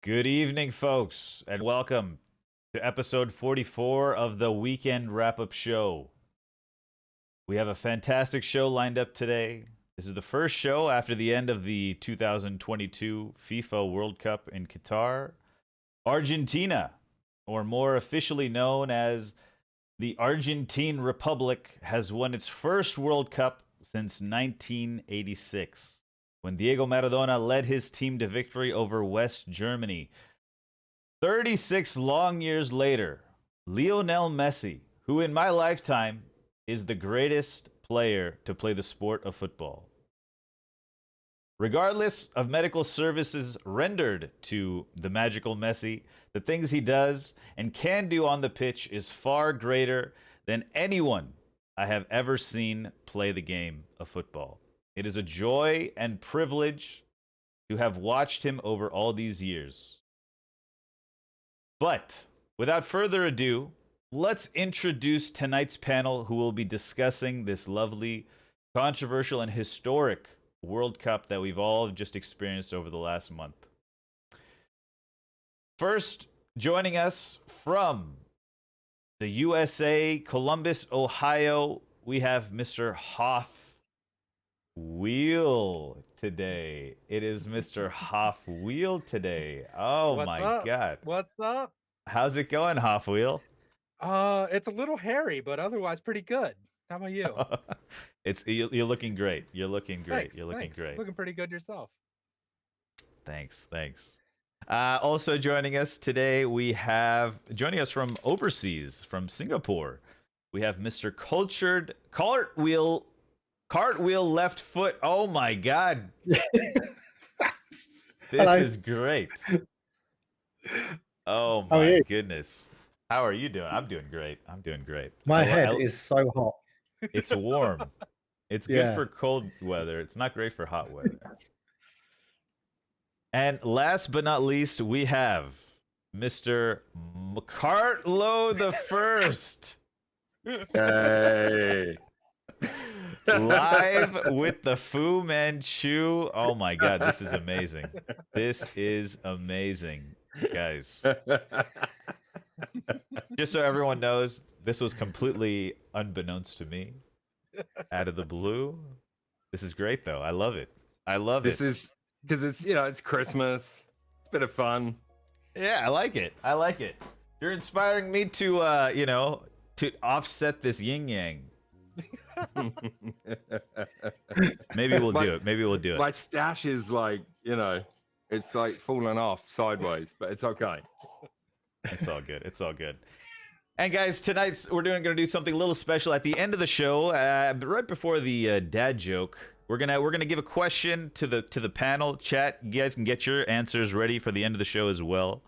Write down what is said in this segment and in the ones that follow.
Good evening, folks, and welcome to episode 44 of the Weekend Wrap-Up Show. We have a fantastic show lined up today. This is the first show after the end of the 2022 FIFA World Cup in Qatar. Argentina, or more officially known as the Argentine Republic, has won its first World Cup since 1986, when Diego Maradona led his team to victory over West Germany. 36 long years later, Lionel Messi, who in my lifetime is the greatest player to play the sport of football. Regardless of medical services rendered to the magical Messi, the things he does and can do on the pitch is far greater than anyone I have ever seen play the game of football. It is a joy and privilege to have watched him over all these years. But without further ado, let's introduce tonight's panel who will be discussing this lovely, controversial, and historic World Cup that we've all just experienced over the last month. First, joining us from the USA, Columbus, Ohio, we have Mr. Hoff Wheel today. It is Mr. Hoff Wheel today. Oh What's my up? God. What's up? How's it going, Hoff Wheel? It's a little hairy, but otherwise pretty good. How about you? You're looking great. You're looking great. Thanks, You're looking thanks. great. Looking pretty good yourself. Thanks. Also joining us today, we have joining us from overseas, from Singapore. We have Mr. Cultured Cartwheel left foot. Oh my God. Hello. This is great. Oh How are my you? goodness. How are you doing? I'm doing great. My head is so hot. It's warm. It's good Yeah. for cold weather. It's not great for hot weather. And last but not least, we have Mr. Cartlow the First. Hey. Live with the Fu Manchu. Oh my God, this is amazing. This is amazing, guys. Just so everyone knows, this was completely unbeknownst to me, out of the blue. This is great, though. I love it. This is because it's Christmas. It's a bit of fun. Yeah, I like it. You're inspiring me to, to offset this yin yang. Maybe we'll do it. My stash is like, it's like falling off sideways, but it's okay. It's all good. And guys, tonight we're going to do something a little special at the end of the show. Right before the dad joke, we're gonna give a question to the panel chat. You guys can get your answers ready for the end of the show as well.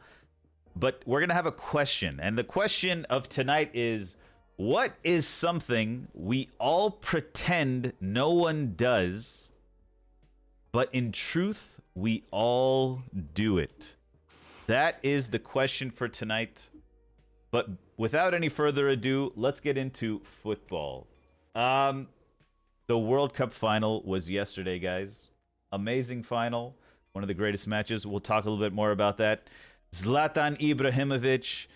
But we're gonna have a question, and the question of tonight is: what is something we all pretend no one does, but in truth we all do it? That is the question for tonight. But without any further ado, let's get into football. The World Cup final was yesterday, guys. Amazing final. One of the greatest matches. We'll talk a little bit more about that. Zlatan Ibrahimovic,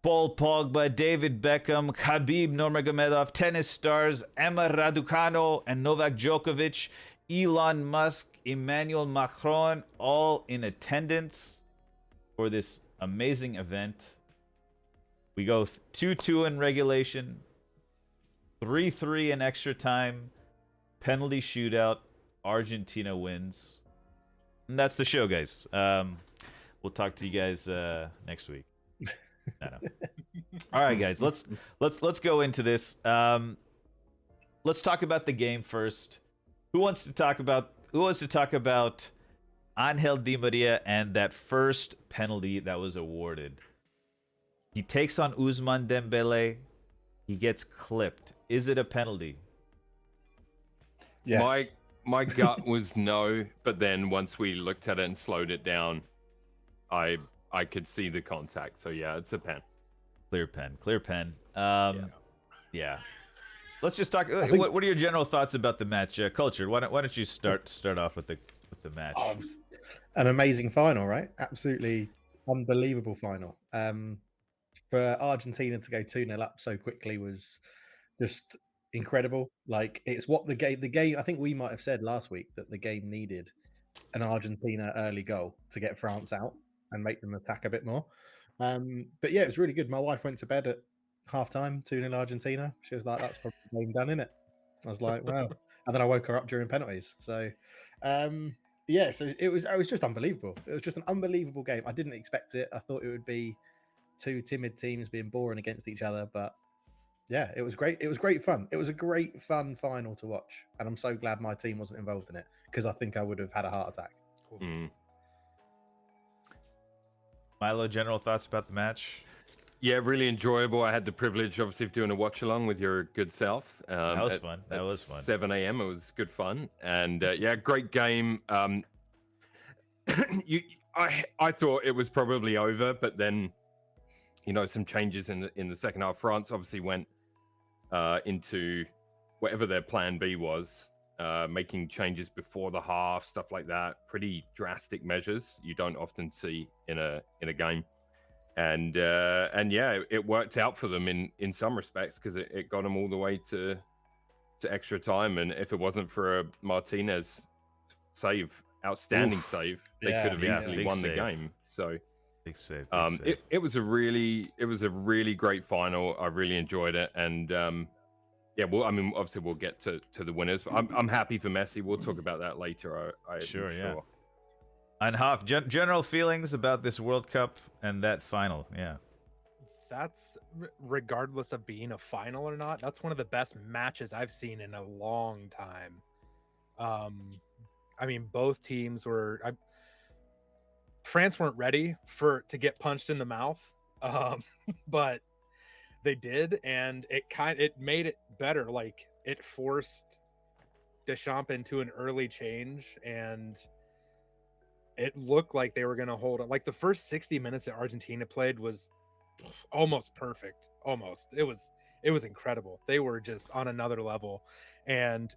Paul Pogba, David Beckham, Khabib Nurmagomedov, tennis stars Emma Raducanu and Novak Djokovic, Elon Musk, Emmanuel Macron, all in attendance for this amazing event. We go 2-2 in regulation, 3-3 in extra time, penalty shootout, Argentina wins. And that's the show, guys. We'll talk to you guys next week. No. All right, guys. Let's go into this. Let's talk about the game first. Who wants to talk about Angel Di Maria and that first penalty that was awarded? He takes on Ousmane Dembele. He gets clipped. Is it a penalty? Yes. My gut was no, but then once we looked at it and slowed it down, I could see the contact. So yeah, it's a pen. Clear pen. Yeah. Let's just talk. What are your general thoughts about the match, Culture? Why don't you start off with the the match? Oh, it was an amazing final, right? Absolutely unbelievable final. For Argentina to go 2-0 up so quickly was just incredible. Like, it's what the game, I think we might have said last week that the game needed an Argentina early goal to get France out and make them attack a bit more. But yeah, it was really good. My wife went to bed at halftime, 2-0 Argentina. She was like, that's probably the game done, innit? I was like, wow. And then I woke her up during penalties. So yeah, so it was just unbelievable. It was just an unbelievable game. I didn't expect it. I thought it would be two timid teams being boring against each other, but yeah, it was great. It was great fun. It was a great fun final to watch, and I'm so glad my team wasn't involved in it because I think I would have had a heart attack. Cool. Milo, general thoughts about the match? Yeah, really enjoyable. I had the privilege, obviously, of doing a watch along with your good self. That was fun. That was fun. 7 a.m. It was good fun, and yeah, great game. I thought it was probably over, but then, some changes in the second half. France obviously went into whatever their plan B was, making changes before the half, stuff like that. Pretty drastic measures you don't often see in a game. And yeah, it worked out for them in some respects because it got them all the way to extra time. And if it wasn't for a Martinez save, outstanding save, they could have easily won the game. So big save. It was a really great final. I really enjoyed it. And yeah, well, I mean, obviously we'll get to the winners. But I'm happy for Messi. We'll talk about that later. I'm sure. Yeah. And Hoff, general feelings about this World Cup and that final. Yeah. That's regardless of being a final or not. That's one of the best matches I've seen in a long time. I mean, both teams were. France weren't ready to get punched in the mouth, but they did, and it made it better. Like, it forced Deschamps into an early change, and it looked like they were going to hold it. Like, the first 60 minutes that Argentina played was almost perfect. Almost. It was incredible. They were just on another level, and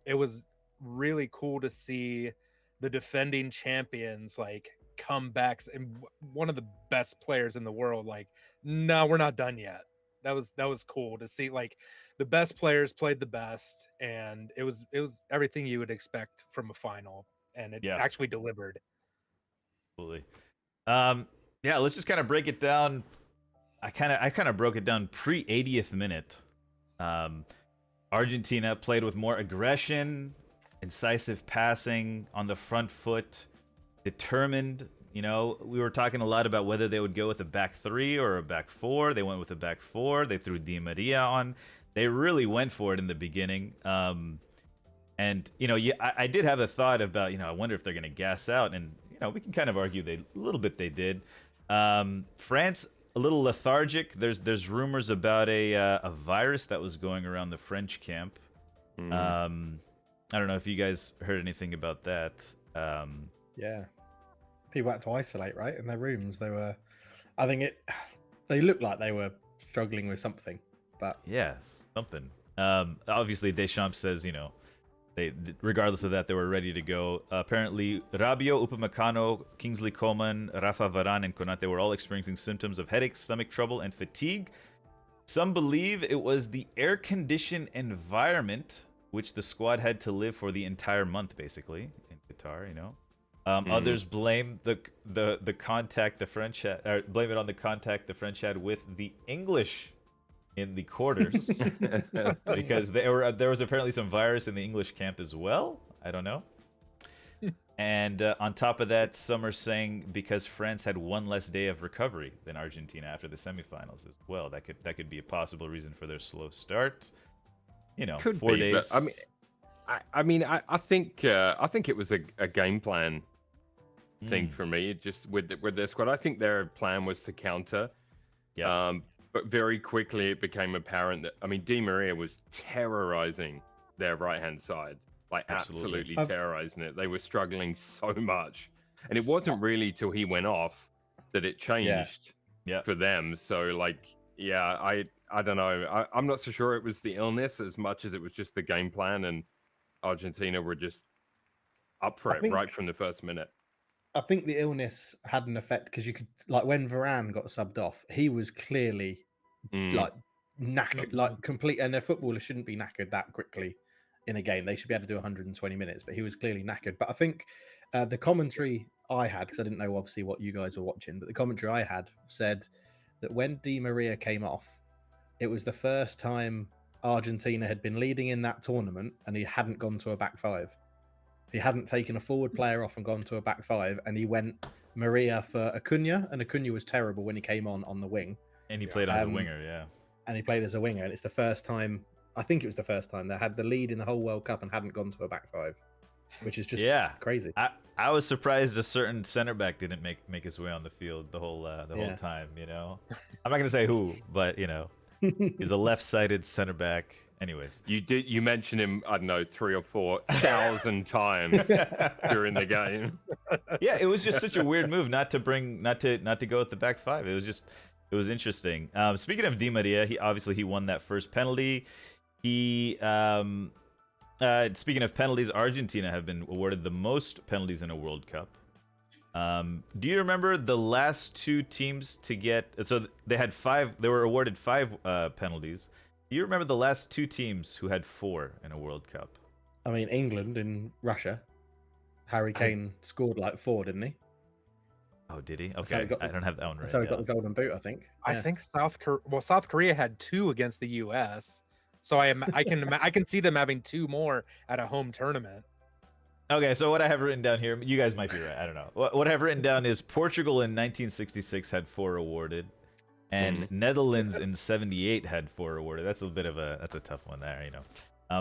it was really cool to see the defending champions like comebacks and one of the best players in the world. Like, no, we're not done yet. That was cool to see. Like, the best players played the best, and it was everything you would expect from a final, and it actually delivered. Absolutely. Yeah, let's just kind of break it down. I kind of broke it down pre 80th minute. Argentina played with more aggression, incisive passing on the front foot, determined. We were talking a lot about whether they would go with a back three or a back four. They went with a back four. They threw Di Maria on. They really went for it in the beginning. And I did have a thought about, I wonder if they're going to gas out, and we can kind of argue a little bit they did. France, a little lethargic. There's rumors about a virus that was going around the French camp. I don't know if you guys heard anything about that. Yeah, people had to isolate, right, in their rooms. They looked like they were struggling with something, but yeah, something. Obviously, Deschamps says they, regardless of that, they were ready to go. Apparently, Rabiot, Upamecano, Kingsley Coman, Rafa Varane, and Konate were all experiencing symptoms of headache, stomach trouble, and fatigue. Some believe it was the air-conditioned environment which the squad had to live for the entire month, basically, in Qatar. Others blame the contact the French had, or blame it on the contact the French had with the English in the quarters, because there was apparently some virus in the English camp as well. I don't know. And on top of that, some are saying because France had one less day of recovery than Argentina after the semifinals as well. That could be a possible reason for their slow start. Could 4 be, days. But, I think it was a game plan thing for me. Just with their squad, I think their plan was to counter. Yeah. But very quickly it became apparent that Di Maria was terrorizing their right-hand side, like absolutely terrorizing it. They were struggling so much, and it wasn't really till he went off that it changed for them. So I don't know. I'm not so sure it was the illness as much as it was just the game plan, and Argentina were just up for I it think- right from the first minute. I think the illness had an effect because you could, like, when Varane got subbed off, he was clearly like knackered, like complete. And a footballer shouldn't be knackered that quickly in a game. They should be able to do 120 minutes, but he was clearly knackered. But I think the commentary I had, because I didn't know obviously what you guys were watching, but the commentary I had said that when Di Maria came off, it was the first time Argentina had been leading in that tournament and he hadn't gone to a back five. He hadn't taken a forward player off and gone to a back five, and he went Maria for Acuna, and Acuna was terrible when he came on the wing. And he played as a winger, yeah. And he played as a winger, and it's the first time, I think it was the first time, they had the lead in the whole World Cup and hadn't gone to a back five, which is just crazy. I was surprised a certain center back didn't make his way on the field the whole time, you know. I'm not going to say who, but, you know, he's a left-sided center back. Anyways, You mentioned him, I don't know, 3,000 or 4,000 times during the game. Yeah, it was just such a weird move not to go with the back five. It was interesting. Speaking of Di Maria, he won that first penalty. Speaking of penalties, Argentina have been awarded the most penalties in a World Cup. Do you remember the last two teams to get? So they had 5. They were awarded 5 penalties. Do you remember the last 2 teams who had 4 in a World Cup? I mean, England and Russia. Harry Kane scored like 4, didn't he? Oh, did he? Okay, I don't have that one right. So he got the golden boot, I think. I think South Korea had 2 against the U.S. So I can see them having 2 more at a home tournament. Okay, so what I have written down here, you guys might be right. I don't know. What I have written down is Portugal in 1966 had 4 awarded, and Netherlands in 78 had 4 awarded. That's a tough one there, you know.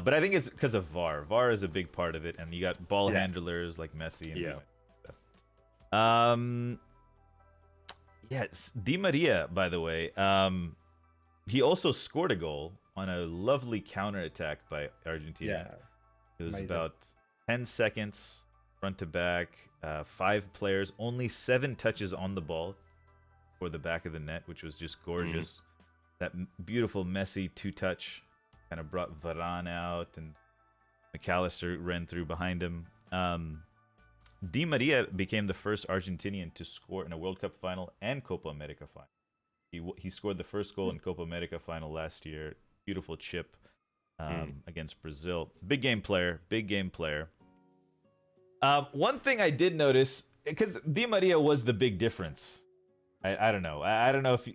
But I think it's because of VAR. VAR is a big part of it, and you got ball handlers like Messi and stuff. Yes, Di Maria, by the way, he also scored a goal on a lovely counterattack by Argentina. Yeah, it was amazing. About 10 seconds front to back, 5 players, only 7 touches on the ball for the back of the net, which was just gorgeous. That beautiful Messi 2-touch kind of brought Varane out, and McAllister ran through behind him. Di Maria became the first Argentinian to score in a World Cup final and Copa America final. He scored the first goal in Copa America final last year. Beautiful chip against Brazil. Big game player. One thing I did notice, because Di Maria was the big difference. I don't know. I don't know if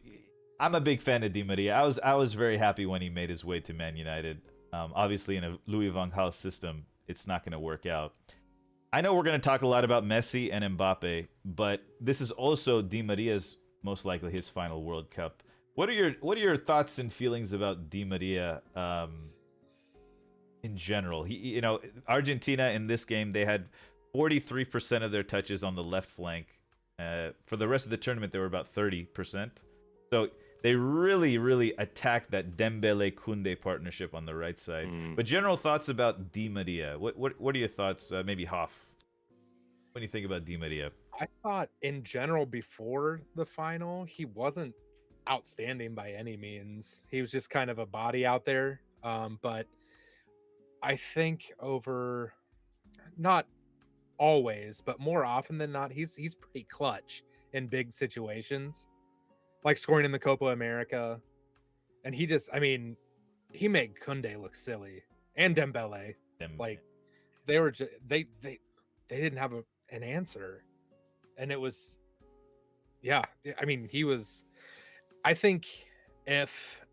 I'm a big fan of Di Maria. I was very happy when he made his way to Man United. Obviously, in a Louis van Gaal system, it's not going to work out. I know we're going to talk a lot about Messi and Mbappe, but this is also Di Maria's most likely his final World Cup. What are your thoughts and feelings about Di Maria in general? Argentina in this game, they had 43% of their touches on the left flank. For the rest of the tournament, they were about 30%. So they really, really attacked that Dembele-Koundé partnership on the right side. But general thoughts about Di Maria. What are your thoughts? Maybe Hoff. What do you think about Di Maria? I thought in general before the final, he wasn't outstanding by any means. He was just kind of a body out there. But I think over, not always, but more often than not, he's pretty clutch in big situations, like scoring in the Copa America. And he made Koundé look silly, and Dembele. Like they were just they didn't have an answer, and it was he was. I think if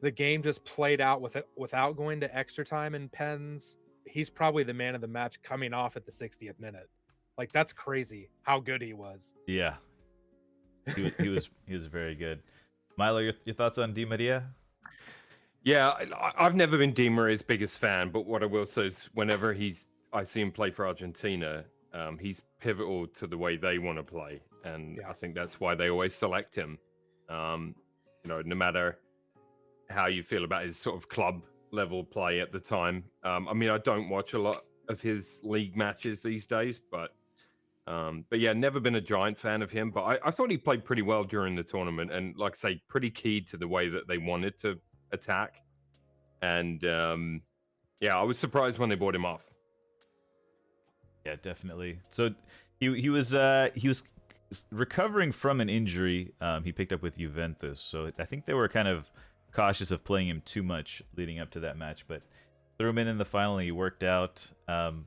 the game just played out without going to extra time and pens, he's probably the man of the match coming off at the 60th minute. Like, that's crazy how good he was. Yeah, he was very good. Milo, your thoughts on Di Maria? Yeah, I've never been Di Maria's biggest fan, but what I will say is whenever I see him play for Argentina, he's pivotal to the way they want to play, and I think that's why they always select him. No matter how you feel about his sort of club level play at the time. I don't watch a lot of his league matches these days, but yeah, never been a giant fan of him. But I thought he played pretty well during the tournament, and like I say, pretty keyed to the way that they wanted to attack. And I was surprised when they bought him off. Yeah, definitely. So he was recovering from an injury he picked up with Juventus. So I think they were kind of cautious of playing him too much leading up to that match, but threw him in the final. And he worked out. I'm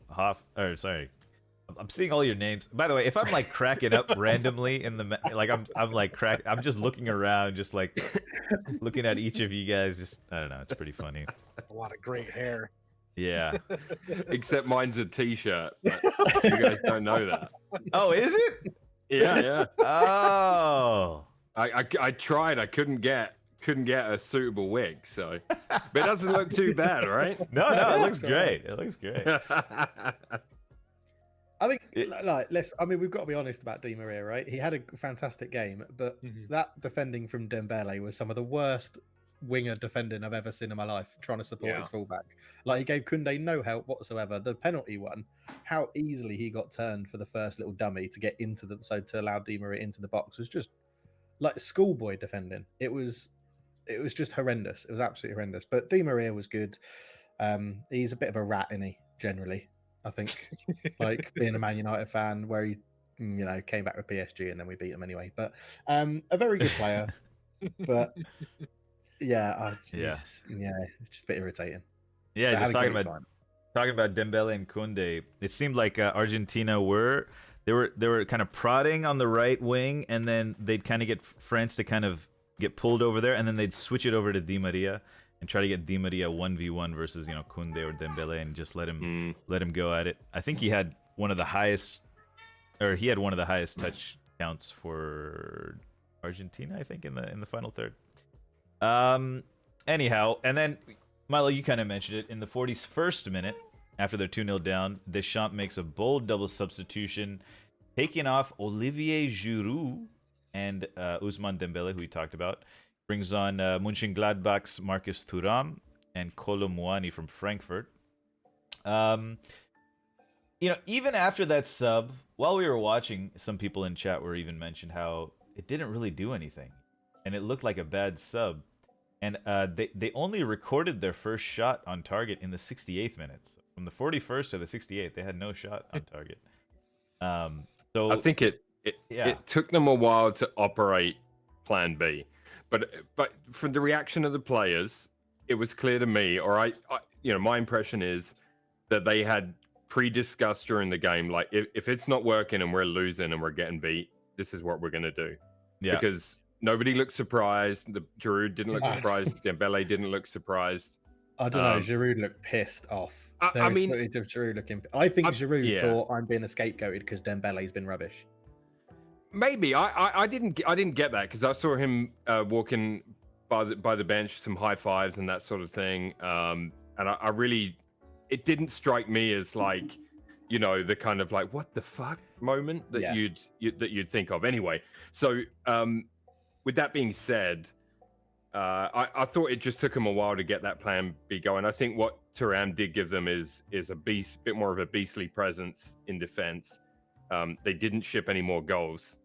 seeing all your names. By the way, if I'm like cracking up randomly in the like I'm like I'm just looking around, just like looking at each of you guys. Just I don't know. It's pretty funny. A lot of great hair. Yeah. Except mine's a t-shirt. But you guys don't know that. Oh, is it? Yeah. Oh. I tried. I couldn't get a suitable wig, so but it doesn't look too bad, right? No, it looks great. It looks great. I think, we've got to be honest about Di Maria, right? He had a fantastic game, but that defending from Dembele was some of the worst winger defending I've ever seen in my life, trying to support his fullback. Like, he gave Koundé no help whatsoever. The penalty one, how easily he got turned for the first little dummy to get into to allow Di Maria into the box was just like schoolboy defending. It was just horrendous. It was absolutely horrendous. But Di Maria was good. He's a bit of a rat, isn't he, generally? I think, like being a Man United fan, where he, came back with PSG and then we beat him anyway. But a very good player. But it's just a bit irritating. Yeah, But just had a talking great about final. Dembele and Koundé. It seemed like Argentina were kind of prodding on the right wing, and then they'd kind of get France to kind of get pulled over there, and then they'd switch it over to Di Maria and try to get Di Maria 1v1 versus Koundé or Dembele and just let him go at it. I think he had one of the highest touch counts for Argentina, I think, in the final third. Anyhow, and then Milo, you kind of mentioned it in the 41st minute after they're 2-0 down. Deschamps makes a bold double substitution, taking off Olivier Giroud and Ousmane Dembele, who we talked about. Brings on Mönchengladbach's Marcus Thuram and Kolo Muani from Frankfurt. Even after that sub, while we were watching, some people in chat were even mentioned how it didn't really do anything, and it looked like a bad sub. And they only recorded their first shot on target in the 68th minute. So from the 41st to the 68th, they had no shot on target. So I think it took them a while to operate Plan B. But from the reaction of the players, it was clear to me, or I my impression is that they had pre-discussed during the game, like if it's not working and we're losing and we're getting beat, this is what we're going to do. Yeah. Because nobody looked surprised. The Giroud didn't look surprised. Dembele didn't look surprised. I don't know. Giroud looked pissed off. There's footage of Giroud looking. I think Giroud thought I'm being scapegoated because Dembele's been rubbish. Maybe I didn't get that because I saw him walking by the bench, some high fives and that sort of thing. And I really, it didn't strike me as like, the kind of like what the fuck moment that you'd think of anyway. So with that being said, I thought it just took him a while to get that plan B going. I think what Thuram did give them is a bit more of a beastly presence in defense. They didn't ship any more goals,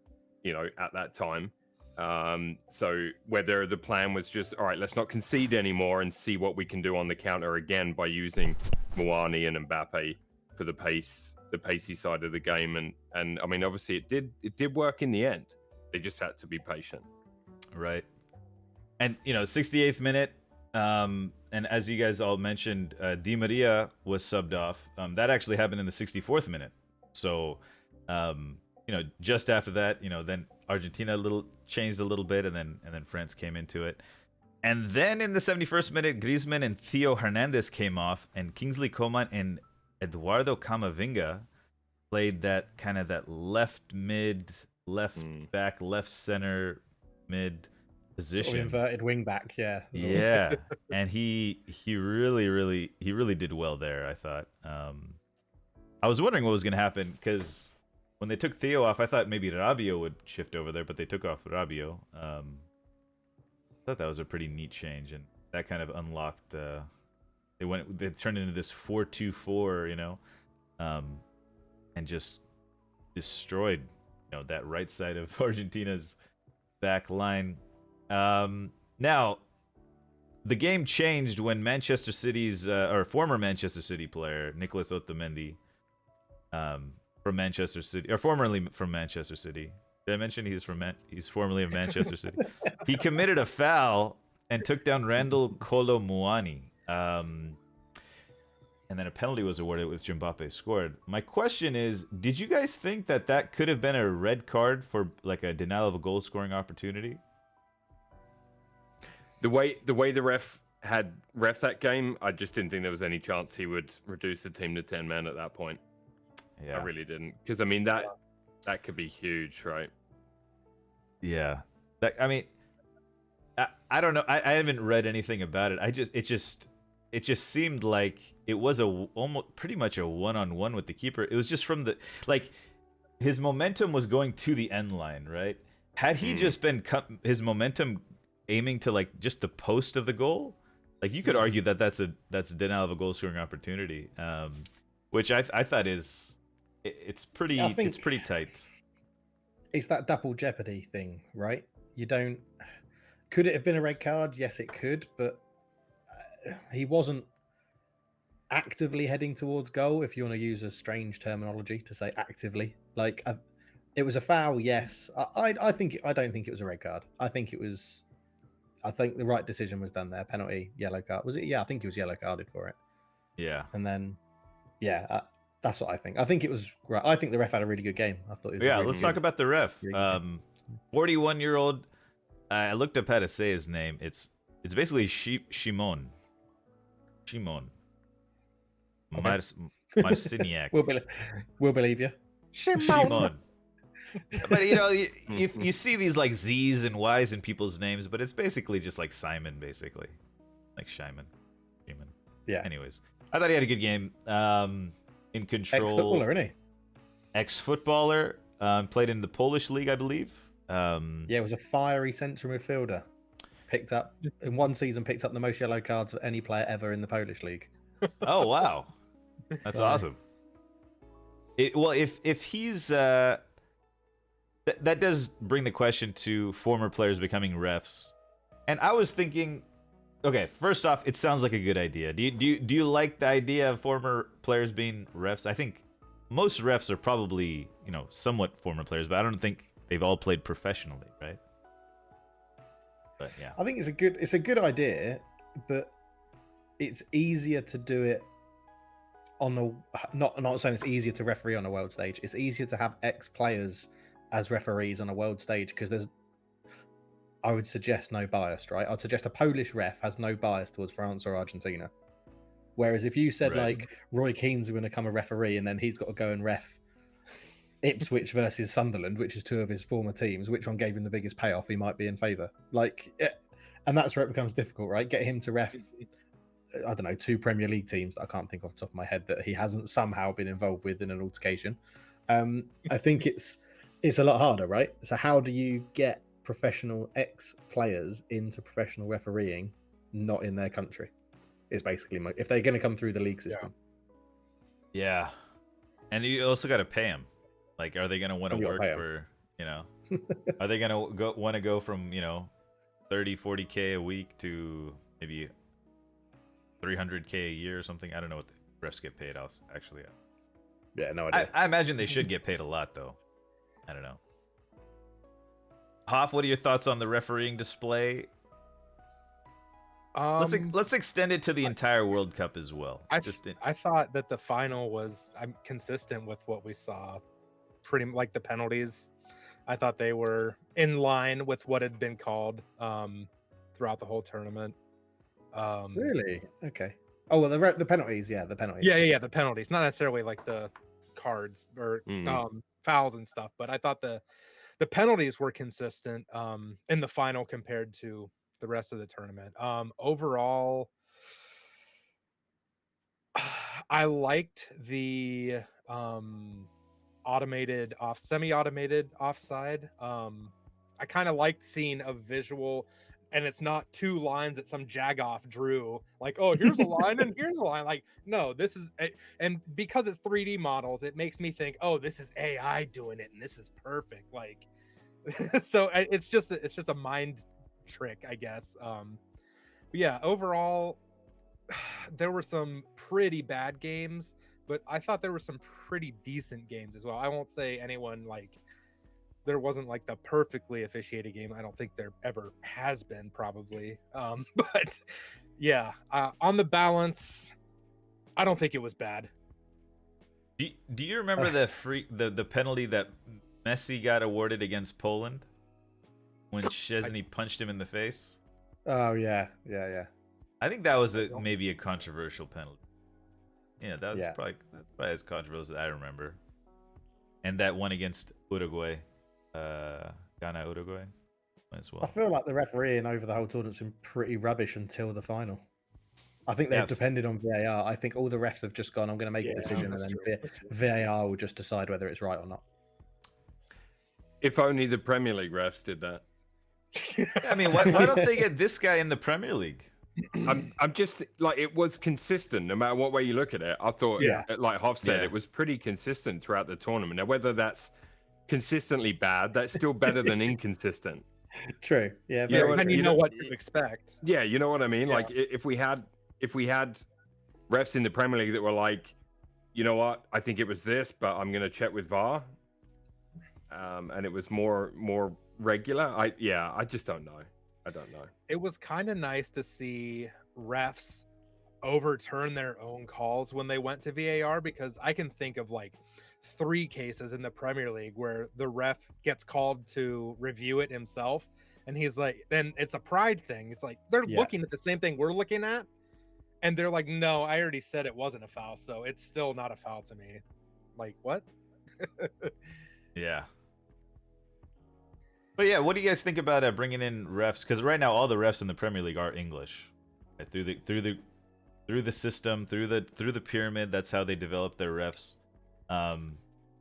at that time. So whether the plan was just, all right, let's not concede anymore and see what we can do on the counter again by using Muani and Mbappe for the pacey side of the game. And I mean, obviously it did work in the end. They just had to be patient. Right. And, 68th minute, and as you guys all mentioned, Di Maria was subbed off. That actually happened in the 64th minute. So, just after that, then Argentina changed a little bit, and then France came into it. And then in the 71st minute, Griezmann and Theo Hernandez came off, and Kingsley Coman and Eduardo Camavinga played that kind of that left mid, left back, left center mid position. Sort of inverted wing back, yeah. Yeah. And he really did well there, I thought. I was wondering what was going to happen because when they took Theo off, I thought maybe Rabiot would shift over there, but they took off Rabiot. I thought that was a pretty neat change, and that kind of unlocked. They turned into this 4-2-4, and just destroyed, that right side of Argentina's back line. Now, the game changed when Manchester City's or former Manchester City player Nicolas Otamendi from Manchester City, or formerly from Manchester City. Did I mention he's formerly of Manchester City? He committed a foul and took down Randall Kolo Muani. And then a penalty was awarded, which Mbappe scored. My question is, did you guys think that that could have been a red card for like a denial of a goal scoring opportunity? The way the ref had ref that game, I just didn't think there was any chance he would reduce the team to 10 men at that point. Yeah, I really didn't, because I mean that could be huge, right? yeah. I mean, I don't know. I haven't read anything about it. It just seemed like it was almost pretty much a one-on-one with the keeper. It was just from the his momentum was going to the end line, right? Had he just been his momentum aiming to like just the post of the goal, like you could argue that that's a denial of a goal scoring opportunity, which I thought it's pretty tight. It's that double jeopardy thing, right? You don't. Could it have been a red card? Yes, it could, but he wasn't actively heading towards goal, if you want to use a strange terminology to say actively. Like, it was a foul, yes. I don't think it was a red card. I think the right decision was done there. Penalty, yellow card. Was it? Yeah, I think he was yellow carded for it. Yeah. And then, yeah, that's what I think. I think it was right. I think the ref had a really good game. I thought it was Let's talk about the ref. 41-year-old. I looked up how to say his name. It's basically Shimon. Okay. Marciniak. We'll believe you. Shimon. But you see these like Z's and Y's in people's names, but it's basically just like Simon, basically, like Shimon. Yeah. Anyways, I thought he had a good game. In control. Ex-footballer, isn't he? Ex-footballer. Played in the Polish league, I believe. Yeah, it was a fiery central midfielder. Picked up in one season, picked up the most yellow cards of any player ever in the Polish league. Oh wow, that's awesome. If he's that does bring the question to former players becoming refs, and I was thinking, okay, first off, it sounds like a good idea. Do you like the idea of former players being refs? I think most refs are probably somewhat former players, but I don't think they've all played professionally, right? But yeah, I think it's a good idea, but it's easier to do it on the not saying it's easier to referee on a world stage. It's easier to have ex-players as referees on a world stage because I would suggest no bias, right? I'd suggest a Polish ref has no bias towards France or Argentina. Whereas if you said like Roy Keane's going to become a referee and then he's got to go and ref Ipswich versus Sunderland, which is two of his former teams, which one gave him the biggest payoff, he might be in favour. And that's where it becomes difficult, right? Get him to ref, I don't know, 2 Premier League teams that I can't think off the top of my head that he hasn't somehow been involved with in an altercation. I think it's a lot harder, right? So how do you get professional ex-players into professional refereeing not in their country? Is basically if they're going to come through the league system. Yeah. And you also got to pay them. Like, are they going to want to work for, are they going to want to go from, 30, 40K a week to maybe 300K a year or something? I don't know what the refs get paid actually. Yeah, no idea. I imagine they should get paid a lot, though. I don't know. Hoff, what are your thoughts on the refereeing display? Let's extend it to the entire World Cup as well. I thought that the final was consistent with what we saw. Pretty like the penalties. I thought they were in line with what had been called throughout the whole tournament. Really? Okay. Oh well, the penalties. Yeah, the penalties. Yeah. The penalties, not necessarily like the cards or fouls and stuff, but I thought the penalties were consistent in the final compared to the rest of the tournament. Overall, I liked the semi-automated offside. I kind of liked seeing a visual, and it's not 2 lines that some jagoff drew. Like, oh, here's a line and here's a line. Like, no, this is, and because it's 3D models, it makes me think, oh, this is AI doing it, and this is perfect. Like, so it's just a mind trick, I guess. But yeah, overall, there were some pretty bad games, but I thought there were some pretty decent games as well. I won't say anyone like there wasn't like the perfectly officiated game. I don't think there ever has been, probably. But yeah, on the balance, I don't think it was bad. Do you remember the penalty that Messi got awarded against Poland when Szczesny punched him in the face? Oh yeah. I think that was maybe a controversial penalty. Yeah, that was Yeah. probably as controversial as I remember. And that one against Uruguay, Ghana Uruguay as well. I feel like the refereeing over the whole tournament's been pretty rubbish until the final. I think they've depended on VAR. I think all the refs have just gone, I'm going to make a decision, and then VAR will just decide whether it's right or not. If only the Premier League refs did that. I mean, why don't they get this guy in the Premier League? I'm just like, it was consistent no matter what way you look at it. I thought, like Hoff said, it was pretty consistent throughout the tournament. Now, whether that's consistently bad, that's still better than inconsistent. True. Yeah. And you know what to expect. Yeah, you know what I mean. Like if we had refs in the Premier League that were like, you know what, I think it was this, but I'm gonna check with VAR, and it was more regular. I just don't know. I don't know. It was kind of nice to see refs overturn their own calls when they went to VAR, because I can think of like 3 cases in the Premier League where the ref gets called to review it himself, and he's like, then it's a pride thing. It's like they're looking at the same thing we're looking at, and they're like, no, I already said it wasn't a foul, so it's still not a foul to me. Like, what? Yeah. But yeah, what do you guys think about bringing in refs? Because right now all the refs in the Premier League are English. Through the system, through the pyramid, that's how they develop their refs.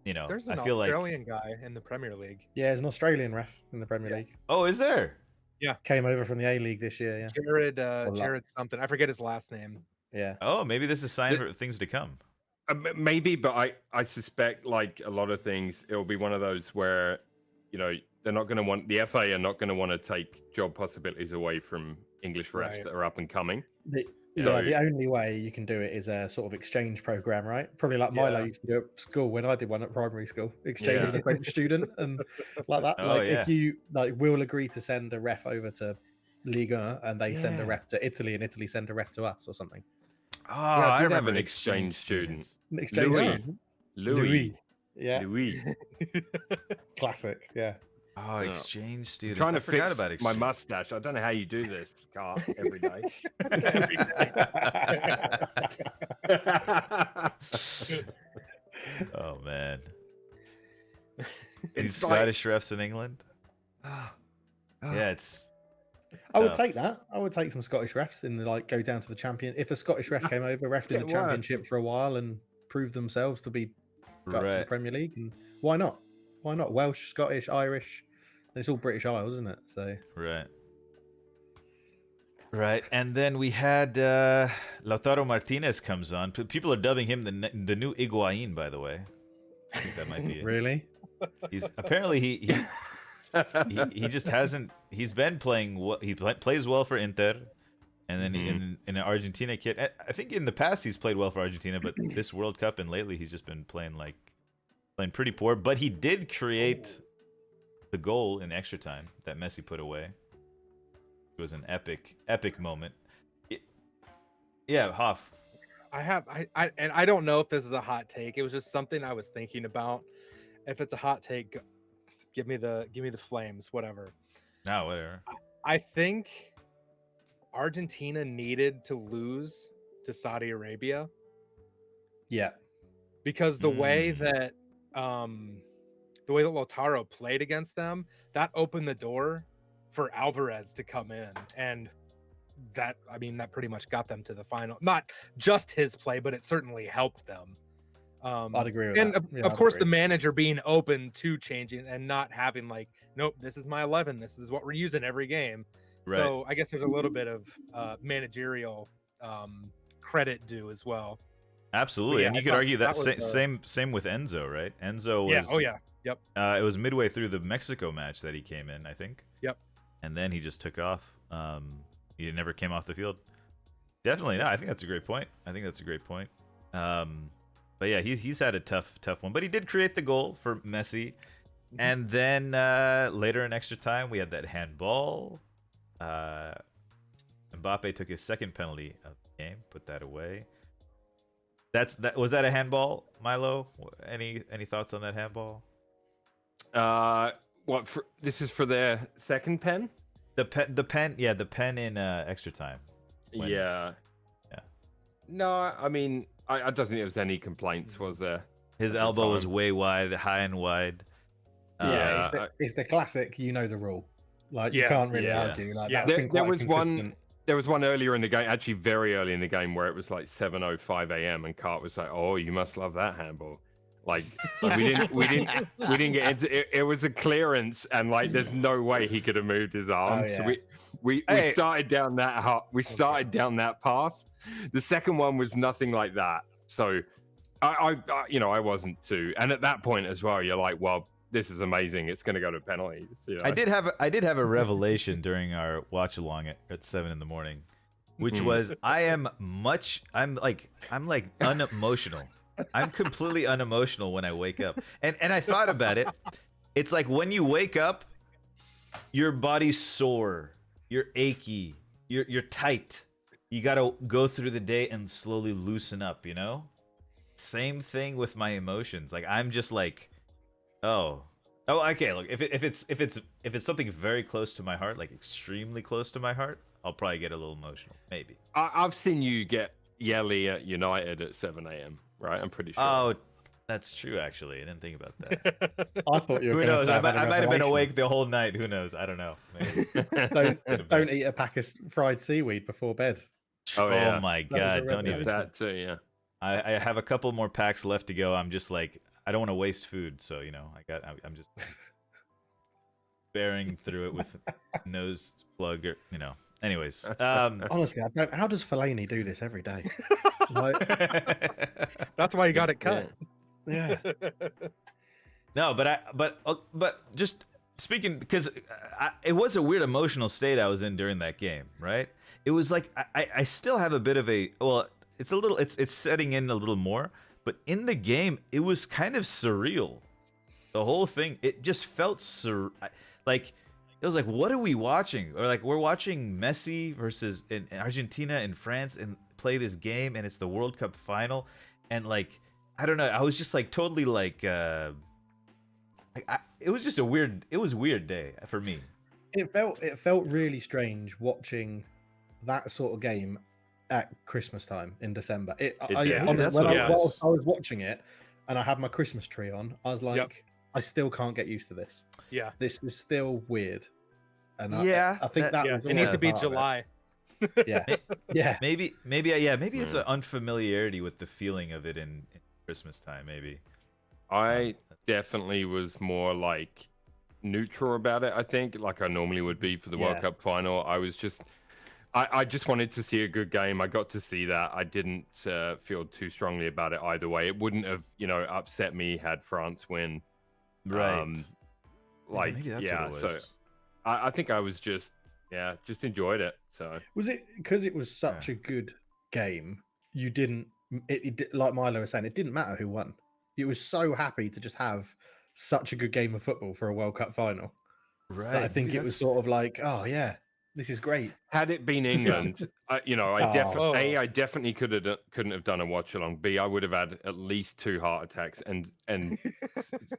You know, there's an I feel Australian guy in the Premier League. Yeah, there's an Australian ref in the Premier League. Oh, is there? Yeah, came over from the A League this year. Yeah, Jared something. I forget his last name. Yeah. Oh, maybe this is a sign for things to come. Maybe, but I suspect, like a lot of things, it'll be one of those where, you know, they're not going to want, the FA are not going to want to take job possibilities away from English refs that are up and coming. The only way you can do it is a sort of exchange program, right? Probably like Milo used to do at school when I did one at primary school, exchange with a French student and like that. If you will agree to send a ref over to Liga and they send a ref to Italy and Italy send a ref to us or something. Oh, I did have an exchange student. An exchange student. Louis. Yeah. Louis. Classic. Yeah. Oh, exchange students. I'm trying to forgot fix about exchange. my mustache. I don't know how you do this, Carl, every day. Oh man. It's These Scottish refs in England. Yeah, it's. I would take that. I would take some Scottish refs and go down to the champion. If a Scottish ref came over, refed in the championship for a while and proved themselves to be got to the Premier League, and why not? Why not? Welsh, Scottish, Irish. It's all British Isles, isn't it? So right. And then we had Lautaro Martinez comes on. People are dubbing him the new Higuain, by the way. I think that might be it. Really? He's apparently he just hasn't. He's been playing. He plays well for Inter, and then in an Argentina kit. I think in the past he's played well for Argentina, but this World Cup and lately he's just been playing pretty poor. But he did create the goal in extra time that Messi put away. It was an epic moment. Yeah, Hoff. I don't know if this is a hot take. It was just something I was thinking about. If it's a hot take, give me the flames, whatever. No, whatever. I think Argentina needed to lose to Saudi Arabia. Yeah. Because the way that Lautaro played against them, that opened the door for Alvarez to come in, and that pretty much got them to the final. Not just his play, but it certainly helped them. I'd agree with and that. Of course, the manager being open to changing and not having nope, this is my 11. This is what we're using every game. Right. So I guess there's a little bit of managerial credit due as well. Absolutely, and you could argue that same with Enzo, right? Enzo was Yep. It was midway through the Mexico match that he came in, I think. Yep. And then he just took off. He never came off the field. Definitely, no. I think that's a great point. But But yeah, he's had a tough one. But he did create the goal for Messi. And then later in extra time, we had that handball. Mbappe took his second penalty of the game, put that away. Was that a handball, Milo? Any thoughts on that handball? This is for their second pen? The pen in extra time. Yeah. No, I mean, I don't think there was any complaints, was there? His elbow was way wide, high and wide. It's the classic. You know the rule. Like you can't really argue. Like that's been quite consistent. There was one earlier in the game, actually very early in the game, where it was like 7:05 a.m. and Cart was like, "Oh, you must love that handball." Like we didn't get into it. It was a clearance, and like there's no way he could have moved his arm. So we started down that path. The second one was nothing like that. So I wasn't too. And at that point as well, you're like, well, this is amazing. It's going to go to penalties. You know? I did have a revelation during our watch along at 7 a.m, which was I'm like unemotional. I'm completely unemotional when I wake up. And I thought about it. It's like when you wake up, your body's sore, you're achy, you're tight. You got to go through the day and slowly loosen up, you know? Same thing with my emotions. Like I'm just like, okay, look, if it's something very close to my heart, like extremely close to my heart, I'll probably get a little emotional, maybe. I've seen you get yelly at United at 7 a.m, right? I'm pretty sure. Oh, that's true, actually. I didn't think about that. I thought you were Who going to knows? say I might have been revelation. awake the whole night. Who knows? I don't know. Maybe. Don't eat a pack of fried seaweed before bed. Oh, yeah. Oh my That was God! a Don't revelation. even. That too, yeah. I have a couple more packs left to go. I'm just like, I don't want to waste food, so I'm just bearing through it with nose plug, or Anyways, Honestly, how does Fellaini do this every day? Like, That's why you got it cut. yeah. no, but just speaking, because it was a weird emotional state I was in during that game, right? It was like I still have a bit of it's setting in a little more, but in the game it was kind of surreal. The whole thing, it just felt like it was like, what are we watching? Or like we're watching Messi versus in Argentina and France and play this game, and it's the World Cup final, and like I don't know, I was just like totally like it was just a weird day for me. It felt really strange watching that sort of game at Christmas time in December. When I was watching it and I had my Christmas tree on, I was like, I still can't get used to this. Yeah. This is still weird. And Yeah, I think that was it needs to be part of it. July. Yeah. Maybe it's an unfamiliarity with the feeling of it in Christmas time. Maybe I definitely was more like neutral about it. I think, like I normally would be for the World Cup final. I was just, I just wanted to see a good game. I got to see that. I didn't feel too strongly about it either way. It wouldn't have, upset me had France win. right. Maybe that's what it was. So I think I was just enjoyed it. So Was it because it was such a good game? You didn't, like Milo was saying, it didn't matter who won. You was so happy to just have such a good game of football for a World Cup final. Right. That I think it was sort of like, oh yeah, this is great. had it been England, I definitely couldn't have done a watch along. B, I would have had at least 2 heart attacks, and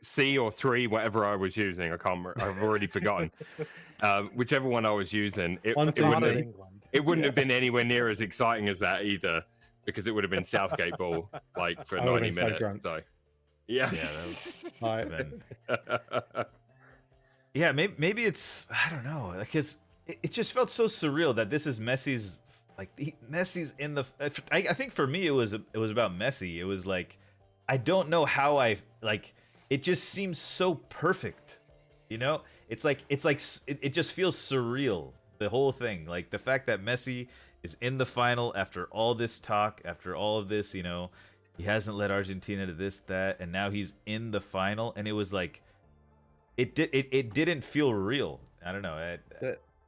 C or 3, whatever I was using. I can't remember. I've already forgotten. Whichever one I was using, it wouldn't have been anywhere near as exciting as that either, because it would have been Southgate ball like for 90 minutes. So yeah, yeah, maybe it's, I don't know, because it just felt so surreal that this is Messi's, like Messi's in the. I think for me it was about Messi. It was like, I don't know how it just seems so perfect, It just feels surreal, the whole thing. Like the fact that Messi is in the final after all this talk, after all of this, he hasn't led Argentina to this, that, and now he's in the final, and it was like, it didn't feel real. I don't know.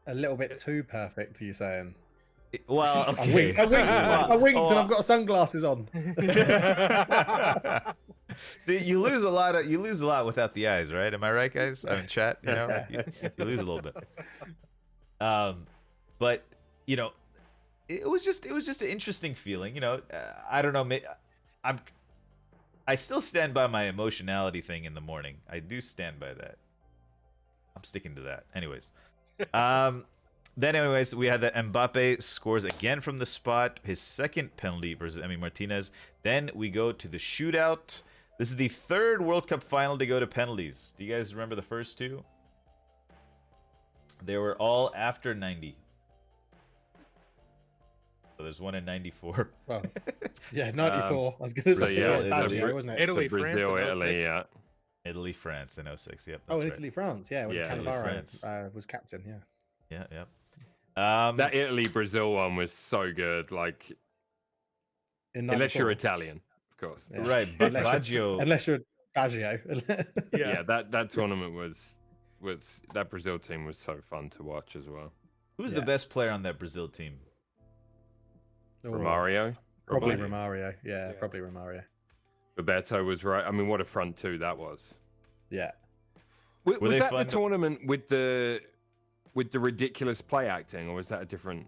A little bit too perfect, are you saying? Well, I okay. winked. I winked, and I've got sunglasses on. See, you lose a lot without the eyes, right? Am I right, guys? I'm in chat. You know, you lose a little bit. But you know, it was just an interesting feeling. You know, I don't know. I still stand by my emotionality thing in the morning. I do stand by that. I'm sticking to that. Anyways, we had that Mbappe scores again from the spot, his second penalty versus Emi Martinez. Then we go to the shootout. This is the third World Cup final to go to penalties. Do you guys remember the first two? They were all after 90. So there's one in 94. Well, yeah, 94. I was going to say, yeah, wasn't it? Italy, Brazil, France, and Italy, 06. yeah. Italy, France in 06. Yep. Oh, that's and right. Italy, France. Yeah, when Yeah, Italy, Cannavaro was captain. Yeah. Yeah, yeah. That Italy Brazil one was so good. Like, In unless 94. you're Italian, of course. Yeah. Right, but Baggio. Unless you're Baggio. Yeah, that tournament was that Brazil team was so fun to watch as well. Who's the best player on that Brazil team? Oh, Romario, Probably Romario. Yeah, probably Romario. Bebeto was right. I mean, what a front two that was. Yeah. Was they that the fun? tournament with the ridiculous play acting, or was that a different?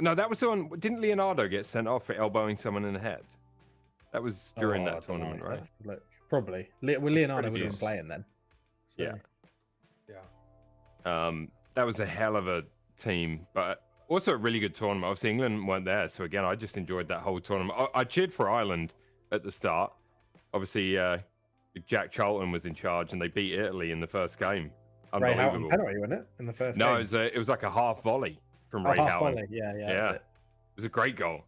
No, that was the one. Didn't Leonardo get sent off for elbowing someone in the head? That was during I that don't know. tournament, right? Look, probably. Well, Leonardo Pretty would have been decent. playing then. So, Yeah. That was a hell of a team, but also a really good tournament. Obviously, England weren't there, so again, I just enjoyed that whole tournament. I cheered for Ireland at the start. Obviously, Jack Charlton was in charge, and they beat Italy in the first game. Ray Houghton Unbelievable. penalty, wasn't it? In the first No, game. it was like a half volley from Ray half Houghton. volley. Yeah. Yeah. That's It was a great goal.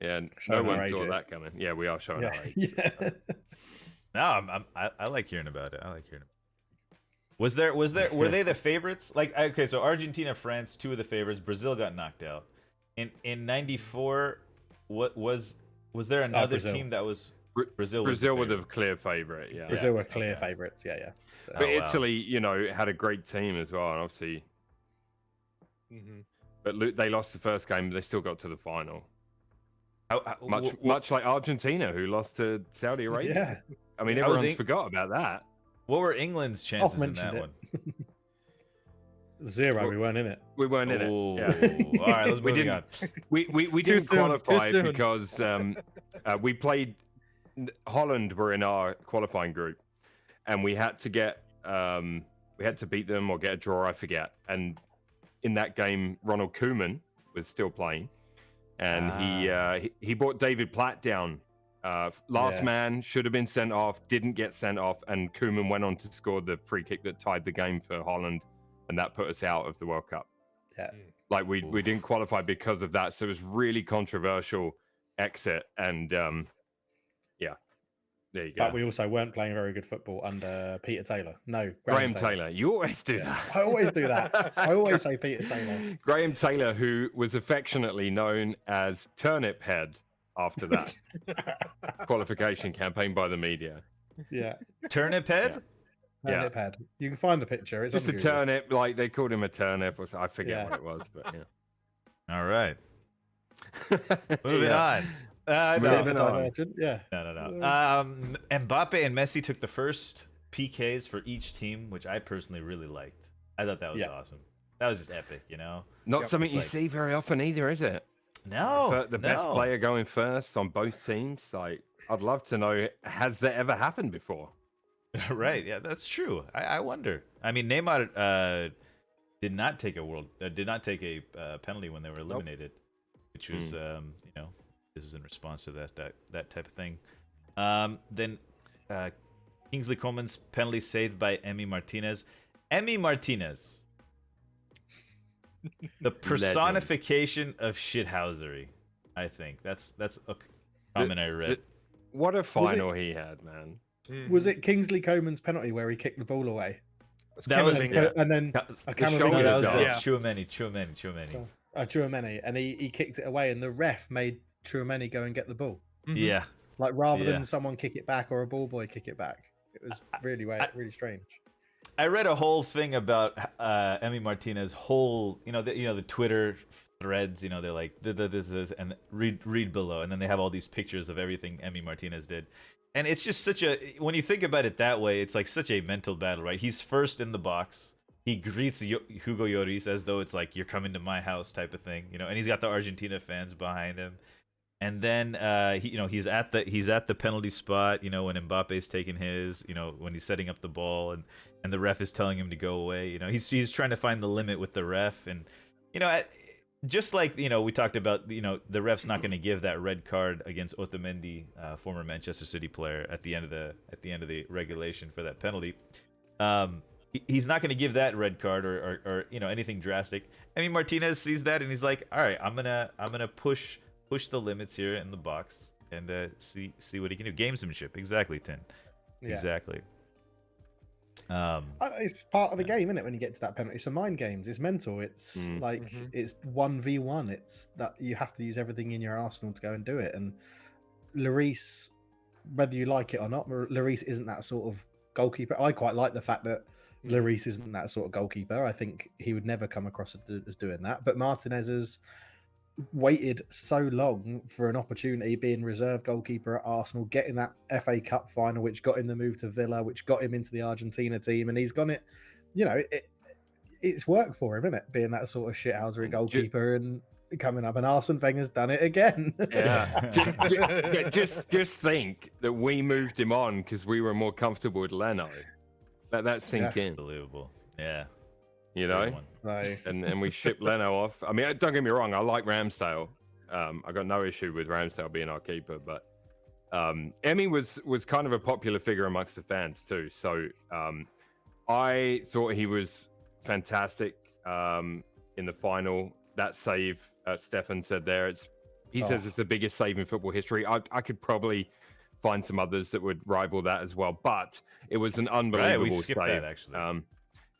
Yeah, Showing no our one age saw here. that coming. Yeah, we are showing it. our age. Yeah. No, I like hearing about it. I like hearing about it. Were they the favorites? Like, okay, so Argentina, France, two of the favorites. Brazil got knocked out. In 94, what was there another Brazil. team that was Brazil? Brazil were the favorite. clear favorite. Yeah. Brazil were clear okay. favourites. Yeah. So, But Oh, wow. Italy, you know, had a great team as well, and obviously, Mm-hmm. but they lost the first game, but they still got to the final. Much Much like Argentina, who lost to Saudi Arabia. yeah. I mean, How was everyone's forgot about that. What were England's chances in mentioned that it. one? 0. Well, we weren't in it. We weren't in Oh, it. Yeah. all right, let's move on. We Too didn't soon, too qualify soon. because we played Holland were in our qualifying group, and we had to beat them or get a draw, I forget. And in that game, Ronald Koeman was still playing, and he brought David Platt down. Last man should have been sent off, didn't get sent off, and Koeman went on to score the free kick that tied the game for Holland, and that put us out of the World Cup. Yeah. Like we didn't qualify because of that, so it was really controversial exit, and there you go. But we also weren't playing very good football under Peter Taylor. No, Graham Taylor. You always do Yeah. that. I always do that. I always say Peter Taylor. Graham Taylor, who was affectionately known as Turnip Head after that qualification campaign by the media. Yeah. Turnip head? Yeah. Turnip head. You can find the picture. It's Just a on Google. turnip, like they called him a turnip, or so, I forget Yeah. what it was, but yeah. All right. Moving on. Bit No, of a Moving on. divergent. Yeah. no. Mbappe and Messi took the first PKs for each team, which I personally really liked. I thought that was awesome. That was just epic, you know? Not something It's you like- see very often either, is it? No. The best no. player going first on both teams. Like, I'd love to know, has that ever happened before? Right. Yeah, that's true. I wonder. I mean, Neymar did not take a penalty when they were eliminated, which was you know, this is in response to that type of thing. Then Kingsley Coman's penalty saved by Emi Martinez. Emi Martinez, the personification of shithousery. I think that's a comment I read. What a final he had, man. Was it Kingsley Coman's penalty where he kicked the ball away? That was And then a shoulder no, that was done. it. Chouameni. Chouameni, and he kicked it away, and the ref made Chouameni go and get the ball. Yeah. Like rather Yeah. than someone kick it back or a ball boy kick it back. It was really strange. I read a whole thing about Emi Martinez whole, the Twitter threads, they're like this, and read below, and then they have all these pictures of everything Emi Martinez did. And it's just such a, when you think about it that way, it's like such a mental battle, right? He's first in the box. He greets Hugo Lloris as though it's like, you're coming to my house type of thing, and he's got the Argentina fans behind him. And then he's at the penalty spot, when Mbappe's taking his, when he's setting up the ball, and the ref is telling him to go away. He's trying to find the limit with the ref, and just like we talked about, the ref's not going to give that red card against Otamendi, former Manchester City player, at the end of the regulation for that penalty. He's not going to give that red card or anything drastic. I mean, Martinez sees that and he's like, all right, I'm gonna push the limits here in the box and see what he can do. Gamesmanship, exactly, Tin. Yeah. Exactly. It's part of the game, isn't it? When you get to that penalty, it's a mind games. It's mental. It's it's 1v1. It's that you have to use everything in your arsenal to go and do it. And Lloris, whether you like it or not, Lloris isn't that sort of goalkeeper. I quite like the fact that Lloris isn't that sort of goalkeeper. I think he would never come across as doing that. But Martinez has waited so long for an opportunity, being reserve goalkeeper at Arsenal, getting that FA Cup final, which got him the move to Villa, which got him into the Argentina team, and he's gone it. It's worked for him, isn't it? Being that sort of shithousery goalkeeper and coming up, and Arsene Wenger's done it again. Yeah, just think that we moved him on because we were more comfortable with Leno. Let that sink in. Unbelievable. Yeah. And we shipped Leno off. I mean, don't get me wrong, I like Ramsdale. I got no issue with Ramsdale being our keeper, but Emi was kind of a popular figure amongst the fans too. So I thought he was fantastic in the final. That save, Stefan said there, he says it's the biggest save in football history. I could probably find some others that would rival that as well, but it was an unbelievable we skipped save. That, actually.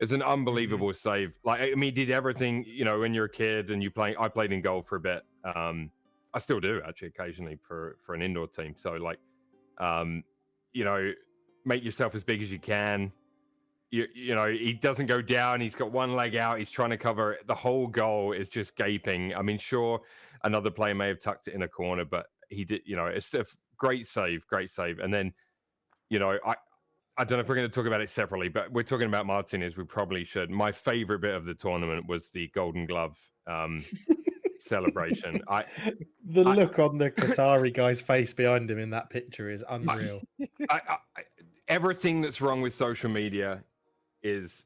It's an unbelievable save. Like, I mean, he did everything, when you're a kid and I played in goal for a bit. I still do actually occasionally for an indoor team. So like, make yourself as big as you can. He doesn't go down. He's got one leg out. He's trying to cover it. The whole goal is just gaping. I mean, sure, another player may have tucked it in a corner, but he did, it's a great save. And then, I don't know if we're going to talk about it separately, but we're talking about Martinez. We probably should. My favorite bit of the tournament was the Golden Glove celebration. The look on the Qatari guy's face behind him in that picture is unreal. Everything that's wrong with social media is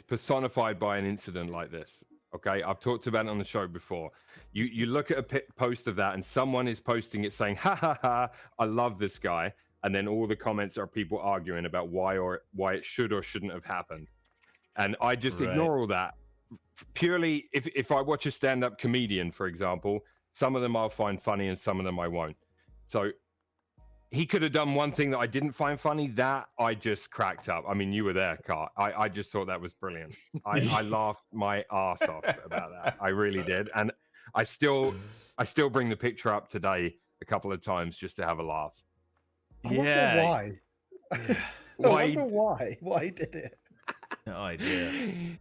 personified by an incident like this. Okay, I've talked about it on the show before. You look at a post of that, and someone is posting it saying, "Ha ha ha! I love this guy." And then all the comments are people arguing about why it should or shouldn't have happened. And I just ignore all that. Purely, if I watch a stand-up comedian, for example, some of them I'll find funny and some of them I won't. So he could have done one thing that I didn't find funny. That I just cracked up. I mean, you were there, Kat. I just thought that was brilliant. I laughed my ass off about that. I really did. And I still bring the picture up today a couple of times just to have a laugh. I wonder why. I wonder why he did it. No idea.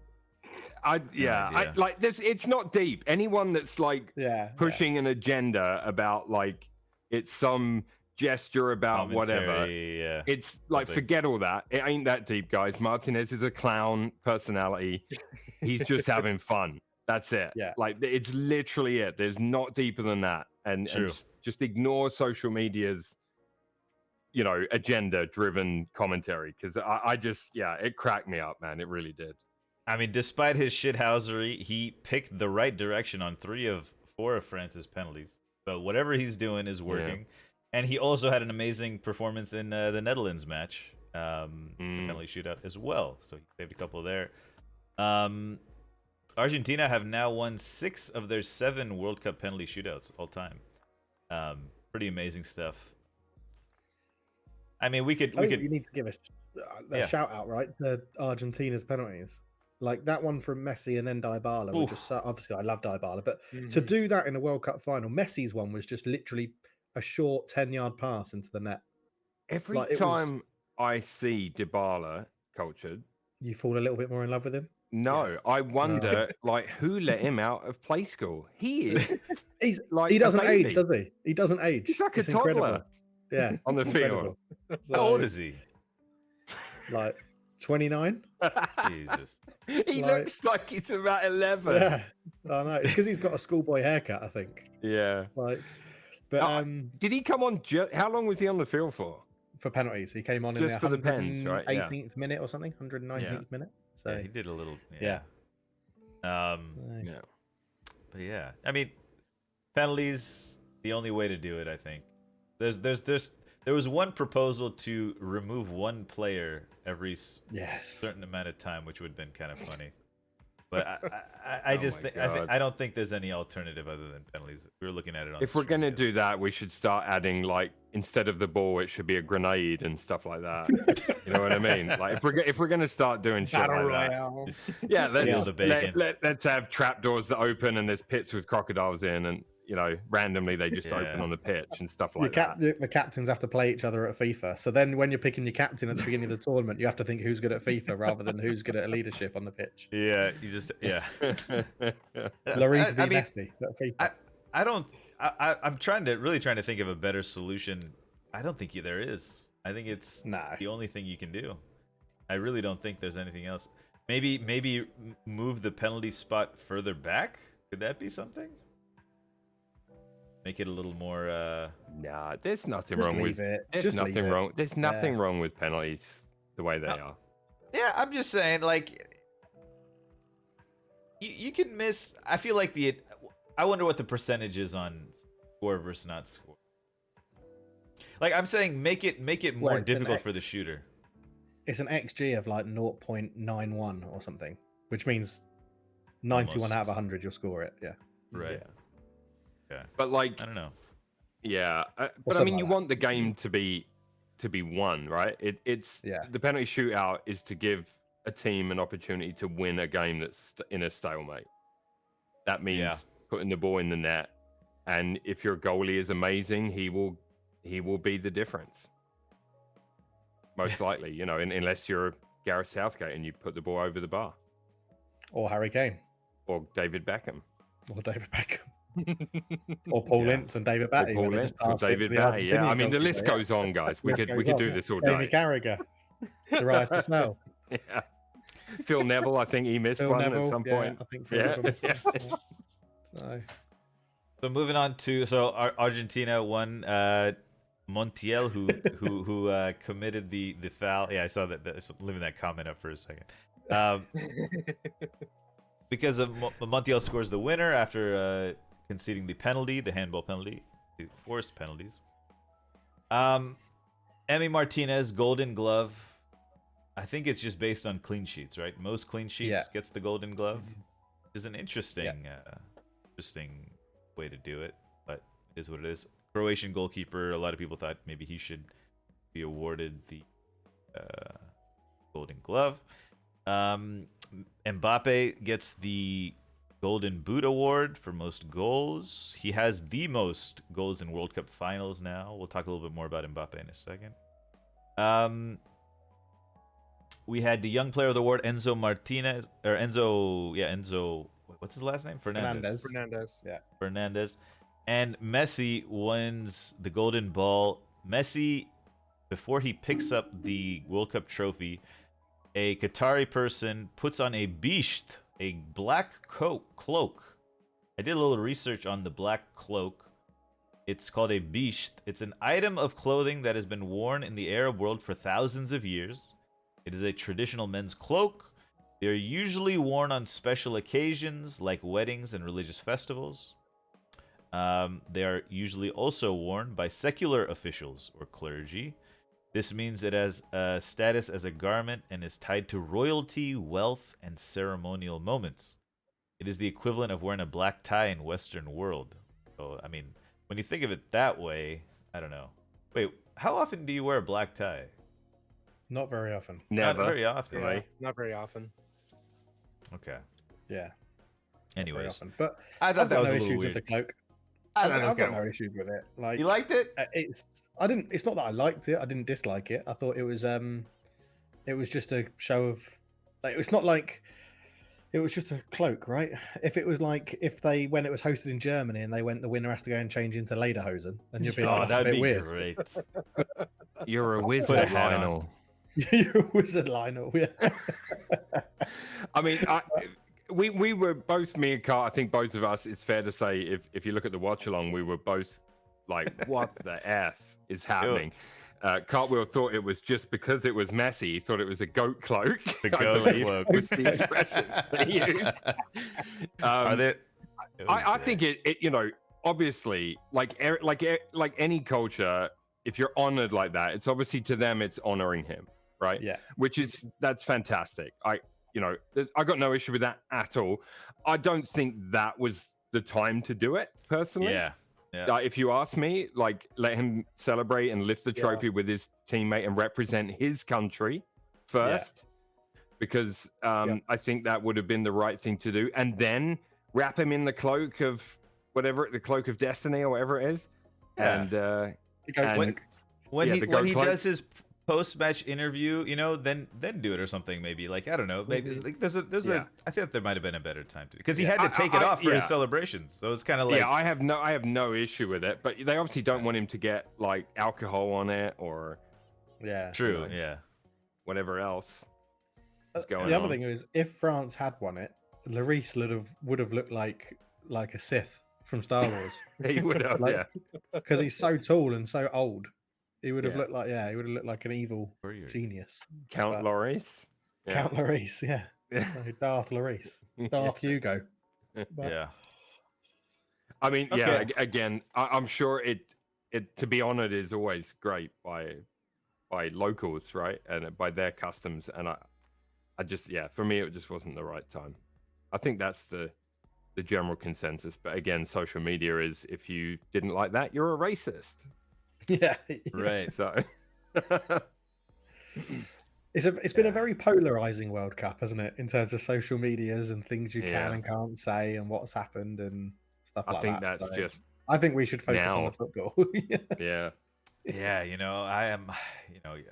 Like this. It's not deep. Anyone that's like pushing an agenda about like it's some gesture about whatever. Yeah. It's like forget all that. It ain't that deep, guys. Martinez is a clown personality. He's just having fun. That's it. Yeah. Like it's literally it. There's not deeper than that. And just ignore social media's agenda-driven commentary, because I just, it cracked me up, man. It really did. I mean, despite his shithousery, he picked the right direction on 3 of 4 of France's penalties. So whatever he's doing is working. And he also had an amazing performance in the Netherlands match, the penalty shootout as well. So he saved a couple there. Argentina have now won 6 of their 7 World Cup penalty shootouts all time. Pretty amazing stuff. I mean, we could. You need to give a shout out, right, to Argentina's penalties. Like that one from Messi and then Dybala. Obviously, I love Dybala, but to do that in a World Cup final, Messi's one was just literally a short 10-yard pass into the net. Every time I see Dybala cultured, you fall a little bit more in love with him? No, Yes. I wonder, like, who let him out of play school? He is He's like he a doesn't age, baby. does he? He doesn't age. He's like a It's toddler incredible. Yeah, on the it's field. incredible. How old So, is he? Like 29? Jesus. He Like- looks like he's about 11. Yeah, I know. It's because he's got a schoolboy haircut, I think. Yeah. Like, but Oh, Did he come on? How long was he on the field for? for penalties, he came on in Just the for the pens, right? Yeah. 18th minute or something, 119th minute. So Yeah, he did a little. Yeah. Yeah. Yeah. But yeah, I mean, penalties the only way to do it. I think there was one proposal to remove one player every yes, certain amount of time, which would have been kind of funny. But I Oh just my think God. I don't think there's any alternative other than penalties. We were looking at it on. If we're stream gonna the other do that, we should start adding, like, instead of the ball, it should be a grenade and stuff like that. You know what I mean? Like, if we're gonna start doing shit Battle like that, Royale. Just yeah, seal the bacon. let's have trapdoors that open and there's pits with crocodiles in, and randomly they just open Yeah. on the pitch and stuff your like that. the captains have to play each other at FIFA. So then, when you're picking your captain at the beginning of the tournament, you have to think who's good at FIFA rather than who's good at leadership on the pitch. Yeah, you just Lloris v I mean, Messi at FIFA. I don't. I'm really trying to think of a better solution. I don't think there is. I think it's No. the only thing you can do. I really don't think there's anything else. Maybe move the penalty spot further back. Could that be something? Make it a little more. Nah, there's nothing Just wrong leave with it. There's Just leave nothing it. wrong. There's nothing wrong with penalties the way they are. Yeah, I'm just saying, like, you can miss. I feel like I wonder what the percentage is on score versus not score. Like, I'm saying, make it more Well, it's an difficult for the X. shooter. It's an XG of like 0.91 or something, which means 91 Almost. out of 100 you'll score it. Yeah. Right. Yeah. But like, I don't know. yeah, but I something mean, you like that. want the game to be won, right? It's Yeah. the penalty shootout is to give a team an opportunity to win a game that's in a stalemate. That means Yeah. putting the ball in the net, and if your goalie is amazing, he will be the difference. Most likely, unless you're Gareth Southgate and you put the ball over the bar, Or Harry Kane, or David Beckham, or David Beckham, or Paul Ince and David or Batty. Paul when they just Ince, or passed it to David the Batty. Yeah, I Argentinian mean, the goalkeeper, list yeah. goes on, guys. We List could goes do on. this all Jamie day. Carragher, Darius Vassell, Yeah. Phil Neville, I think he missed Phil one Neville. at some yeah, point. I think Phil Yeah, Neville. yeah. So So moving on to Argentina won. Montiel who committed the foul. Yeah, I saw that. So leaving that comment up for a second. Because of Montiel scores the winner after conceding the penalty, the handball penalty, the forced penalties. Emi Martinez, Golden Glove. I think it's just based on clean sheets, right? Most clean sheets Yeah. gets the Golden Glove. Which is an interesting way to do it, but it is what it is. Croatian goalkeeper. A lot of people thought maybe he should be awarded the Golden Glove. Mbappe gets the Golden Boot Award for most goals. He has the most goals in World Cup finals now. We'll talk a little bit more about Mbappe in a second. We had the Young Player of the Award, Enzo Martinez, or Enzo. What's his last name? Fernandez. Fernandez. And Messi wins the Golden Ball. Messi, before he picks up the World Cup trophy, a Qatari person puts on a bisht, a black cloak. I did a little research on the black cloak. It's called a bisht. It's an item of clothing that has been worn in the Arab world for thousands of years. It is a traditional men's cloak. They are usually worn on special occasions like weddings and religious festivals. They are usually also worn by secular officials or clergy. This means it has a status as a garment and is tied to royalty, wealth, and ceremonial moments. It is the equivalent of wearing a black tie in Western world. So, I mean, when you think of it that way, I don't know. Wait, how often do you wear a black tie? not very often. Never. Not very often. Really. Not very often. Okay. Yeah. not very Anyways, often. But I I've thought that got was no a little issues weird. with the cloak. I I've thought it was got kinda no weird. issues with it. Like You liked it? it's not that I liked it. I didn't dislike it. I thought it was just a show of Like it's not like it was just a cloak, right? If it was like when it was hosted in Germany and they went, the winner has to go and change into Lederhosen, then you'd be like, Oh, that's a that'd bit be weird. great. You're a Put a wizard, hat on. Lionel. You're a wizard, Lionel. Yeah. I mean, we were both, me and Carl, I think both of us, it's fair to say, if you look at the watch along, we were both like, what the F is happening? Cartwheel thought it was just because it was Messi. He thought it was a goat cloak. The I goat believe cloak. was the expression they used. Are they? I think it, you know, obviously, like any culture, if you're honored like that, it's obviously to them, it's honoring him, right? Yeah. That's fantastic. I got no issue with that at all. I don't think that was the time to do it personally. Yeah. If you ask me, like, let him celebrate and lift the trophy with his teammate and represent his country first, because I think that would have been the right thing to do, and then wrap him in the cloak of whatever, the cloak of destiny or whatever it is. And when he cloak. does his post-match interview, you know, then do it or something. Maybe, like, I don't know, maybe like there's a I think there might have been a better time to, because he had to take it off for his celebrations, so it's kind of like, I have no issue with it, but they obviously don't want him to get like alcohol on it or true, whatever else is going on. The other thing is, if France had won it, Lloris would have looked like a Sith from Star Wars. He would have, because he's so tall and so old. He would have looked like an evil genius. Count Lloris. Count Lloris, yeah. So Darth Lloris. Darth Hugo. yeah. I mean, again, I'm sure it to be honored is always great by locals, right? And by their customs. And I just, for me, it just wasn't the right time. I think that's the general consensus. But again, social media is, if you didn't like that, you're a racist. Yeah. Right. So it's been a very polarizing World Cup, hasn't it? In terms of social medias and things you can and can't say and what's happened and stuff like that. I think that's just. I think we should focus now. on the football. Yeah. You know, I am. You know, you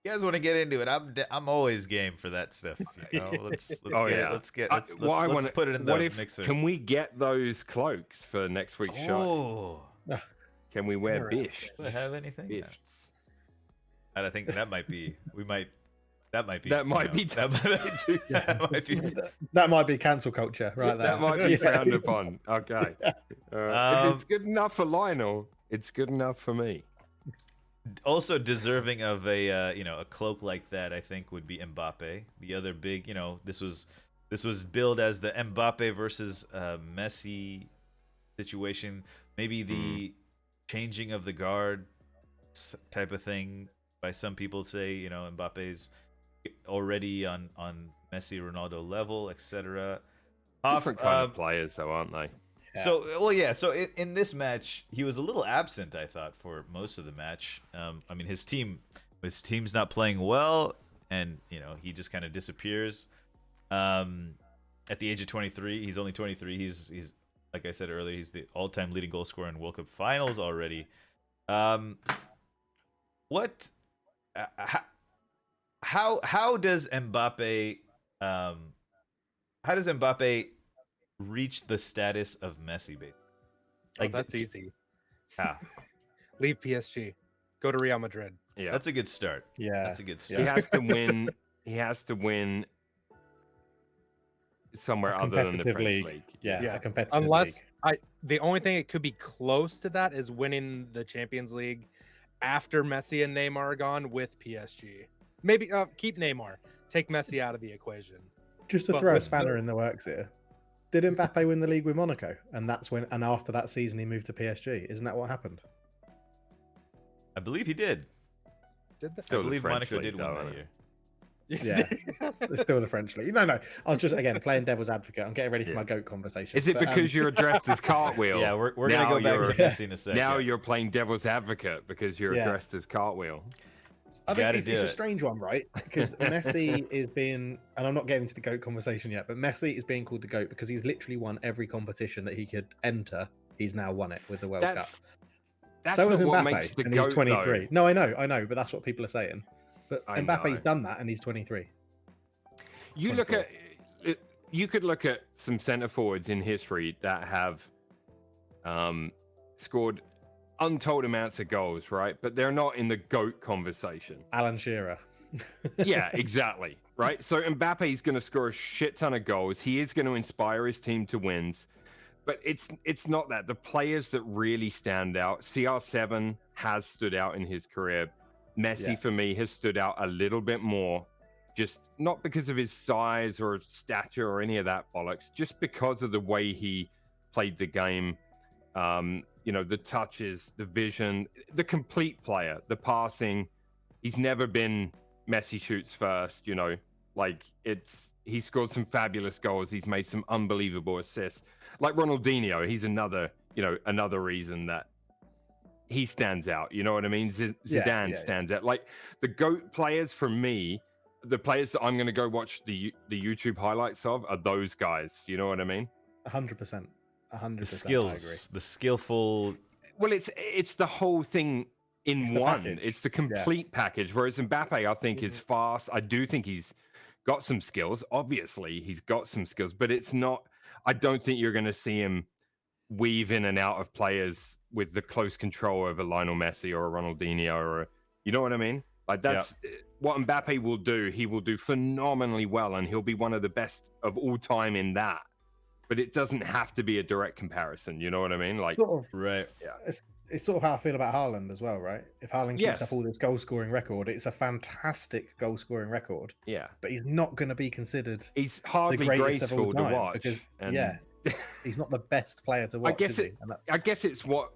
guys want to get into it? I'm always game for that stuff. You know, let's put it in the mixer. Can we get those cloaks for next week's show? Can we wear bish? Do I have anything? Bish. And I think that might be. That might be that might be cancel culture, right there. That might be frowned upon. Okay. If it's good enough for Lionel, it's good enough for me. Also deserving of a a cloak like that, I think, would be Mbappe. The other big, this was billed as the Mbappe versus Messi situation. Maybe the changing of the guard type of thing. By some people say, Mbappe's already on Messi, Ronaldo level, etc. Different kind of players, though, aren't they? Yeah. So in this match, he was a little absent, I thought, for most of the match. I mean, his team's not playing well, and he just kind of disappears. At the age of 23, he's only 23. He's like I said earlier, he's the all-time leading goal scorer in World Cup finals already. How does Mbappe reach the status of Messi, baby? Like, that's easy. How? Leave PSG. Go to Real Madrid. Yeah, that's a good start. Yeah, that's a good start. He has to win. He has to win somewhere other than the French league. Yeah, a competitive Unless league. The only thing it could be close to that is winning the Champions League after Messi and Neymar are gone with PSG. Maybe keep Neymar, take Messi out of the equation. Just to throw a spanner in the works here. Did Mbappe win the league with Monaco? And after that season he moved to PSG. Isn't that what happened? I believe he did. Did the I believe Monaco did win that year. Yeah, it's still the French league. No, I was just again playing devil's advocate. I'm getting ready for my GOAT conversation. Is it because you're dressed as Cartwheel? Yeah, we're gonna go back to Messi in a second. Now you're playing devil's advocate because you're dressed as Cartwheel. I think it's a strange one, right? Because Messi is being, and I'm not getting into the GOAT conversation yet, but Messi is being called the GOAT because he's literally won every competition that he could enter. He's now won it with the World Cup. That's so is what Mbappe, makes the and GOAT, he's 23. Though. No, I know, but that's what people are saying. But Mbappe's done that, and he's 23. You look at you could look at some center forwards in history that have scored untold amounts of goals, right? But they're not in the GOAT conversation. Alan Shearer. Yeah, exactly. Right. So Mbappe is going to score a shit ton of goals. He is going to inspire his team to wins. But it's not that. The players that really stand out, CR7 has stood out in his career. Messi, for me, has stood out a little bit more. Just not because of his size or stature or any of that bollocks, just because of the way he played the game. The touches, the vision, the complete player, the passing. He's never been Messi shoots first, he scored some fabulous goals. He's made some unbelievable assists. Like Ronaldinho, he's another reason that he stands out. You know what I mean? Zidane stands out. Like the GOAT players for me, the players that I'm going to go watch the YouTube highlights of are those guys. You know what I mean? 100%. 100%. The skills, I agree. the skillful. Well, it's the whole thing in one. Package. It's the complete package. Whereas Mbappe, I think, is fast. I do think he's got some skills. Obviously, he's got some skills, but it's not. I don't think you're going to see him weave in and out of players with the close control over Lionel Messi or a Ronaldinho or you know what I mean? Like that's what Mbappe will do. He will do phenomenally well, and he'll be one of the best of all time in that. But it doesn't have to be a direct comparison. You know what I mean? Like, sort of, right. Yeah. It's sort of how I feel about Haaland as well, right? If Haaland keeps up all this goal scoring record, it's a fantastic goal scoring record. Yeah, but he's not going to be considered. He's hardly graceful to watch because he's not the best player to watch. I guess it's what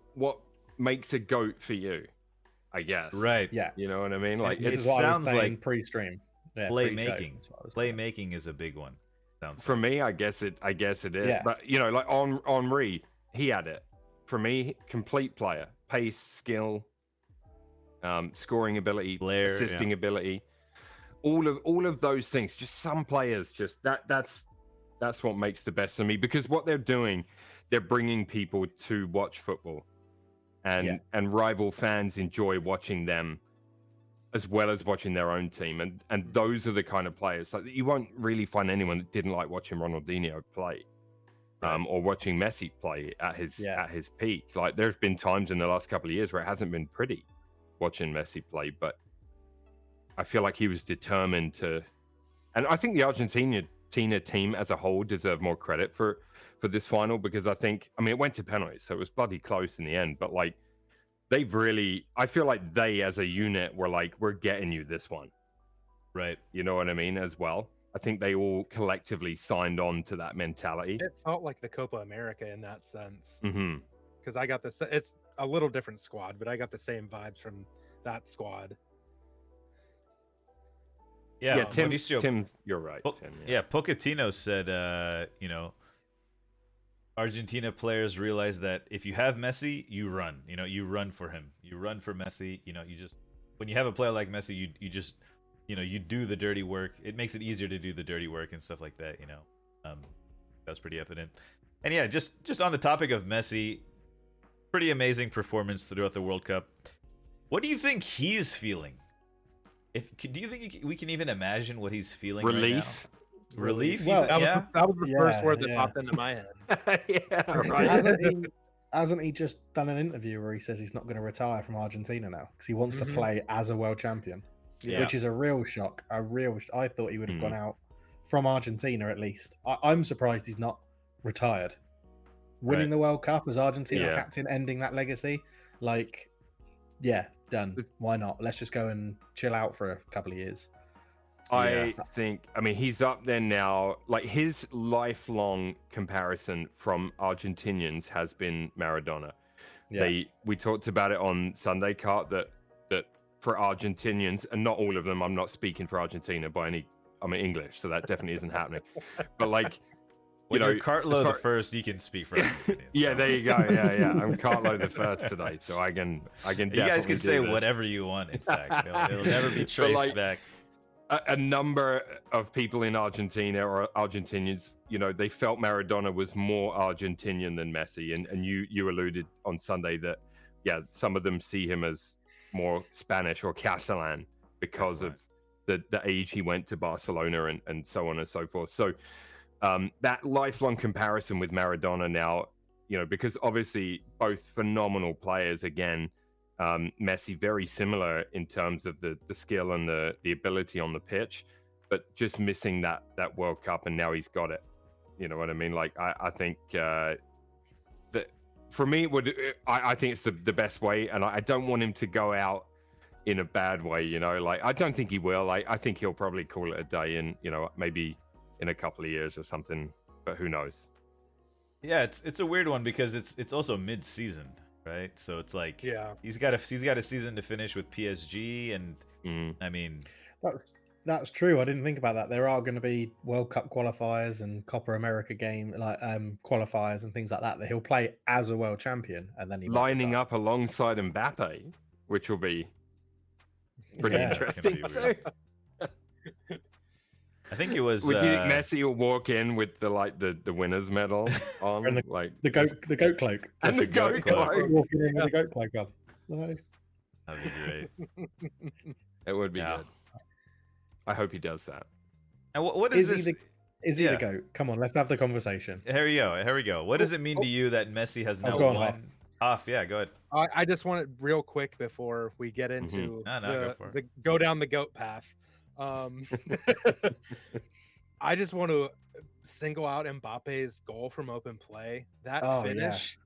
makes a GOAT for you. I guess. Right. Yeah. You know what I mean? Like it sounds like pre-stream. Yeah, playmaking. Playmaking is a big one. For me, I guess it is. Yeah. But like Henry, he had it. For me, complete player, pace, skill, scoring ability, assisting ability, all of those things. Just some players, that's what makes the best for me, because what they're doing, they're bringing people to watch football, and rival fans enjoy watching them as well as watching their own team, and those are the kind of players. Like you won't really find anyone that didn't like watching Ronaldinho play. Or watching Messi play at his peak. Like there's been times in the last couple of years where it hasn't been pretty watching Messi play, but I feel like he was determined to. And I think the Argentina team as a whole deserve more credit for this final, because it went to penalties, so it was bloody close in the end. But like I feel like they as a unit were like, we're getting you this one, right? You know what I mean? As well. I think they all collectively signed on to that mentality. It felt like the Copa America in that sense. Because I got this. It's a little different squad, but I got the same vibes from that squad. Yeah, Tim, you're right. Tim, Pochettino said, Argentina players realize that if you have Messi, you run. You run for him. You run for Messi. You just when you have a player like Messi, you just you do the dirty work. It makes it easier to do the dirty work and stuff like that, That's pretty evident. And yeah, just on the topic of Messi, pretty amazing performance throughout the World Cup. What do you think he's feeling? Do you think we can even imagine what he's feeling Relief? Right now? Relief? Well, that was the first word that popped into my head. Yeah, right. Hasn't he just done an interview where he says he's not going to retire from Argentina now because he wants to play as a world champion? Which is a real shock. I thought he would have gone out from Argentina at least. I'm surprised he's not retired. Winning the World Cup as Argentina captain, ending that legacy. Done. Why not? Let's just go and chill out for a couple of years. I think, he's up there now. Like his lifelong comparison from Argentinians has been Maradona. Yeah. We talked about it on Sunday, Cart, that for Argentinians, and not all of them, I'm not speaking for Argentina I'm English, so that definitely isn't happening. But like, when you're Cartlow the first, you can speak for Argentinians. Yeah, there you go. Yeah. I'm Cartlow the first today, so I can definitely you guys can say whatever you want, in fact. It'll never be traced back. A number of people in Argentina or Argentinians, they felt Maradona was more Argentinian than Messi. And you alluded on Sunday that, some of them see him as more Spanish or Catalan because of the age he went to Barcelona and so on and so forth. So that lifelong comparison with Maradona now, because obviously both phenomenal players again. Messi very similar in terms of the skill and the ability on the pitch, but just missing that World Cup, and now he's got it. You know what I mean? Like I think that for me, I think it's the best way, and I don't want him to go out in a bad way. Like I don't think he will. I think he'll probably call it a day, and maybe in a couple of years or something. But who knows? Yeah, it's a weird one because it's also mid-season, right? So it's like he's got a season to finish with PSG, and I mean that's true. I didn't think about that. There are going to be World Cup qualifiers and Copa America game qualifiers and things like that he'll play as a world champion, and then he lining up alongside Mbappe, which will be pretty interesting. I think it was. Would you think Messi will walk in with the winner's medal on, and the goat cloak, and the goat cloak, walking in with the goat cloak on? No. That'd be great. It would be good. I hope he does that. And what is this? Is he the GOAT? Come on, let's have the conversation. Here we go. What does it mean to you that Messi has now won? Off, yeah, go ahead. I just want it real quick before we get into the go down the GOAT path. I just want to single out Mbappe's goal from open play. That finish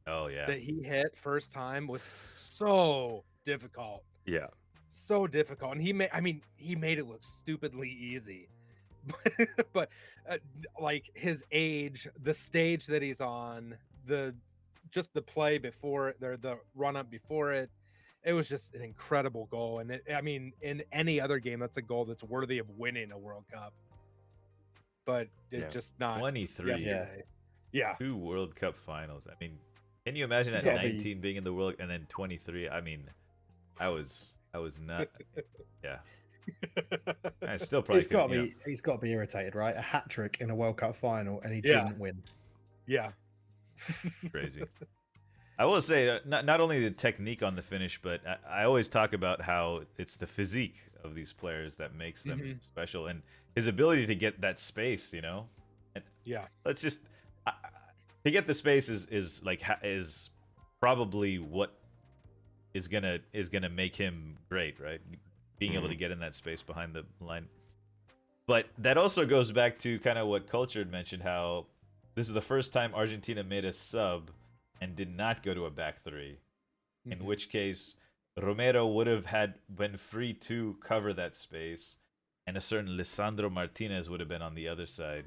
that he hit first time was so difficult. Yeah. So difficult. And he made it look stupidly easy. but like his age, the stage that he's on, the play before it, the run up before it, it was just an incredible goal. And in any other game, that's a goal that's worthy of winning a World Cup. But it's just not. 23. Yesterday. Yeah. 2 World Cup finals. I mean, can you imagine at 19 being in the World and then 23? I mean, I was not. Yeah. I still probably. He's got to be irritated, right? A hat trick in a World Cup final, and he didn't win. Yeah. Crazy. I will say, not only the technique on the finish, but I always talk about how it's the physique of these players that makes them special, and his ability to get that space. And let's just to get the space is probably what is gonna make him great, right? Being able to get in that space behind the line. But that also goes back to kind of what Cultured mentioned, how this is the first time Argentina made a sub and did not go to a back three, in which case Romero would have been free to cover that space, and a certain Lisandro Martinez would have been on the other side,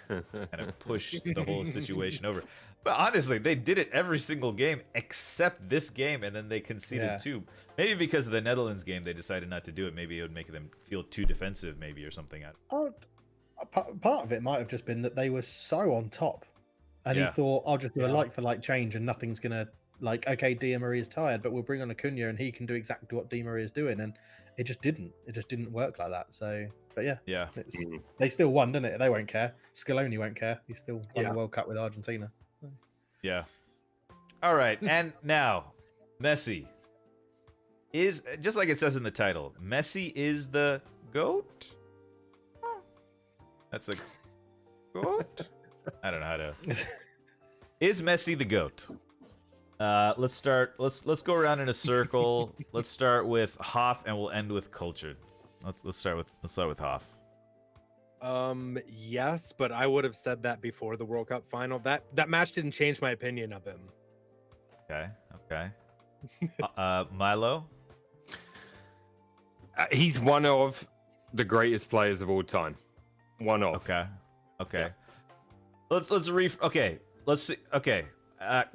kind of push the whole situation over. But honestly, they did it every single game except this game, and then they conceded 2. Maybe because of the Netherlands game, they decided not to do it. Maybe it would make them feel too defensive, maybe, or something. Part of it might have just been that they were so on top, and he thought, I'll just do a like-for-like change, and nothing's going to, okay, Di Maria is tired, but we'll bring on Acuna, and he can do exactly what Di Maria is doing, and it just didn't. It just didn't work like that, so... But yeah. They still won, didn't it? They won't care. Scaloni won't care. He still won the World Cup with Argentina. Yeah. All right, and now Messi is, just like it says in the title, Messi is the GOAT? That's the GOAT? I don't know how to... Is Messi the GOAT? Let's start. Let's go around in a circle. Let's start with Hoff, and we'll end with Cultured. Let's start with Hoff. Yes, but I would have said that before the World Cup final. That match didn't change my opinion of him. Okay. Milo? He's one of the greatest players of all time. One of. Okay. Yeah. Let's see. Okay.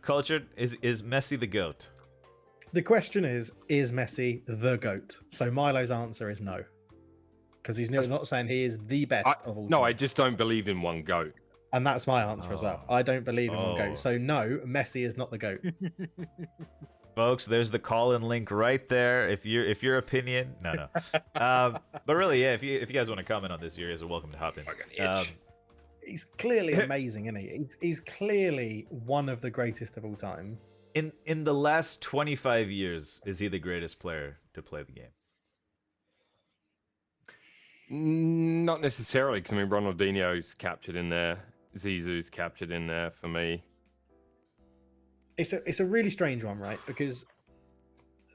Cultured, is Messi the GOAT? The question is Messi the GOAT? So Milo's answer is no. Because he's not saying he is the best of all time. No, I just don't believe in one GOAT. And that's my answer as well. I don't believe in one GOAT. So no, Messi is not the GOAT. Folks, there's the call-in link right there. If your opinion, no. But really, yeah. If you guys want to comment on this, you guys are welcome to hop in. He's clearly amazing, isn't he? He's clearly one of the greatest of all time. In the last 25 years, is he the greatest player to play the game? Not necessarily, because I mean Ronaldinho's captured in there, Zizou's captured in there for me. It's a really strange one, right? Because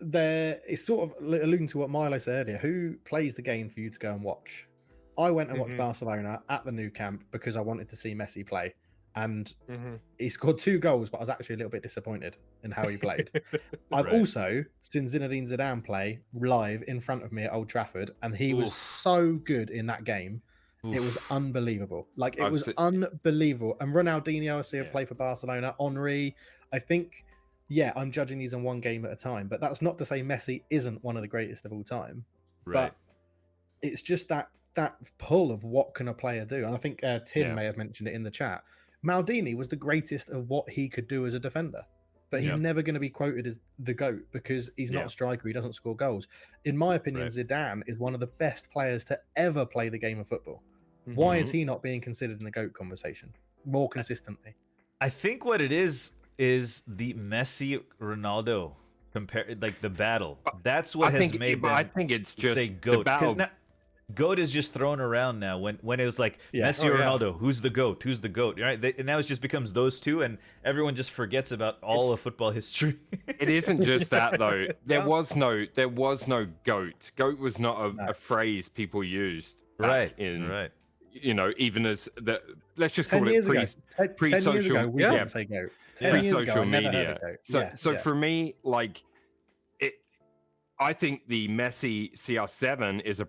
it's sort of alluding to what Milo said earlier. Who plays the game for you to go and watch? I went and watched Barcelona at the new camp because I wanted to see Messi play, and he scored 2 goals, but I was actually a little bit disappointed in how he played. I've also seen Zinedine Zidane play live in front of me at Old Trafford, and he was so good in that game. It was unbelievable. Like, it was unbelievable. And Ronaldinho, I see him play for Barcelona. Henry, I think, yeah, I'm judging these on one game at a time, but that's not to say Messi isn't one of the greatest of all time. Right. But it's just that pull of what can a player do. And I think Tim may have mentioned it in the chat. Maldini was the greatest of what he could do as a defender. But he's never going to be quoted as the GOAT because he's not a striker. He doesn't score goals. In my opinion, Zidane is one of the best players to ever play the game of football. Why is he not being considered in the GOAT conversation more consistently? I think what it is the Messi Ronaldo like the battle. That's what has made them. I think it's just say GOAT. the battle. GOAT is just thrown around now. When it was like Messi or Ronaldo, who's the GOAT? Who's the GOAT? Right? And now it just becomes those two, and everyone just forgets about all of football history. It isn't just that though. There was no GOAT. GOAT was not a phrase people used. Right. You know, even as the let's just 10 call years it ago, pre-social. 10 years ago, we didn't say GOAT. 10 years ago, Pre-social I never heard media. of GOAT. So for me, like I think the Messi CR7 is a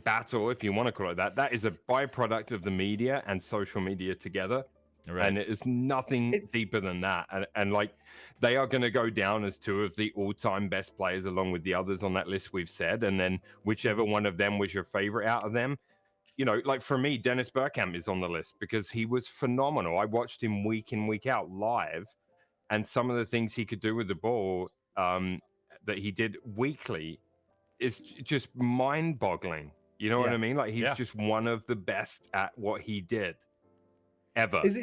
battle, if you want to call it that. That is a byproduct of the media and social media together. Right. And it is nothing deeper than that. And like, they are going to go down as 2 of the all-time best players, along with the others on that list we've said. And then whichever one of them was your favorite out of them, you know, like for me, Dennis Bergkamp is on the list because he was phenomenal. I watched him week in, week out live, and some of the things he could do with the ball that he did weekly is just mind-boggling. You know what I mean? Like, he's just one of the best at what he did ever. Is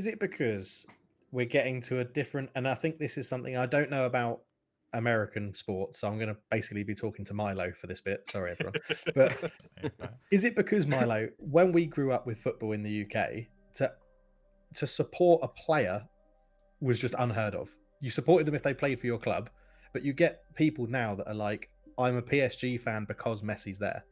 it because we're getting to a different, and I think this is something I don't know about American sports, so I'm going to basically be talking to Milo for this bit. Sorry, everyone. But is it because, Milo, when we grew up with football in the UK, to support a player was just unheard of? You supported them if they played for your club, but you get people now that are like, I'm a PSG fan because Messi's there.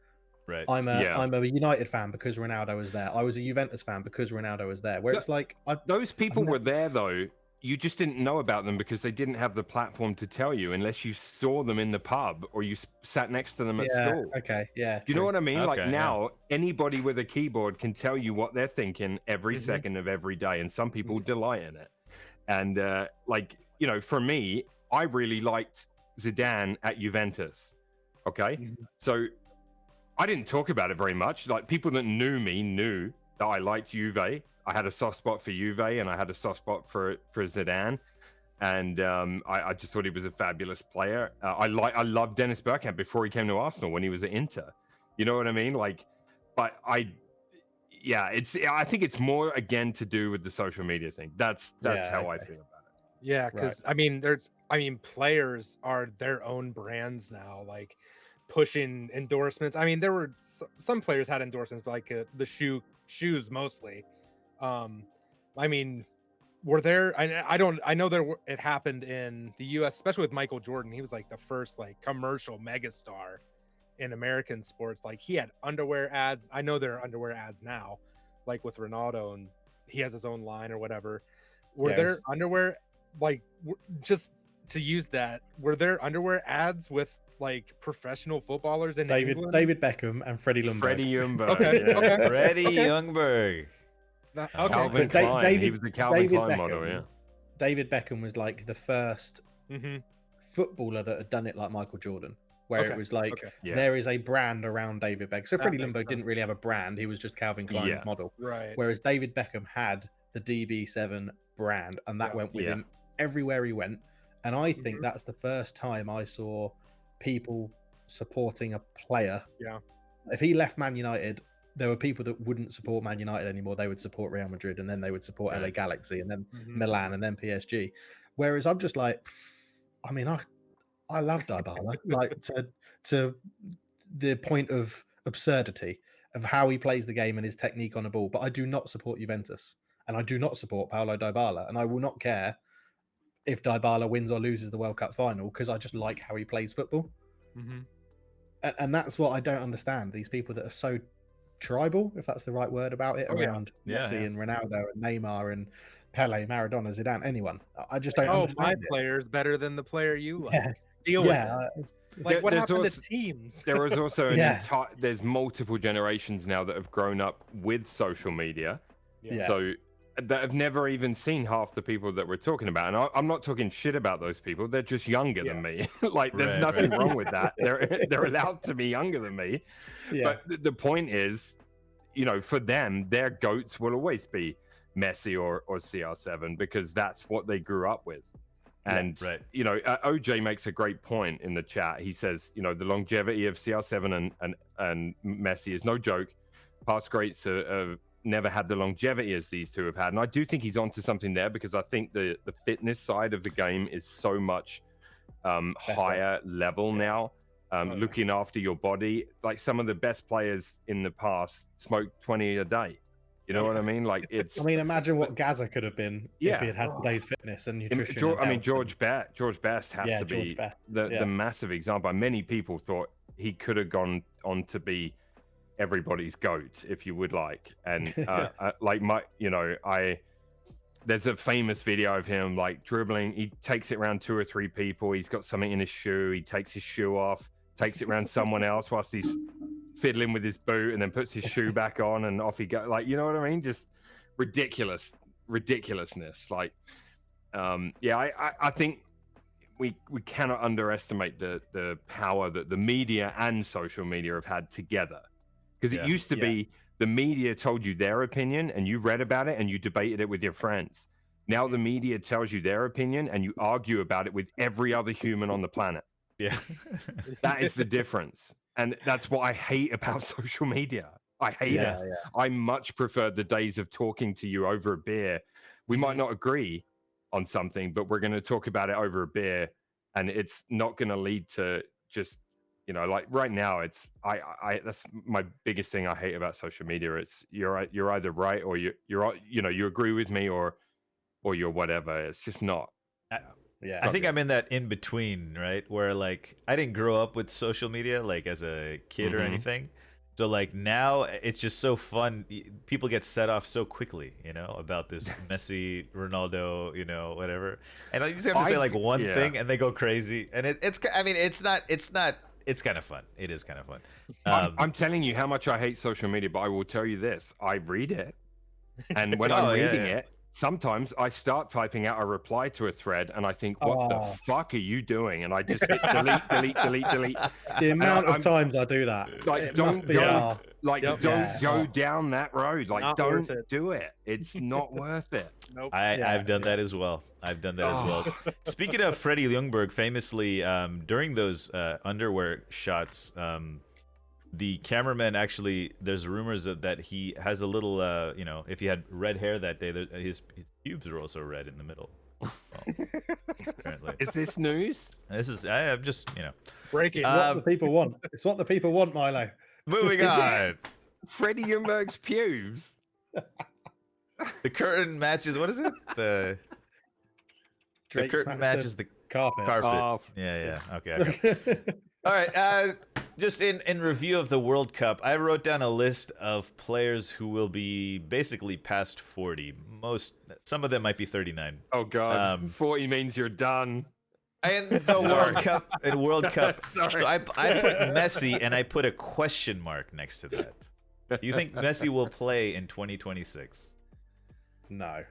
Right. I'm a United fan because Ronaldo was there. I was a Juventus fan because Ronaldo was there. Where it's like, those people were there though. You just didn't know about them because they didn't have the platform to tell you unless you saw them in the pub or you sat next to them at school. Okay, yeah. Do you know what I mean? Okay, like now, anybody with a keyboard can tell you what they're thinking every second of every day, and some people delight in it. And like, you know, for me, I really liked Zidane at Juventus. Okay, so I didn't talk about it very much. Like, people that knew me knew that I liked Juve. I had a soft spot for Juve, and I had a soft spot for Zidane, and I just thought he was a fabulous player. I loved Dennis Bergkamp before he came to Arsenal when he was at Inter. You know what I mean? Like, but I think it's more again to do with the social media thing. That's how I feel about it. Yeah, because players are their own brands now, like pushing endorsements. I mean, there were some players had endorsements, but like the shoes mostly. I mean, were there? I know it happened in the U.S., especially with Michael Jordan. He was like the first like commercial megastar in American sports. Like, he had underwear ads. I know there are underwear ads now, like with Ronaldo, and he has his own line or whatever. Were there underwear, like, just to use that? Were there underwear ads with like professional footballers in England? David Beckham and Freddie Ljungberg. Okay. Freddie Ljungberg. Calvin Klein. He was the Calvin Klein model, yeah. David Beckham was like the first footballer that had done it like Michael Jordan, where it was like there is a brand around David Beckham. So Freddie Ljungberg didn't really have a brand; he was just Calvin Klein's model. Right. Whereas David Beckham had the DB7 brand, and that went with him everywhere he went. And I think that's the first time I saw people supporting a player. Yeah. If he left Man United, there were people that wouldn't support Man United anymore. They would support Real Madrid, and then they would support LA Galaxy, and then Milan, and then PSG. Whereas I'm just like, I mean, I love Dybala, like to the point of absurdity of how he plays the game and his technique on the ball. But I do not support Juventus, and I do not support Paulo Dybala, and I will not care if Dybala wins or loses the World Cup final because I just like how he plays football. Mhm. And that's what I don't understand. These people that are so tribal, if that's the right word about it, Oh, yeah. around Yeah, Messi yeah. and Ronaldo and Neymar and Pele, Maradona, Zidane, anyone. I just don't Oh, understand my it. player's better than the player you like. Yeah. Deal with Yeah, it. Like, what There's happened also- to teams? There is also an Yeah. entire. There's multiple generations now that have grown up with social media, Yeah. so that have never even seen half the people that we're talking about. And I'm not talking shit about those people. They're just younger than me. Like, there's Right, nothing right. wrong with that. They're allowed to be younger than me. Yeah. But the point is, you know, for them, their goats will always be Messi or CR7 because that's what they grew up with. And, right. you know, OJ makes a great point in the chat. He says, you know, the longevity of CR7 and Messi is no joke. Past greats have never had the longevity as these two have had. And I do think he's onto something there because I think the fitness side of the game is so much higher level now. Looking after your body. Like, some of the best players in the past smoked 20 a day. You know what I mean? Like, it's. I mean, imagine what Gaza could have been if he had had today's fitness and nutrition. I mean, George Best has to be Best. the massive example. Many people thought he could have gone on to be everybody's goat, if you would like. And like there's a famous video of him like dribbling. He takes it around 2 or 3 people. He's got something in his shoe. He takes his shoe off, takes it around someone else whilst he's fiddling with his boot, and then puts his shoe back on, and off he goes. Like, you know what I mean? Just ridiculousness. Like, I think we cannot underestimate the power that the media and social media have had together. Because it used to be the media told you their opinion and you read about it and you debated it with your friends. Now the media tells you their opinion and you argue about it with every other human on the planet. Yeah. That is the difference. And that's what I hate about social media. I hate it. I much prefer the days of talking to you over a beer. We might not agree on something, but we're going to talk about it over a beer, and it's not going to lead to just, you know, like right now, it's I that's my biggest thing I hate about social media. It's you're either right or you're you know, you agree with me or you're whatever. It's just not. I think I'm in that in between, right? Where like I didn't grow up with social media like as a kid or anything. So like now it's just so fun. People get set off so quickly, you know, about this Messi, Ronaldo, you know, whatever. And you just have to say like one thing and they go crazy. And it's I mean, it's kind of fun. It is kind of fun. I'm telling you how much I hate social media, but I will tell you this. I read it. And when I'm reading it, sometimes I start typing out a reply to a thread and I think, what the fuck are you doing? And I just hit delete. The amount of times I do that. Like, don't go down that road. Like, don't do it. It's not worth it. Nope. I've done that as well. Speaking of Freddie Ljungberg, famously, during those underwear shots, the cameraman actually, there's rumors that he has a little, you know, if he had red hair that day, his pubes were also red in the middle. Well, apparently. Is this news? This is, I'm just, you know. Breaking. It's what the people want. It's what the people want, Milo. Moving on. Freddie Ljungberg's pubes. The curtain matches, what is it? The curtain matches the carpet. Oh. Yeah. Okay. All right. Just in review of the World Cup, I wrote down a list of players who will be basically past 40. Some of them might be 39. Oh God, 40 means you're done. In the World Cup, so I put Messi and I put a question mark next to that. Do you think Messi will play in 2026? No.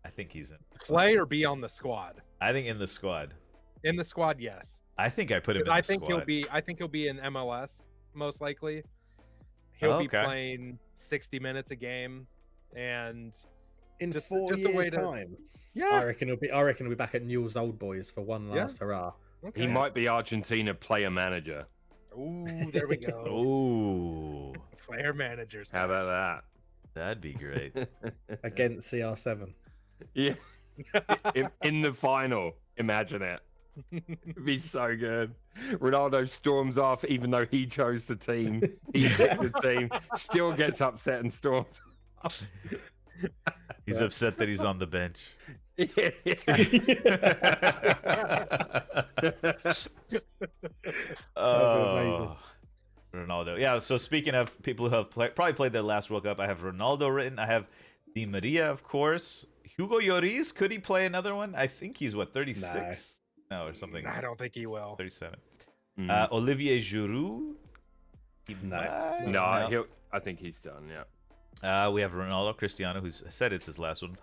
I think he's in. Play or be on the squad? I think in the squad. In the squad, yes. I think I put him in the squad. I think he'll be in MLS most likely. He'll be playing 60 minutes a game, and in just 4 a way years' to time. Yeah, I reckon he'll be back at Newell's Old Boys for one last hurrah. Okay. He might be Argentina player manager. Ooh, there we go. Ooh, player managers. How about that? That'd be great. Against CR7. Yeah. in the final, imagine it. It'd be so good. Ronaldo storms off, even though he chose the team. He picked the team. Still gets upset and storms. He's upset that he's on the bench. Oh, Ronaldo. Yeah. So speaking of people who have probably played their last World Cup, I have Ronaldo written. I have Di Maria, of course. Hugo Lloris. Could he play another one? I think he's what 36. No, or something. I don't think he will. 37. Olivier Giroud. No, I think he's done. Yeah. We have Ronaldo Cristiano, who's said it's his last one.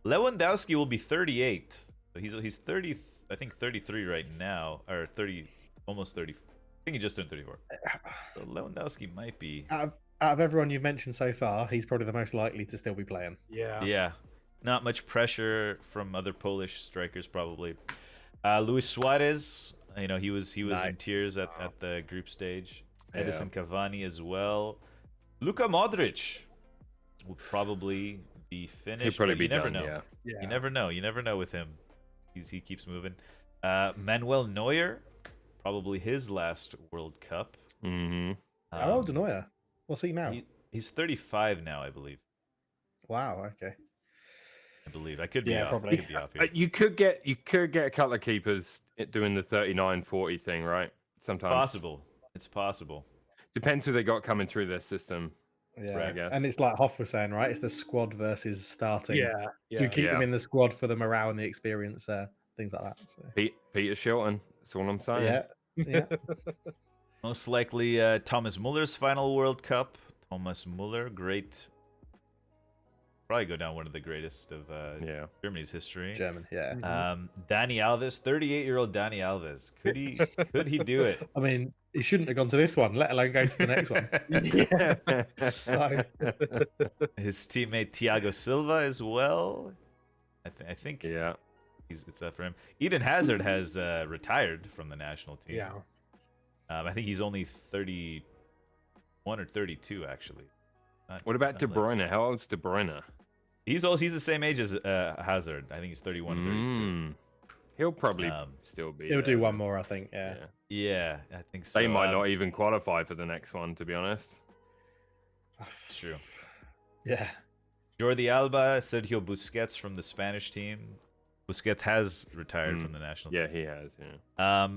Lewandowski will be 38. So he's 30. I think 33 right now, or 30, almost 30. I think he just turned 34. So Lewandowski might be. Out of everyone you've mentioned so far, he's probably the most likely to still be playing. Yeah. Yeah. Not much pressure from other Polish strikers, probably. Luis Suarez, he was in tears at the group stage. Edison Cavani as well. Luka Modric will probably be finished. He'll probably be never done, know. Yeah. You never know. You never know with him. He keeps moving. Manuel Neuer, probably his last World Cup. Mm-hmm. How old's Neuer? What's he now? He's 35 now, I believe. Wow. Okay. I believe I could be off. probably. I could be off here. You could get a couple of keepers doing the 39-40 thing, right? Sometimes Possible. It's possible. depends who they got coming through their system. Yeah, I guess. and it's like Hoff was saying, right? It's the squad versus starting. Yeah. Do you keep them Yeah. in the squad for the morale and the experience, things like that? So. Peter Shilton. That's all I'm saying. Yeah, yeah. Most likely Thomas Muller's final World Cup. Thomas Muller, great. Probably go down one of the greatest of Germany's history. German, yeah. Dani Alves, 38-year-old Dani Alves. Could he do it? I mean, he shouldn't have gone to this one, let alone go to the next one. His teammate Thiago Silva as well. I think Yeah. it's up for him. Eden Hazard has retired from the national team. Yeah. I think he's only 31 or 32 actually. What about De not Bruyne? How old's De Bruyne? He's the same age as Hazard. I think he's 31 or 32. He'll probably still be. He'll there, do one but- more, I think. Yeah. Yeah, I think so. They might not even qualify for the next one, to be honest. It's true. Yeah. Jordi Alba, Sergio Busquets from the Spanish team. Busquets has retired from the national Yeah, team. he has. Yeah.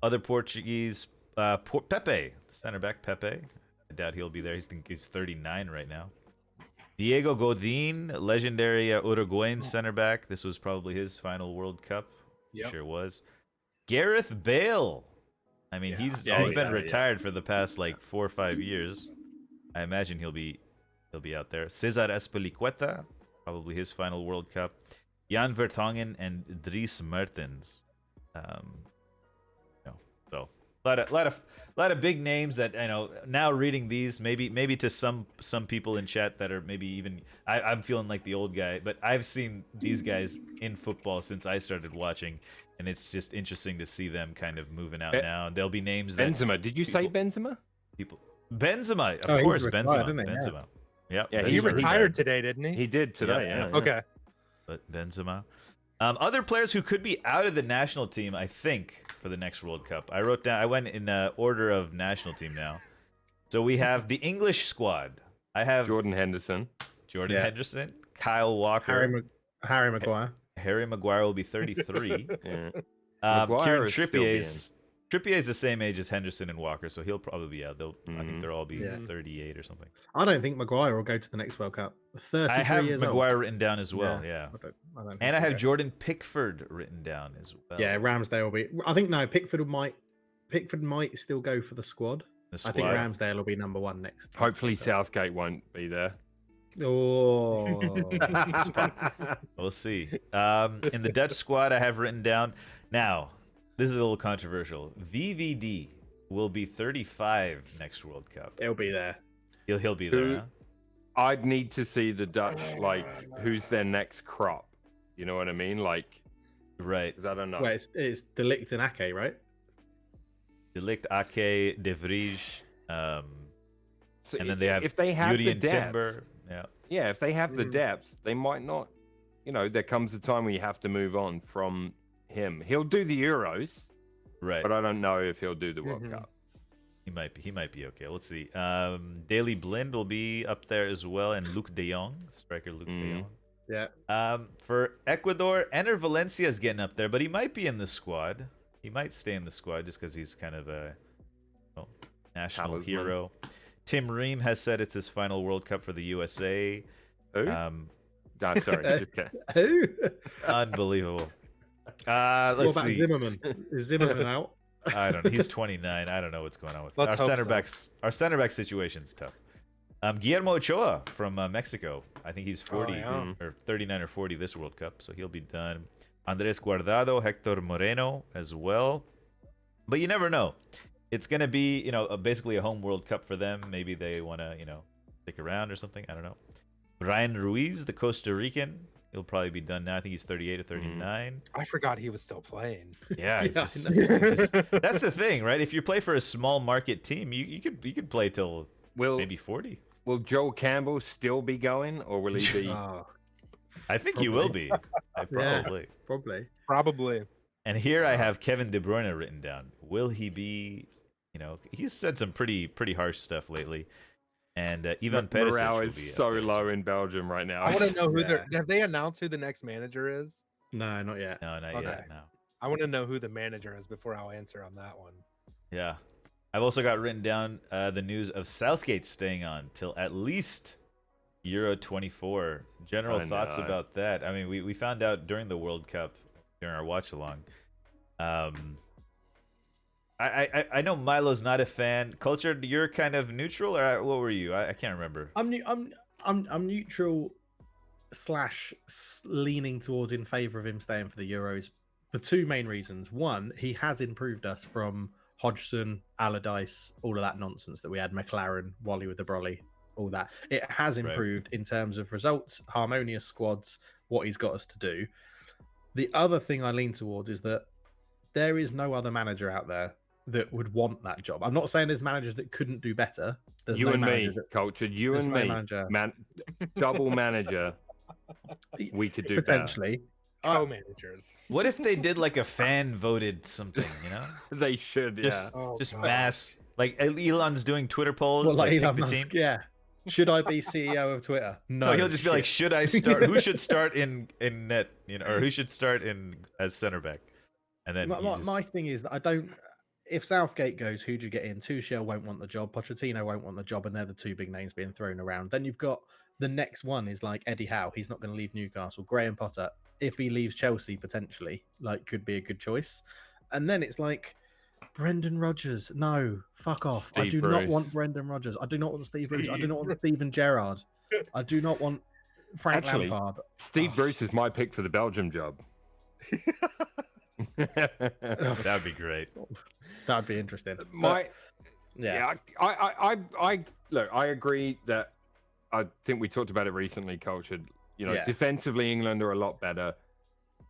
Other Portuguese, Pepe, center back Pepe. I doubt he'll be there. He's 39 right now. Diego Godin, legendary Uruguayan center back. This was probably his final World Cup. Yep. Sure was. Gareth Bale. I mean, he's been retired for the past like 4 or 5 years. I imagine he'll be out there. Cesar Azpilicueta, probably his final World Cup. Jan Vertonghen and Dries Mertens. So a lot of big names that now reading these maybe to some people in chat that are maybe even I'm feeling like the old guy, but I've seen these guys in football since I started watching, and it's just interesting to see them kind of moving out now. And there'll be names that Benzema. Did you say Benzema? Benzema, Oh, of he course, retired, Benzema. didn't he? Benzema. Yep. Yeah, He Benzema. retired today, didn't he? He did today. Yeah. Yeah. Okay. But Benzema. Other players who could be out of the national team, I think, for the next World Cup. I went in order of national team now. So we have the English squad. I have Jordan Henderson. Henderson, Kyle Walker, Harry Maguire. Harry Maguire will be 33. Yeah. Kieran Maguire is still Trippier's the same age as Henderson and Walker, so he'll probably be out. I think they'll all be Yeah. 38 or something. I don't think Maguire will go to the next World Cup. 33 I have years Maguire old. written down as well. Yeah. I don't think And I he'll have go. Jordan Pickford written down as well. Yeah, Ramsdale will be. I think Pickford might still go for the squad. The I think squad. Ramsdale will be number one next. Hopefully Southgate won't be there. Oh, We'll see. In the Dutch squad, I have written down. Now, this is a little controversial. VVD will be 35 next World Cup. he'll be there. He'll be there. Who- Huh? I'd need to see the Dutch, like, who's their next crop. You know what I mean? Like, Right. 'cause I don't know. Well, it's De Ligt and Ake, right? De Ligt, Ake, De Vries, So and then they have if they have Beauty the and depth, Timber. Yeah. yeah, if they have the depth, they might not. There comes a time where you have to move on from him. He'll do the Euros, Right. but I don't know if he'll do the World Mhm. Cup. He might be okay. Let's see. Daley Blind will be up there as well, and Luke De Jong, striker Luke De Jong. Yeah. For Ecuador, Ener Valencia's getting up there, but he might be in the squad. He might stay in the squad just because he's kind of a national Talisman. hero. Tim Ream has said it's his final World Cup for the USA. Who? No, sorry, just kidding. Who? Unbelievable. What Let's about see. Zimmerman? Is Zimmerman out? I don't know. He's 29. I don't know what's going on with Let's our hope center so. backs. Our center back situation's tough. Guillermo Ochoa from Mexico. I think he's 40 yeah. or 39 or 40 this World Cup, so he'll be done. Andres Guardado, Hector Moreno as well. But you never know. It's going to be, basically a home World Cup for them. Maybe they want to, stick around or something. I don't know. Ryan Ruiz, the Costa Rican. He'll probably be done now. I think he's 38 or 39. I forgot he was still playing. Yeah, it's Yeah, just- I know. it's just- that's the thing, right? If you play for a small market team, you could play till Will maybe 40. Will Joel Campbell still be going, or will he be? Oh, I think he will be. Probably. probably. Probably. And here I have Kevin De Bruyne written down. Will he be? He's said some pretty harsh stuff lately. And Ivan Perisic Morale will is be up so there as low well. in Belgium right now. I want to know who Yeah. have they announced who the next manager is? No, not yet. No, not Okay. yet. No. I want to know who the manager is before I'll answer on that one. Yeah. I've also got written down the news of Southgate staying on till at least Euro 24. General I thoughts know. about that? I mean, we found out during the World Cup, during our watch along. I know Milo's not a fan. Culture, you're kind of neutral, or what were you? I can't remember. I'm neutral / leaning towards in favour of him staying for the Euros for two main reasons. One, he has improved us from Hodgson, Allardyce, all of that nonsense that we had, McLaren, Wally with the Brolly, all that. It has Right. improved in terms of results, harmonious squads, what he's got us to do. The other thing I lean towards is that there is no other manager out there that would want that job. I'm not saying there's managers that couldn't do better. There's You no and me, manager that- Cultured. You there's and no me, manager. double manager. We could do better. Potentially. Co-managers. What if they did like a fan voted something? They should, yeah. Just Oh, just God. mass. Like Elon's doing Twitter polls. Well, like pick Elon the Musk, team. yeah. Should I be CEO of Twitter? No. No, he'll just be like, shit. should I start? Who should start in net? Or who should start in as center back? And then My thing is that I don't. If Southgate goes, who do you get in? Tuchel won't want the job. Pochettino won't want the job, and they're the two big names being thrown around. Then you've got the next one is like Eddie Howe. He's not going to leave Newcastle. Graham Potter, if he leaves Chelsea, potentially, could be a good choice. And then it's like Brendan Rodgers. No, fuck off. I Steve do not Bruce. want Brendan Rodgers. I do not want Steve Bruce. I do not want Steven Gerrard. I do not want Frank Actually, Lampard. Steve Oh. Bruce is my pick for the Belgium job. that'd be great. That'd be interesting. But, My yeah. I look. I agree that I think we talked about it recently. Cultured, Yeah. defensively, England are a lot better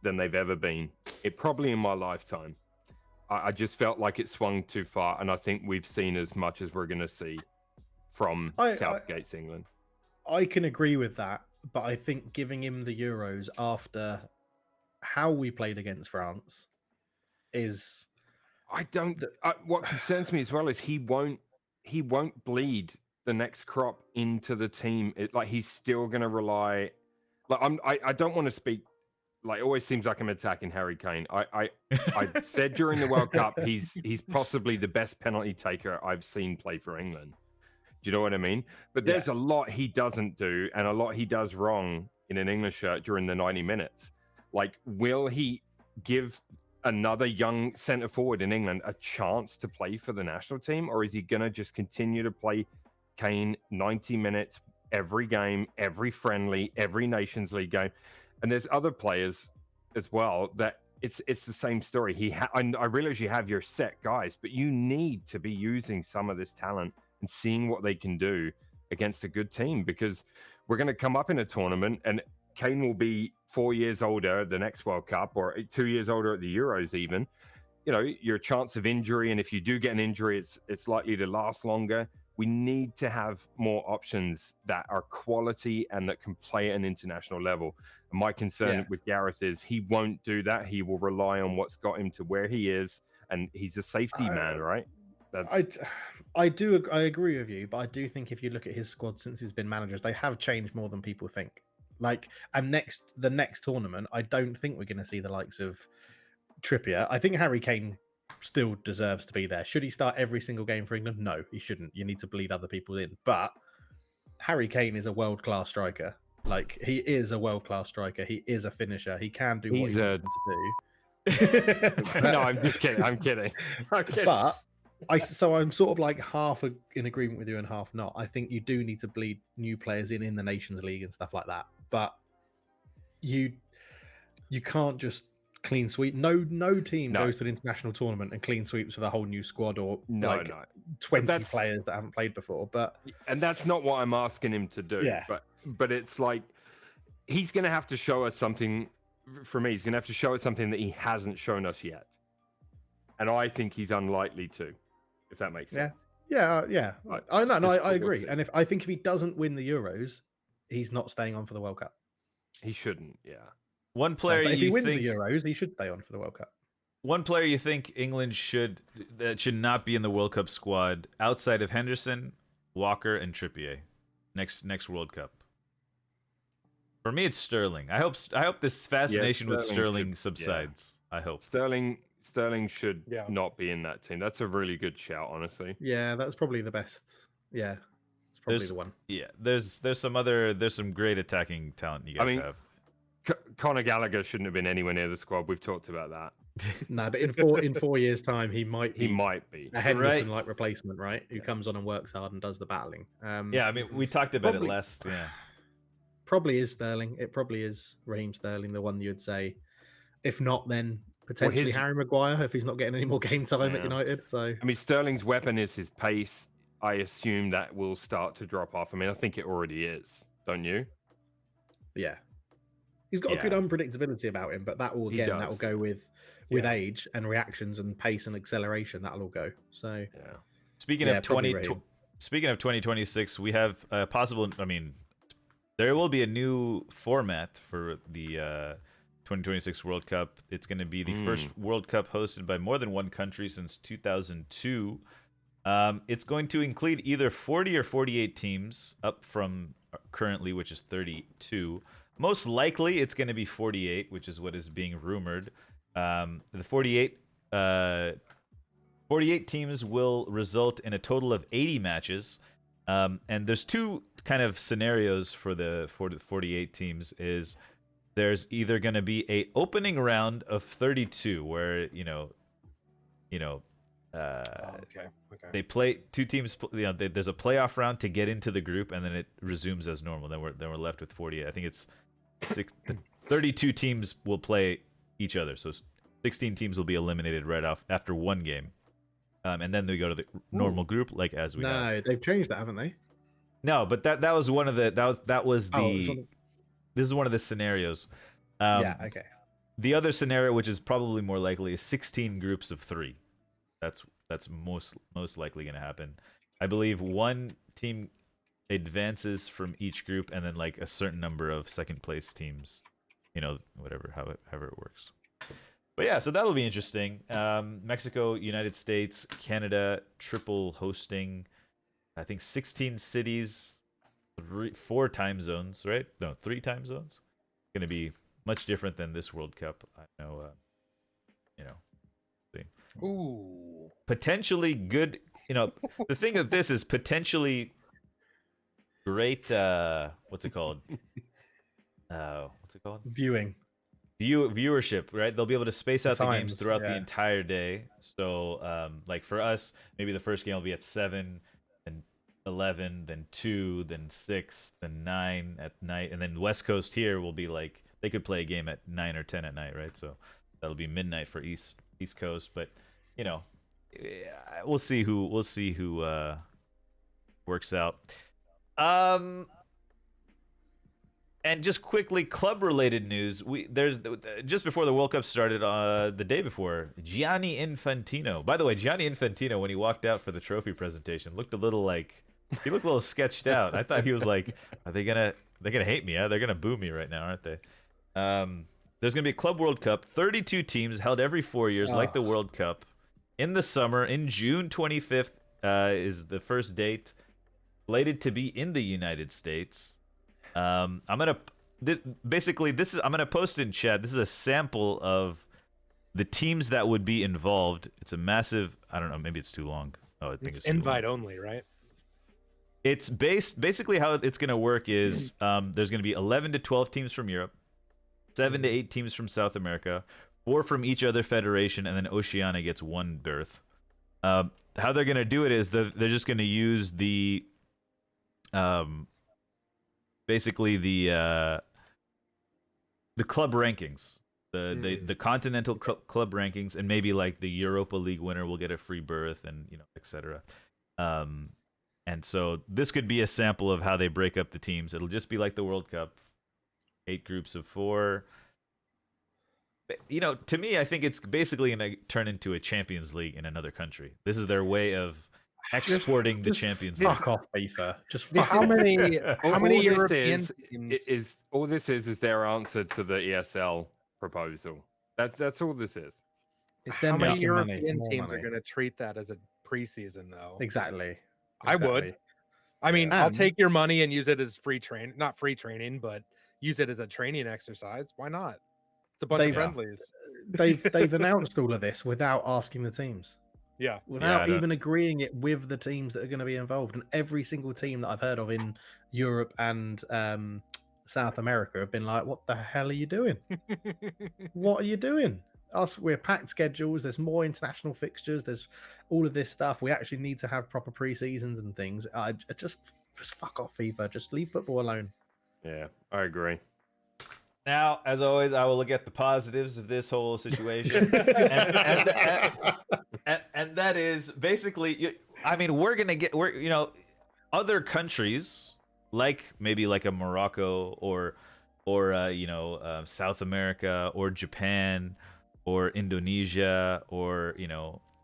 than they've ever been. It probably in my lifetime. I just felt like it swung too far, and I think we've seen as much as we're going to see from Southgate's England. I can agree with that, but I think giving him the Euros after how we played against France is I don't. What concerns me as well is he won't bleed the next crop into the team. He's still going to rely. I don't want to speak. It always seems like I'm attacking Harry Kane. I said during the World Cup he's possibly the best penalty taker I've seen play for England. Do you know what I mean? But there's a lot he doesn't do and a lot he does wrong in an English shirt during the 90 minutes. Will he give another young centre forward in England a chance to play for the national team, or is he going to just continue to play Kane 90 minutes every game, every friendly, every Nations League game? And there's other players as well that it's the same story. I realize you have your set guys, but you need to be using some of this talent and seeing what they can do against a good team, because we're going to come up in a tournament and Kane will be 4 years older the next World Cup, or 2 years older at the Euros even. Your chance of injury, and if you do get an injury, it's likely to last longer. we need to have more options that are quality and that can play at an international level. And my concern with Gareth is he won't do that. He will rely on what's got him to where he is, and he's a safety man, right? I agree with you, but I do think if you look at his squad since he's been managers, they have changed more than people think. Like, and the next tournament, I don't think we're going to see the likes of Trippier. I think Harry Kane still deserves to be there. Should he start every single game for England? No, he shouldn't. You need to bleed other people in. But Harry Kane is a world-class striker. Like, he is a world-class striker. He is a finisher. He can do what he wants to do. No, I'm just kidding. I'm kidding. But I'm sort of like half in agreement with you and half not. I think you do need to bleed new players in the Nations League and stuff like that. But you can't just clean sweep. No team goes to an international tournament and clean sweeps with a whole new squad or 20 players that haven't played before. And that's not what I'm asking him to do. Yeah. But it's like he's going to have to show us something. For me, he's going to have to show us something that he hasn't shown us yet. And I think he's unlikely to, if that makes sense. Yeah. I agree. See. And I think if he doesn't win the Euros, he's not staying on for the World Cup. He shouldn't, yeah. One player, but if he wins the Euros, he should stay on for the World Cup. One player you think England should not be in the World Cup squad outside of Henderson, Walker, and Trippier next World Cup. For me, it's Sterling. I hope this fascination with Sterling subsides. Yeah. I hope Sterling should not be in that team. That's a really good shout, honestly. Yeah, that's probably the best. Yeah, it's probably the one. Yeah, there's some great attacking talent you guys have. Conor Gallagher shouldn't have been anywhere near the squad. We've talked about that. No, but in 4 years' time, he might be a Henderson-like replacement, right? Who comes on and works hard and does the battling. Yeah, I mean, we talked about it last. Yeah, probably is Sterling. It probably is Raheem Sterling, the one you'd say. If not, then potentially Harry Maguire if he's not getting any more game time at United. So I mean, Sterling's weapon is his pace. I assume that will start to drop off. I mean, I think it already is. Don't you? Yeah. He's got a good unpredictability about him, but that will go with age and reactions and pace and acceleration. That'll all go. So Speaking of 2026, we have a possible. I mean, there will be a new format for the 2026 World Cup. It's going to be the first World Cup hosted by more than one country since 2002. It's going to include either 40 or 48 teams, up from currently, which is 32. Most likely, it's going to be 48, which is what is being rumored. The 48 teams will result in a total of 80 matches. And there's two kind of scenarios for the 48 teams. There's either going to be a opening round of 32, where they play two teams. There's a playoff round to get into the group, and then it resumes as normal. Then we're left with 48. I think it's 32 teams will play each other, so 16 teams will be eliminated right off after one game, and then they go to the normal group like as we know. No, they've changed that, haven't they? No, but that was one of the this is one of the scenarios. Okay. The other scenario, which is probably more likely, is 16 groups of 3. That's most likely going to happen. I believe one team advances from each group, and then like a certain number of second place teams, however it works. But yeah, so that'll be interesting. Mexico, United States, Canada, triple hosting. I think 16 cities, 4 time zones, right? No, 3 time zones. Going to be much different than this World Cup. I know, see. Ooh. Potentially good. The thing of this is potentially great. What's it called? Viewership, right? They'll be able to space out the games throughout the entire day. So, like for us, maybe the first game will be at 7, then 11, then 2, then 6, then 9 at night, and then West Coast here will be like they could play a game at 9 or 10 at night, right? So that'll be midnight for East Coast, but we'll see who works out. And just quickly, club-related news. There's just before the World Cup started, the day before, Gianni Infantino. By the way, Gianni Infantino, when he walked out for the trophy presentation, looked a little sketched out. I thought he was like, "Are they gonna hate me? They're gonna boo me right now, aren't they?" There's gonna be a Club World Cup, 32 teams held every 4 years, like the World Cup, in the summer. In June 25th is the first date, slated to be in the United States. I'm gonna post in chat. This is a sample of the teams that would be involved. It's a massive. I don't know. Maybe it's too long. Oh, I think it's invite only, right? It's basically how it's gonna work is there's gonna be 11 to 12 teams from Europe, 7 to 8 teams from South America, 4 from each other federation, and then Oceania gets 1 berth. How they're gonna do it is they're just gonna use the basically the club rankings, the continental club rankings, and maybe like the Europa League winner will get a free berth, and etc. And so this could be a sample of how they break up the teams. It'll just be like the World Cup, 8 groups of 4. To me, I think it's basically going to turn into a Champions League in another country. This is their way of exporting the Champions League. Fuck off, FIFA. Just How many European teams? All this is their answer to the ESL proposal. That's all this is. It's them How many making money, European more teams are money. going to treat that as a preseason, though? Exactly. I would. I mean, Yeah. I'll take your money and use it as not free training, but use it as a training exercise. Why not? It's a bunch of friendlies. They've announced all of this without asking the teams. Yeah. Without even agreeing it with the teams that are going to be involved. And every single team that I've heard of in Europe and South America have been like, what the hell are you doing? What are you doing? We're packed schedules. There's more international fixtures. There's all of this stuff. We actually need to have proper pre-seasons and things. I just fuck off, FIFA. Just leave football alone. Yeah, I agree. Now, as always, I will look at the positives of this whole situation, and that is basically, I mean, other countries like maybe like a Morocco or South America or Japan or Indonesia or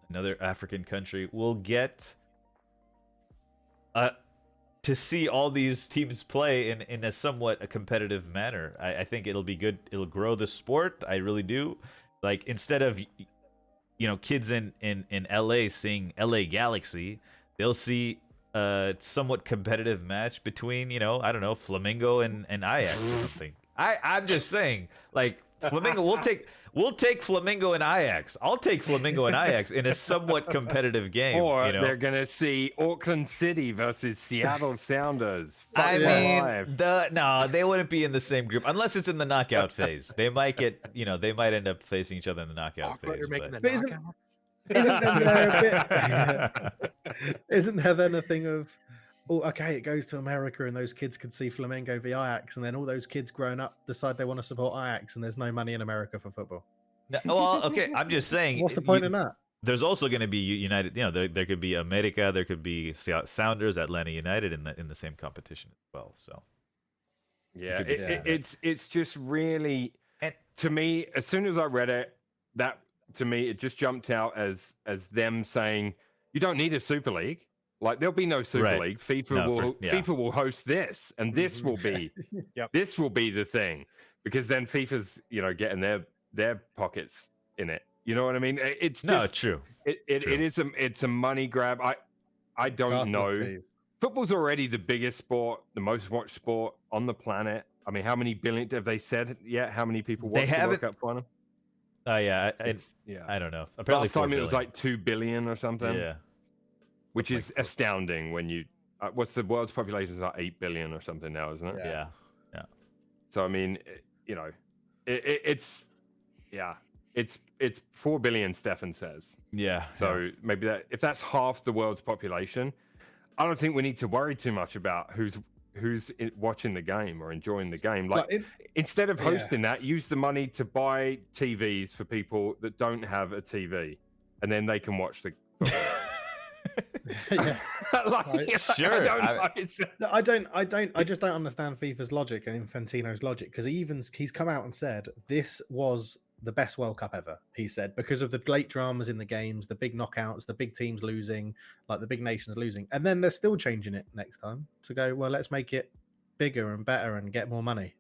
another African country will get to see all these teams play in a somewhat competitive manner. I think it'll be good. It'll grow the sport. I really do. Like, instead of kids in LA seeing LA Galaxy, they'll see a somewhat competitive match between I don't know, Flamengo and Ajax or something. I'm just saying, like, Flamengo, we'll take Flamengo and Ajax. I'll take Flamengo and Ajax in a somewhat competitive game. Or they're gonna see Auckland City versus Seattle Sounders. I mean, no, they wouldn't be in the same group unless it's in the knockout phase. They might get, they might end up facing each other in the knockout phase. You're making the Isn't there then a thing of, okay, it goes to America and those kids could see Flamengo v Ajax, and then all those kids growing up decide they want to support Ajax, and there's no money in America for football. Well, okay, I'm just saying. What's the point in that? There's also going to be United. There could be America. There could be Sounders, Atlanta United in the same competition as well. So, yeah, it's just really, to me, as soon as I read it, that to me it just jumped out as them saying, you don't need a Super League. Like, there'll be no Super League. FIFA will host this, and this will be this will be the thing, because then FIFA's getting their pockets in it. You know what I mean? It's just, true. It's a money grab. I don't know. Football's already the biggest sport, the most watched sport on the planet. I mean, how many billion have they said yet? How many people watch the World Cup final? I don't know. Apparently, last time it was like 2 billion or something. Yeah. Which is astounding when you, what's the world's population is like 8 billion or something now, isn't it? Yeah. So, I mean, it's 4 billion, Stefan says. Yeah. So maybe if that's half the world's population, I don't think we need to worry too much about who's watching the game or enjoying the game. Like, instead of hosting that, use the money to buy TVs for people that don't have a TV, and then they can watch the Yeah. Sure, I don't I- know. It's- No, I just don't understand FIFA's logic and Infantino's logic because he's come out and said this was the best World Cup ever. He said because of the late dramas in the games, the big knockouts, the big teams losing, like the big nations losing, and then they're still changing it next time to go. Well, let's make it bigger and better and get more money.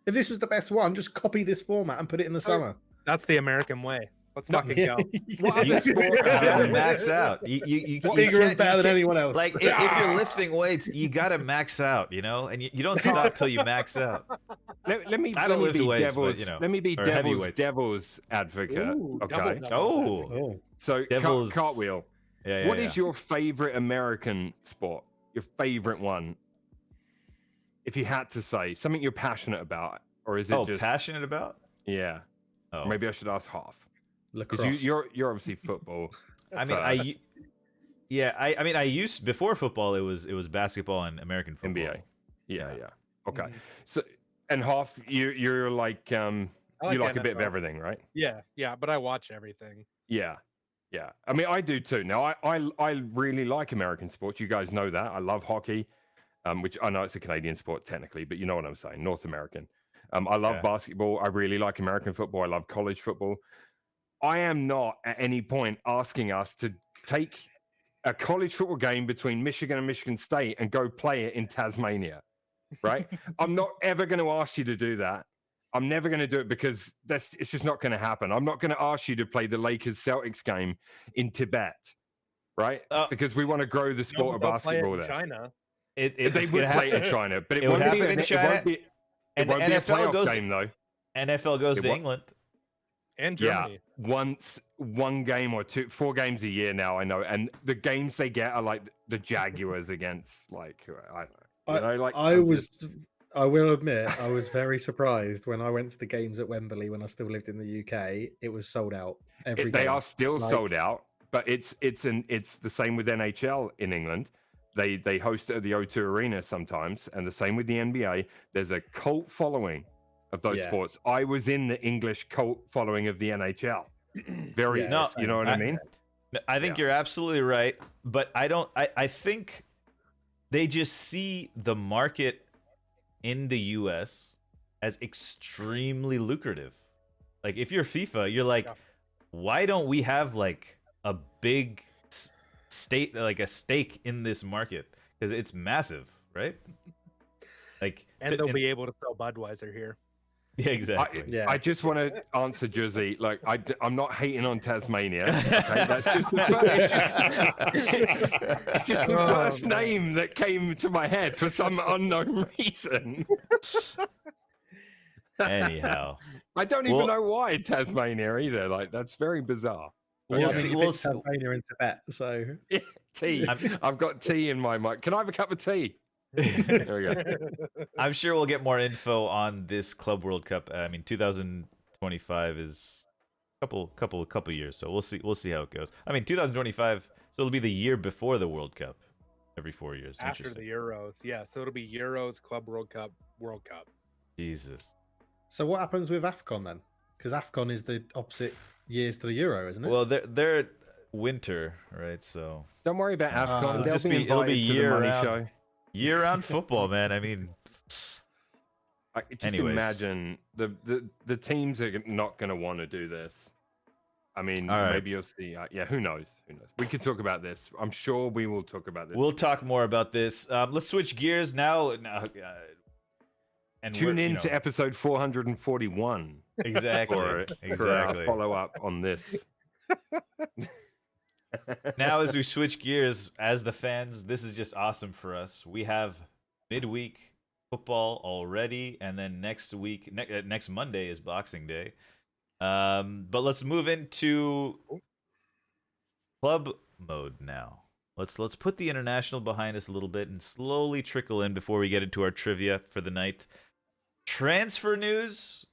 If this was the best one, just copy this format and put it in the summer. That's the American way. Let's No, fucking yeah. go. What You, other sport? you gotta max out. You Bigger and can't- better you than can't- anyone else. Like if you're lifting weights, you gotta max out, you know, and you don't stop till you max out. Let me I don't lift be weights, but, devil's. you know, Let me be or devil's heavyweights. advocate. Ooh, Okay. double Oh, Oh, So Devil's- cartwheel. yeah. What is your favorite American sport? Your favorite one? If you had to say something you're passionate about, or is it just passionate about? yeah? Oh, Maybe I should ask half lacrosse. because you're obviously football. I mean, first. I mean, I used before football. It was basketball and American football. NBA. Yeah. Okay. Mhm. So and half you're like I you like a bit of NFL. everything, right? Yeah, but I watch everything. Yeah. I mean, I do too. Now, I really like American sports. You guys know that. I love hockey, which I know it's a Canadian sport technically, but you know what I'm saying. North American. I love Yeah. basketball. I really like American football. I love college football. I am not at any point asking us to take a college football game between Michigan and Michigan State and go play it in Tasmania, right? I'm not ever going to ask you to do that. I'm never going to do it because it's just not going to happen. I'm not going to ask you to play the Lakers Celtics game in Tibet, right? Because we want to grow the sport of They'll play it basketball in there. China. It, They it's would gonna play it in happen. China, but it it would won't be. happen in China, It won't be. It and won't the be a NFL playoff goes- game though. NFL goes It to wa- England. And Yeah, Germany. once one game or two, 4 games a year now. I know, and the games they get are like the Jaguars against like I don't know, you know, like I will admit, I was very surprised when I went to the games at Wembley when I still lived in the UK. It was sold out every they game. are still Like- sold out, but it's the same with NHL in England. They host it at the O2 Arena sometimes, and the same with the NBA. There's a cult following of those Yeah. sports. I was in the English cult following of the NHL. Very, Yeah, No, you know what I mean? I think Yeah. you're absolutely right, but I don't. I think they just see the market in the U.S. as extremely lucrative. Like if you're FIFA, you're like, Yeah. why don't we have like a big state, like a stake in this market? Because it's massive, right? Like, And they'll be able to sell Budweiser here. yeah, exactly. Yeah. I just want to answer Jersey. Like I'm not hating on Tasmania. Okay? That's just it's just the first name that came to my head for some unknown reason. Anyhow, I don't even Well- know why Tasmania either. Like that's very bizarre. We'll Yeah, I see- mean, you we'll picked see- Tasmania in Tibet, so Tea. I've got tea in my mic. Can I have a cup of tea? There we go. I'm sure we'll get more info on this Club World Cup. I mean, 2025 is a couple years, so we'll see how it goes. I mean, 2025, so it'll be the year before the World Cup, every 4 years. After Interesting. the Euros. Yeah, so it'll be Euros, Club World Cup, World Cup. Jesus. So what happens with AFCON then? Because AFCON is the opposite years to the Euro, isn't it? Well, they're winter, right? So Don't worry about AFCON. It'll They'll just be be- it'll be invited to the year money round. show. year-round football, man. I mean, Just Anyways. imagine the teams are not going to want to do this. I mean, All right. maybe you'll see. Yeah, who knows? Who knows? We can talk about this. I'm sure we will talk about this. we'll talk more about this. Let's switch gears now. And Tune we're, in you to know, episode 441 exactly, for our exactly. follow up on this. Now, as we switch gears, as the fans, this is just awesome for us. We have midweek football already, and then next week, next Monday is Boxing Day. But let's move into club mode now. Let's put the international behind us a little bit and slowly trickle in before we get into our trivia for the night. Transfer news.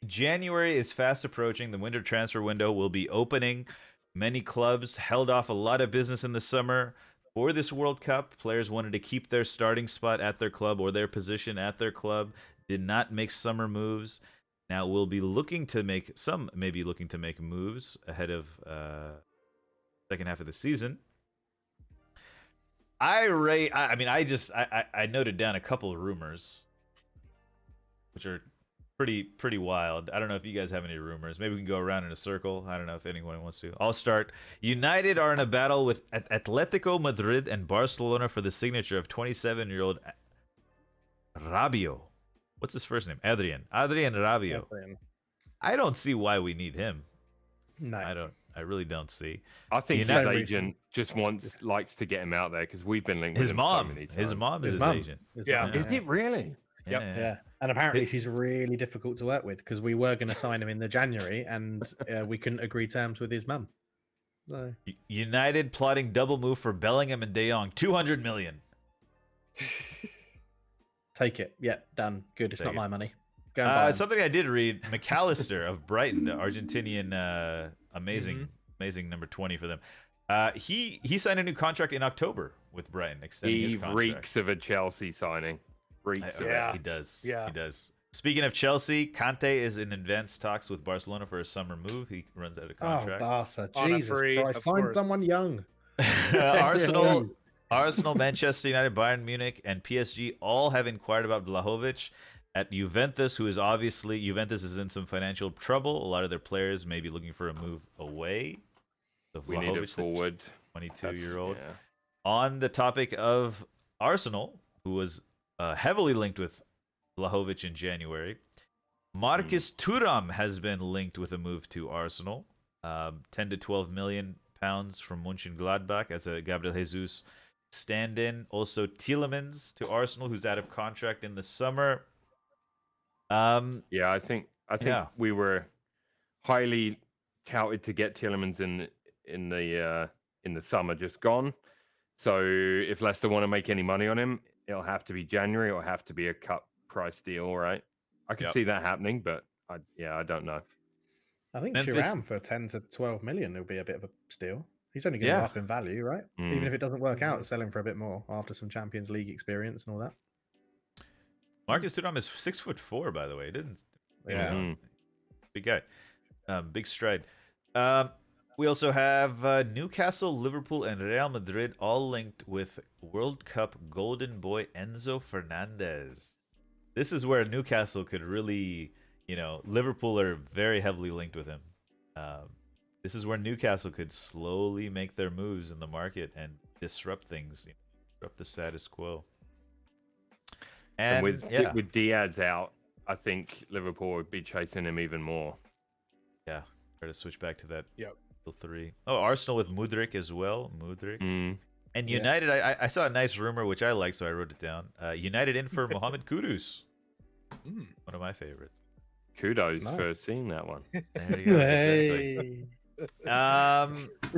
January is fast approaching. The winter transfer window will be opening. Many clubs held off a lot of business in the summer for this World Cup. Players wanted to keep their starting spot at their club or their position at their club. Did not make summer moves. Now we'll be looking to make moves ahead of second half of the season. I mean, I noted down a couple of rumors, which are pretty wild. I don't know if you guys have any rumors. Maybe we can go around in a circle. I don't know if anyone wants to. I'll start. United are in a battle with Atletico Madrid and Barcelona for the signature of 27-year-old Rabiot. What's his first name? Adrian Rabiot. I don't see why we need him. No. I really don't see. I think United- his agent just likes to get him out there because we've been linked with His him mom. so many times. His mom is His his mum. agent. Yeah. Is it really? Yeah, and apparently she's really difficult to work with because we were going to sign him in the January and we couldn't agree terms with his mum. So. United plotting double move for Bellingham and De Jong. 200 million. Take it. Yeah, done. Good. It's Take not it. my money. Go and buy him. Something I did read: McAllister of Brighton, the Argentinian, amazing number 20 for them. He signed a new contract in October with Brighton, extending his He contract. reeks of a Chelsea signing. Reeks of Yeah. it. He does. Yeah. He does. Speaking of Chelsea, Conte is in advanced talks with Barcelona for a summer move. He runs out of Oh, contract. Barca. On a Jesus free, Christ. of Sign course. someone young. Arsenal, Manchester United, Bayern Munich, and PSG all have inquired about Vlahovic. At Juventus, who is obviously Juventus is in some financial trouble. A lot of their players may be looking for a move away. So We need a Vlahovic, the forward. 22-year-old. Yeah. On the topic of Arsenal, who was heavily linked with Vlahovic in January, Marcus Thuram has been linked with a move to Arsenal. 10 to 12 million pounds from Mönchengladbach as a Gabriel Jesus stand-in. Also Tielemans to Arsenal, who's out of contract in the summer. Yeah, I think Yeah. we were highly touted to get Tielemans in the summer just gone. So if Leicester want to make any money on him, it'll have to be January or have to be a cut price deal, right? I can Yep. see that happening, but I don't know. I think Memphis- Thuram for 10 to 12 million will be a bit of a steal. He's only going to Yeah. go up in value, right? Even Mm. if it doesn't work out, sell him for a bit more after some Champions League experience and all that. Marcus Thuram is 6'4", by the way. He didn't. Yeah. Mhm. Big guy. Big stride. We also have Newcastle, Liverpool, and Real Madrid all linked with World Cup golden boy Enzo Fernandez. This is where Newcastle could really, Liverpool are very heavily linked with him. This is where Newcastle could slowly make their moves in the market and disrupt things, disrupt the status quo. And And with Diaz out, I think Liverpool would be chasing him even more. try to switch back to that. Yep. 3. Oh, Arsenal with Mudryk as well. Mudryk. Mm. And Yeah. United, I saw a nice rumor, which I liked, so I wrote it down. United in for Mohamed Kudus. Mm. One of my favorites. Kudos Nice. for seeing that one. There you go. Exactly.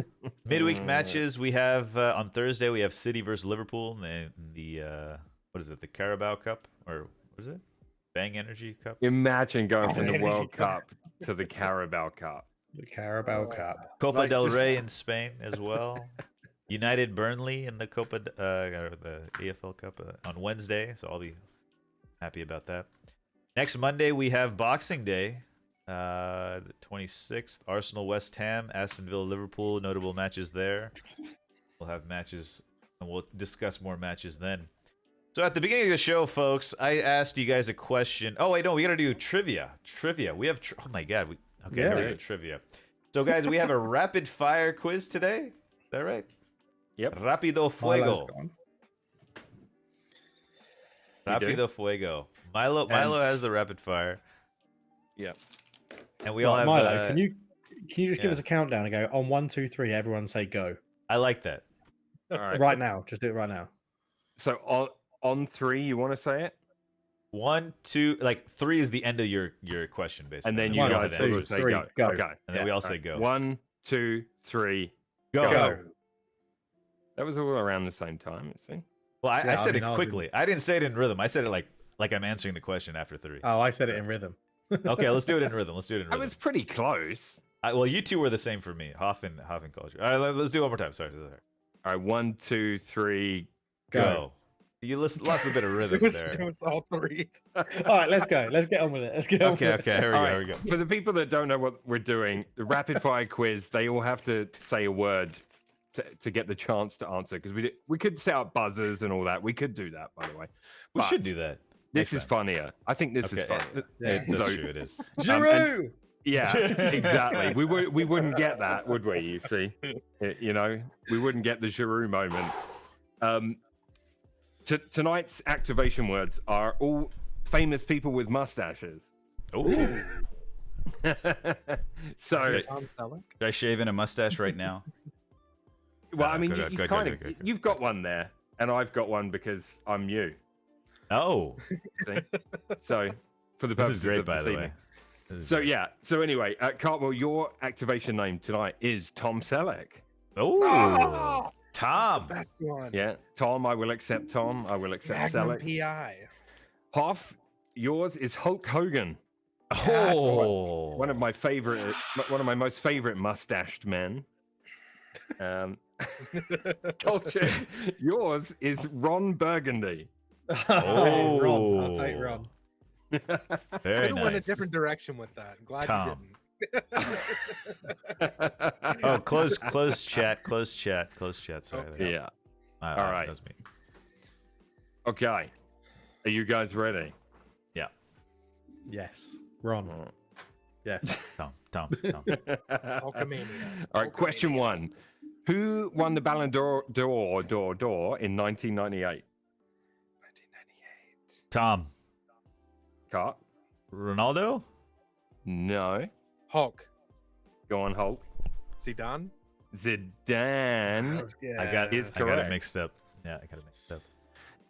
Midweek matches, we have, on Thursday, we have City versus Liverpool in the what is it, the Carabao Cup? Or what is it? Bang Energy Cup? Imagine going from the Energy World Cup. Cup to the Carabao Cup. The Carabao Cup. Copa Like, del just- Rey in Spain as well. United Burnley in the the AFL Cup on Wednesday, so I'll be happy about that. Next Monday we have Boxing Day, the 26th. Arsenal, West Ham, Aston Villa, Liverpool. Notable matches there. We'll have matches, and we'll discuss more matches then. So at the beginning of the show, folks, I asked you guys a question. Oh wait, no, we gotta do trivia. We have. Oh my god. Okay, Yeah. here we go. Trivia. So guys, we have a rapid fire quiz today. Is that right? Yep. Rapido Milo's Fuego. gone. We do? Rapido Fuego. Milo has the rapid fire, Yep. and we all Right, have. Milo, can you just give yeah. us a countdown and go on 1, 2, 3? Everyone say go. I like that. All right. Right now. Just do it right now. So on 3, you want to say it? 1, 2, like 3 is the end of your question, basically. And then we you all One, have guys two, will answers. say three, go. go. Okay. And then we all say go. 1, 2, 3, Go. Go. That was all around the same time, it seemed. Well, I Yeah, I said mean, it I was quickly. I didn't say it in rhythm. I said it like I'm answering the question after 3. Oh, I said it in rhythm. Okay, let's do it in rhythm. That was pretty close. Well, you two were the same for me. Hoffen culture. All right, let's do it one more time. Sorry. All right, 1, 2, 3. Go. You lost a bit of rhythm It was there. all 3. All right, let's go. Let's get on with it. Let's get on Okay, with here we All go. right, Here we go. For the people that don't know what we're doing, the rapid fire quiz, they all have to say a word to get the chance to answer because we could set up buzzers and all that. We could do that, by the way. We should But do that. This next is time. funnier. I think this is Okay, funnier. That's So- true. It is. Giroud! Yeah, exactly. We wouldn't get that, would we? You see, you know, we wouldn't get the Giroud moment. Tonight's activation words are all famous people with mustaches. Oh, So, Tom Selleck? should I shave in a mustache right now? well, I mean, Good, you've good, kind good, of good, good. you've got one there, and I've got one because I'm you. Oh, See? So, for the this purposes is great, of by this the evening. way. This is So great. yeah. So anyway, Cartwell, your activation name tonight is Tom Selleck. Oh, Tom. That's the one. Yeah, Tom. I will accept Tom. I will accept Magnum Selleck. PI. Hoff, yours is Hulk Hogan. Oh, One of my most favorite mustached men. Culture. Yours is Ron Burgundy. Oh, Ron. I'll take Ron. very Could have went a nice. different direction with that. I'm glad Tom. you didn't. Oh, close chat. Sorry. Okay. Yeah. All right. That was me. Okay. Are you guys ready? Yes. Ron. Yes. Tom. Hulkamania. All right. Question Hulkamania. one: who won the Ballon d'Or in 1998? 1998. Tom. Cart? Ronaldo. No. Hulk. Go on, Hulk. Zidane. Zidane. I got Is I got it correct. mixed up. Yeah, I got it mixed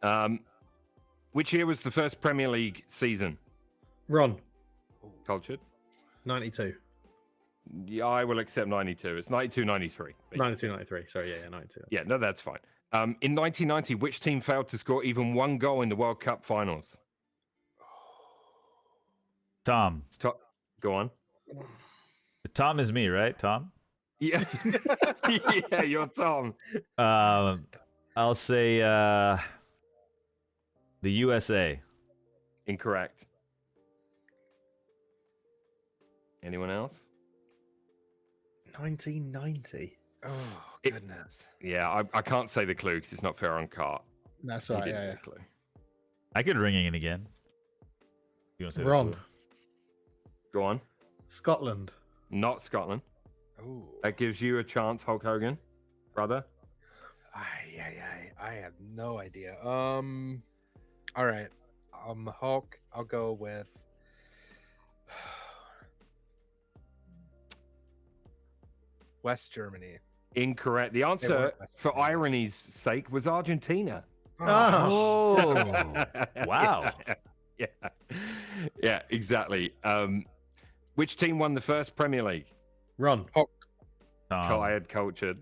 up. Which year was the first Premier League season? Ron. Cultured. 92. Yeah, I will accept 92. It's 92, 93. But 92, 93. Sorry, yeah, 92. yeah, no, that's fine. In 1990, which team failed to score even one goal in the World Cup finals? Tom. Go on. Tom is me, right? Tom. Yeah, yeah, you're Tom. I'll say the USA. Incorrect. Anyone else? 1990. Oh, It- goodness. Yeah, I can't say the clue because it's not fair on Cart. That's He right, didn't yeah, get the clue. I could ring it in again. You want to yeah. say the Ron. clue? Go on. Scotland. Not Scotland. Oh. That gives you a chance, Hulk Hogan, brother. I have no idea. All right. Hulk. I'll go with West Germany. Incorrect. The answer, for irony's sake, was Argentina. Oh, wow. Yeah. Yeah, exactly. Which team won the first Premier League? Ron. Tired, cultured.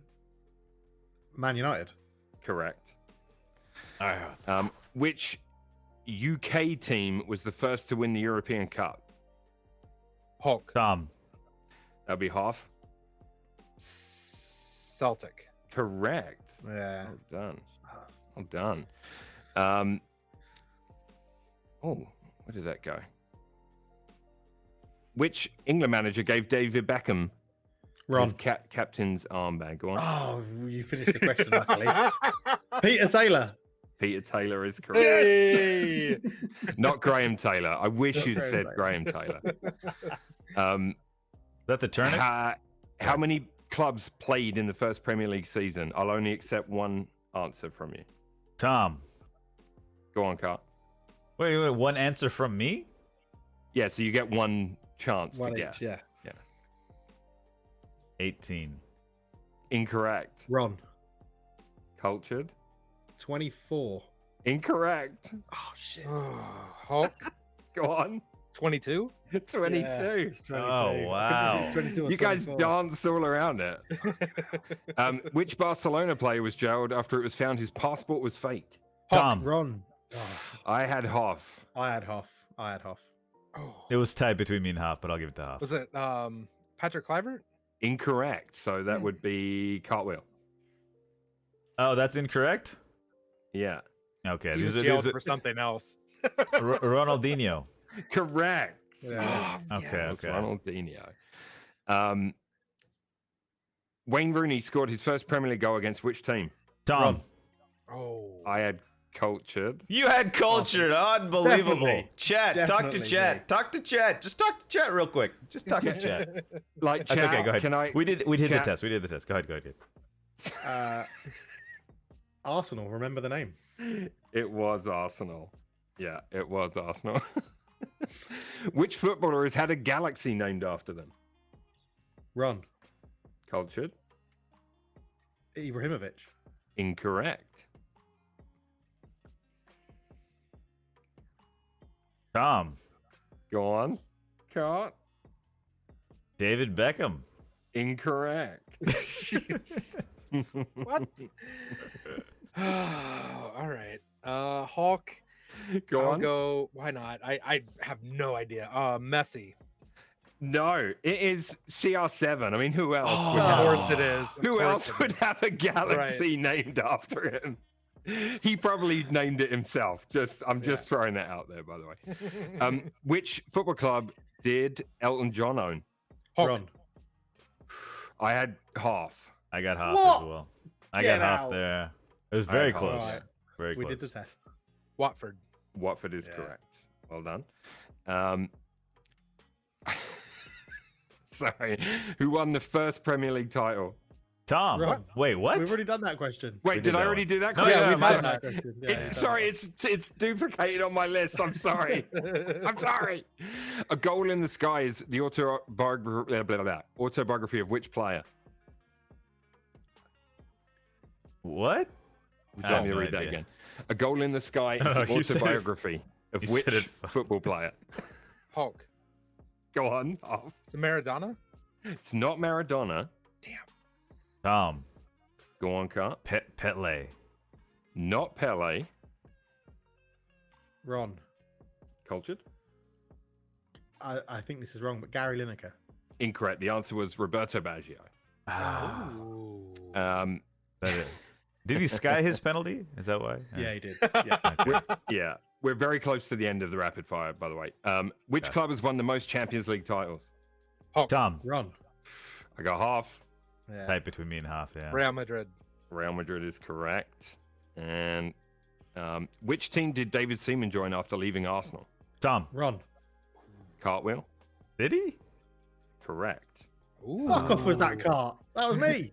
Man United. Correct. Which UK team was the first to win the European Cup? Hulk. Tom. That'll be half. Celtic. Correct. Yeah. Well done. Well done. Oh, where did that go? Which England manager gave David Beckham Ron. his captain's armband? Go on. Oh, you finished the question, luckily. Peter Taylor. Peter Taylor is correct. Hey! Not Graham Taylor. I wish Not you'd Graham said Taylor. Graham Taylor. Is that the tournament? How many clubs played in the first Premier League season? I'll only accept one answer from you. Tom. Go on, Cart. Wait. One answer from me? Yeah, so you get one chance One to each, guess. yeah. 18. Incorrect. Ron. Cultured. 24. Incorrect. Oh, shit. Hulk. Go on. 22. 22. Yeah, it's 22. Oh, wow. 22 or You guys 24. danced all around it. Which Barcelona player was jailed after it was found his passport was fake? Tom. Ron. Oh, I had Hoff. I had Hoff. Oh. It was tied between me and Hoff, but I'll give it to Hoff. Was it Patrick Kluivert? Incorrect. So that would be Cartwheel. Oh, that's incorrect? Yeah. Okay. He was These jailed are for something else. Ronaldinho. Correct. Yeah. Okay, okay. Ronaldinho. Wayne Rooney scored his first Premier League goal against which team? Tom. Ron. Oh, I had cultured. You had cultured. Unbelievable. Definitely. Chat. Talk to Definitely, chat. Jake. Talk to chat. Just talk to chat real quick. Just talk to chat. Like, That's okay. Go ahead. Can I? We did the chat- test. We did the test. Go ahead. Arsenal. Remember the name. It was Arsenal. Yeah, it was Arsenal. Which footballer has had a galaxy named after them? Ron. Cultured. Ibrahimovic. Incorrect. Tom. Go on. Cut. David Beckham. Incorrect. what? All right. Hulk. Go I'll on. go. Why not? I have no idea. Messi. No, it is CR7. I mean, who else? Oh, would of have, course it is. Of who course else it would is. have a galaxy named after him? He probably named it himself. I'm just throwing that out there, by the way. Which football club did Elton John own? Hulk. Ron. I had half. I got half What? as well. I Get got half out. there. It was I very had close. half. Alright. Very We close. did the test. Watford. Watford is Yeah. correct. Well done. Sorry. Who won the first Premier League title? Tom. Ron. Wait, what? We've already done that question. Wait, did did I that already one. do that? No, question? yeah, we've my done bad. that question. Yeah, It's sorry, it's duplicated on my list. I'm sorry. I'm sorry. A Goal in the Sky is the autobiography of which player? What? Would you I like have me to no read that idea. again? A Goal in the Sky is No, the you said it. autobiography of You which said it. football player? Hulk. Go on. Off. It's Maradona. It's not Maradona. Tom. Go on, Cut. Petle. Not Pele. Ron. Cultured. I think this is wrong, but Gary Lineker. Incorrect. The answer was Roberto Baggio. Ah. Ooh. That is. Did he sky his penalty? Is that why? Yeah, he did. Yeah. Okay. Yeah. We're very close to the end of the rapid fire, by the way. Which Okay. club has won the most Champions League titles? Hulk. Tom. Ron. I got half. Yeah. Tight between me and half. Yeah. Real Madrid. Real Madrid is correct. And which team did David Seaman join after leaving Arsenal? Tom. Ron. Cartwheel. Did he? Correct. Ooh. Fuck off was that cart. That was me.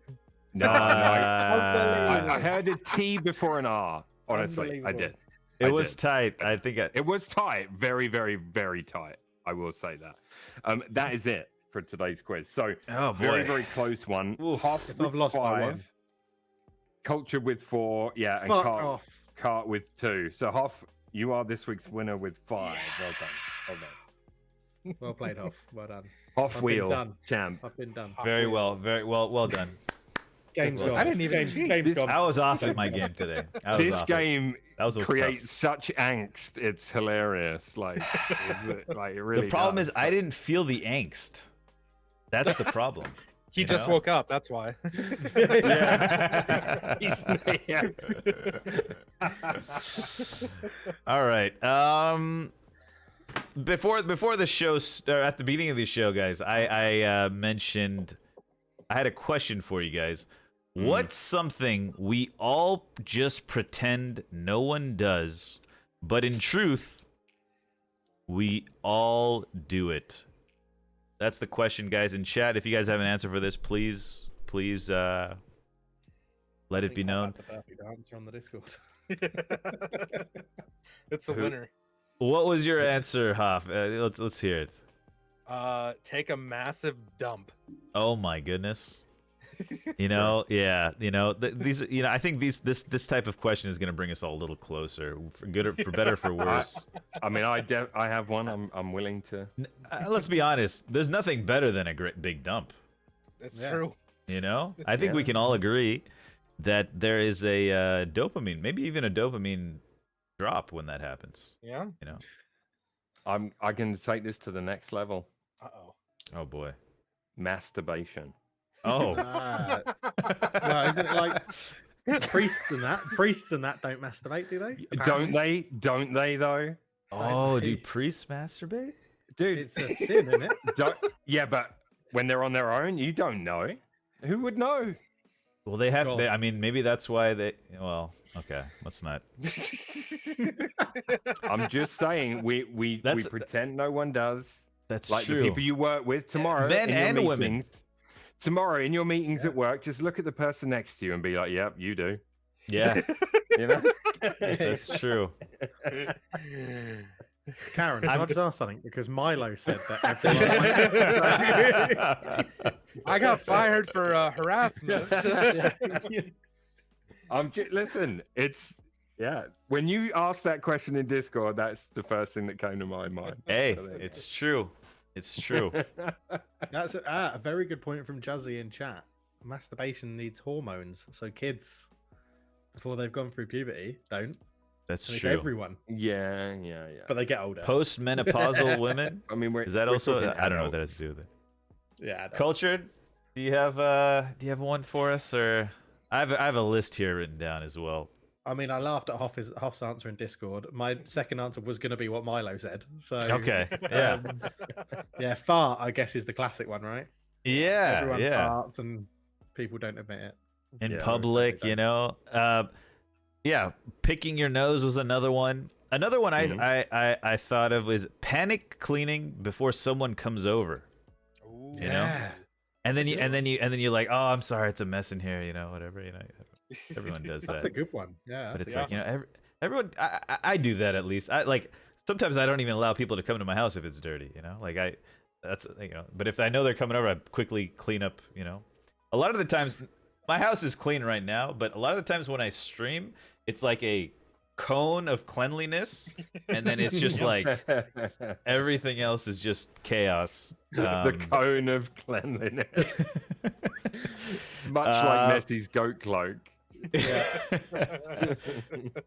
No, I Unbelievable. heard a T before an R. Honestly, I Unbelievable. did. It I was did. tight. I think It was tight. Very, very, very tight. I will say that. That is it for today's quiz. So, Oh very, boy. very close one. Hoff If with I've lost by 5. one. Culture with 4. Yeah, and Fuck Cart, off. Cart with 2. So, Hoff, you are this week's winner with 5. Well done. Well done. Well played, Hoff. Well done. Hoff I've been wheel done. champ. I've been done. Very well. Very well. Well done. Game's Well, gone. I didn't even Game's, cheat. game's This- gone. I was off at my game today. I was This off it. game That was creates such angst. It's hilarious. Like, like it really The problem does. is I didn't feel the angst. That's the problem. He You just know? woke up. That's why. Yeah. Yeah. All right. Before the show, at the beginning of the show, guys, I mentioned I had a question for you guys. What's something we all just pretend no one does, but in truth, we all do it? That's the question, guys. In chat, if you guys have an answer for this, please let it be known. The perfect answer on the Discord. It's the Who- winner. What was your answer, Hoff? Let's hear it. Take a massive dump. Oh my goodness. You know, yeah, you know, these, you know, I think this type of question is going to bring us all a little closer, for good or for better or for worse. I mean, I have one. I'm willing to. Let's be honest. There's nothing better than a great big dump. It's Yeah. true. You know, I think Yeah. we can all agree that there is a dopamine, maybe even a dopamine drop when that happens. Yeah. You know. I can take this to the next level. Uh-oh. Oh boy. Masturbation. Oh. Well, isn't it like priests and that don't masturbate, do they? Don't they? Don't they though? Oh, do priests masturbate? Dude, It's a sin, isn't it? don't. Yeah, but when they're on their own, you don't know. Who would know? Well, they have. God. I mean, maybe that's why they. Well, okay, let's not. I'm just saying we That's- pretend no one does. That's Like true. the people you work with tomorrow Men in your and meetings. women. Tomorrow in your meetings at work, just look at the person next to you and be like, "Yep, you do." Yeah, You know? that's true. Karen, can I just ask something? Because Milo said that everyone. I got fired for harassment. Listen, it's when you asked that question in Discord, that's the first thing that came to my mind. Hey, So there you it's true. It's true. That's a very good point from Juzzy in chat. Masturbation needs hormones, so kids, before they've gone through puberty, don't. That's And it's true. everyone, Yeah. but they get older. Post-menopausal women. I mean, Is that we're also? talking I don't know what that has adults. to do with it. Yeah, I don't. Cultured. Do you have one for us, or I have a list here written down as well. I mean, I laughed at Hoff's answer in Discord. My second answer was going to be what Milo said. So Okay. Yeah. yeah, fart, I guess, is the classic one, right? Yeah. Everyone Yeah. farts and people don't admit it. In Yeah, public, certainly you know. Yeah, picking your nose was another one. Another one Mhm. I thought of was panic cleaning before someone comes over. Ooh. You know? And then you're like, oh, I'm sorry, it's a mess in here, you know, whatever, you know. Everyone does That's that. a good one. Yeah, But that's it's a like, you know, everyone. I do that at least. I like sometimes I don't even allow people to come to my house if it's dirty. You know, like that's you know. But if I know they're coming over, I quickly clean up. You know, a lot of the times my house is clean right now, but a lot of the times when I stream, it's like a cone of cleanliness, and then it's just like everything else is just chaos. The cone of cleanliness. It's much like Messi's goat cloak.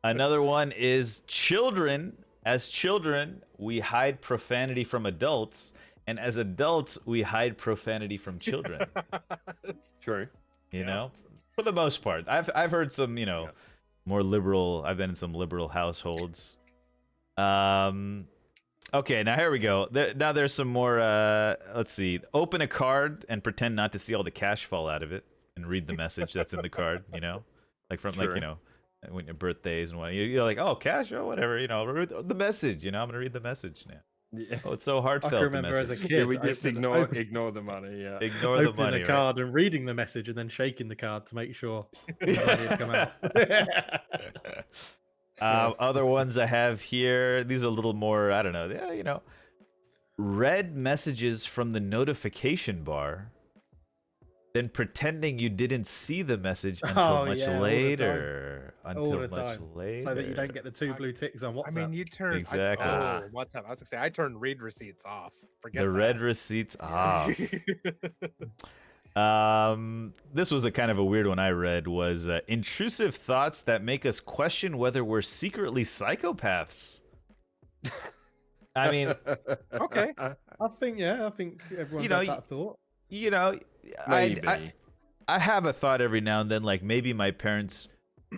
Another one is children. As children, we hide profanity from adults, and as adults, we hide profanity from children. True. You know, for the most part, I've heard some, you know, more liberal. I've been in some liberal households. Okay, now here we go. Now there's some more. Let's see. Open a card and pretend not to see all the cash fall out of it, and read the message that's in the card. You know, like from like, you know, when your birthdays and what you're like, oh, cash, oh, whatever. You know, read the message. You know, I'm gonna read the message now. Yeah. Oh, it's so heartfelt. I can remember the as a message. kid. Yeah, we just ignore the money. Yeah. Ignore the opening money. a Right? card and reading the message and then shaking the card to make sure the money had come out. Other ones I have here, these are a little more, I don't know, yeah, you know, read messages from the notification bar, then pretending you didn't see the message until Oh, much yeah, all the later. All Until the much time. later. So that you don't get the 2 blue ticks on I WhatsApp. mean, you turn Exactly. what's up? I was gonna say I turned read receipts off. Forget the that. red receipts off. This was a kind of a weird one I read was intrusive thoughts that make us question whether we're secretly psychopaths. I mean, Okay. I think everyone You know, had that thought. you know, Maybe. I have a thought every now and then, like maybe my parents,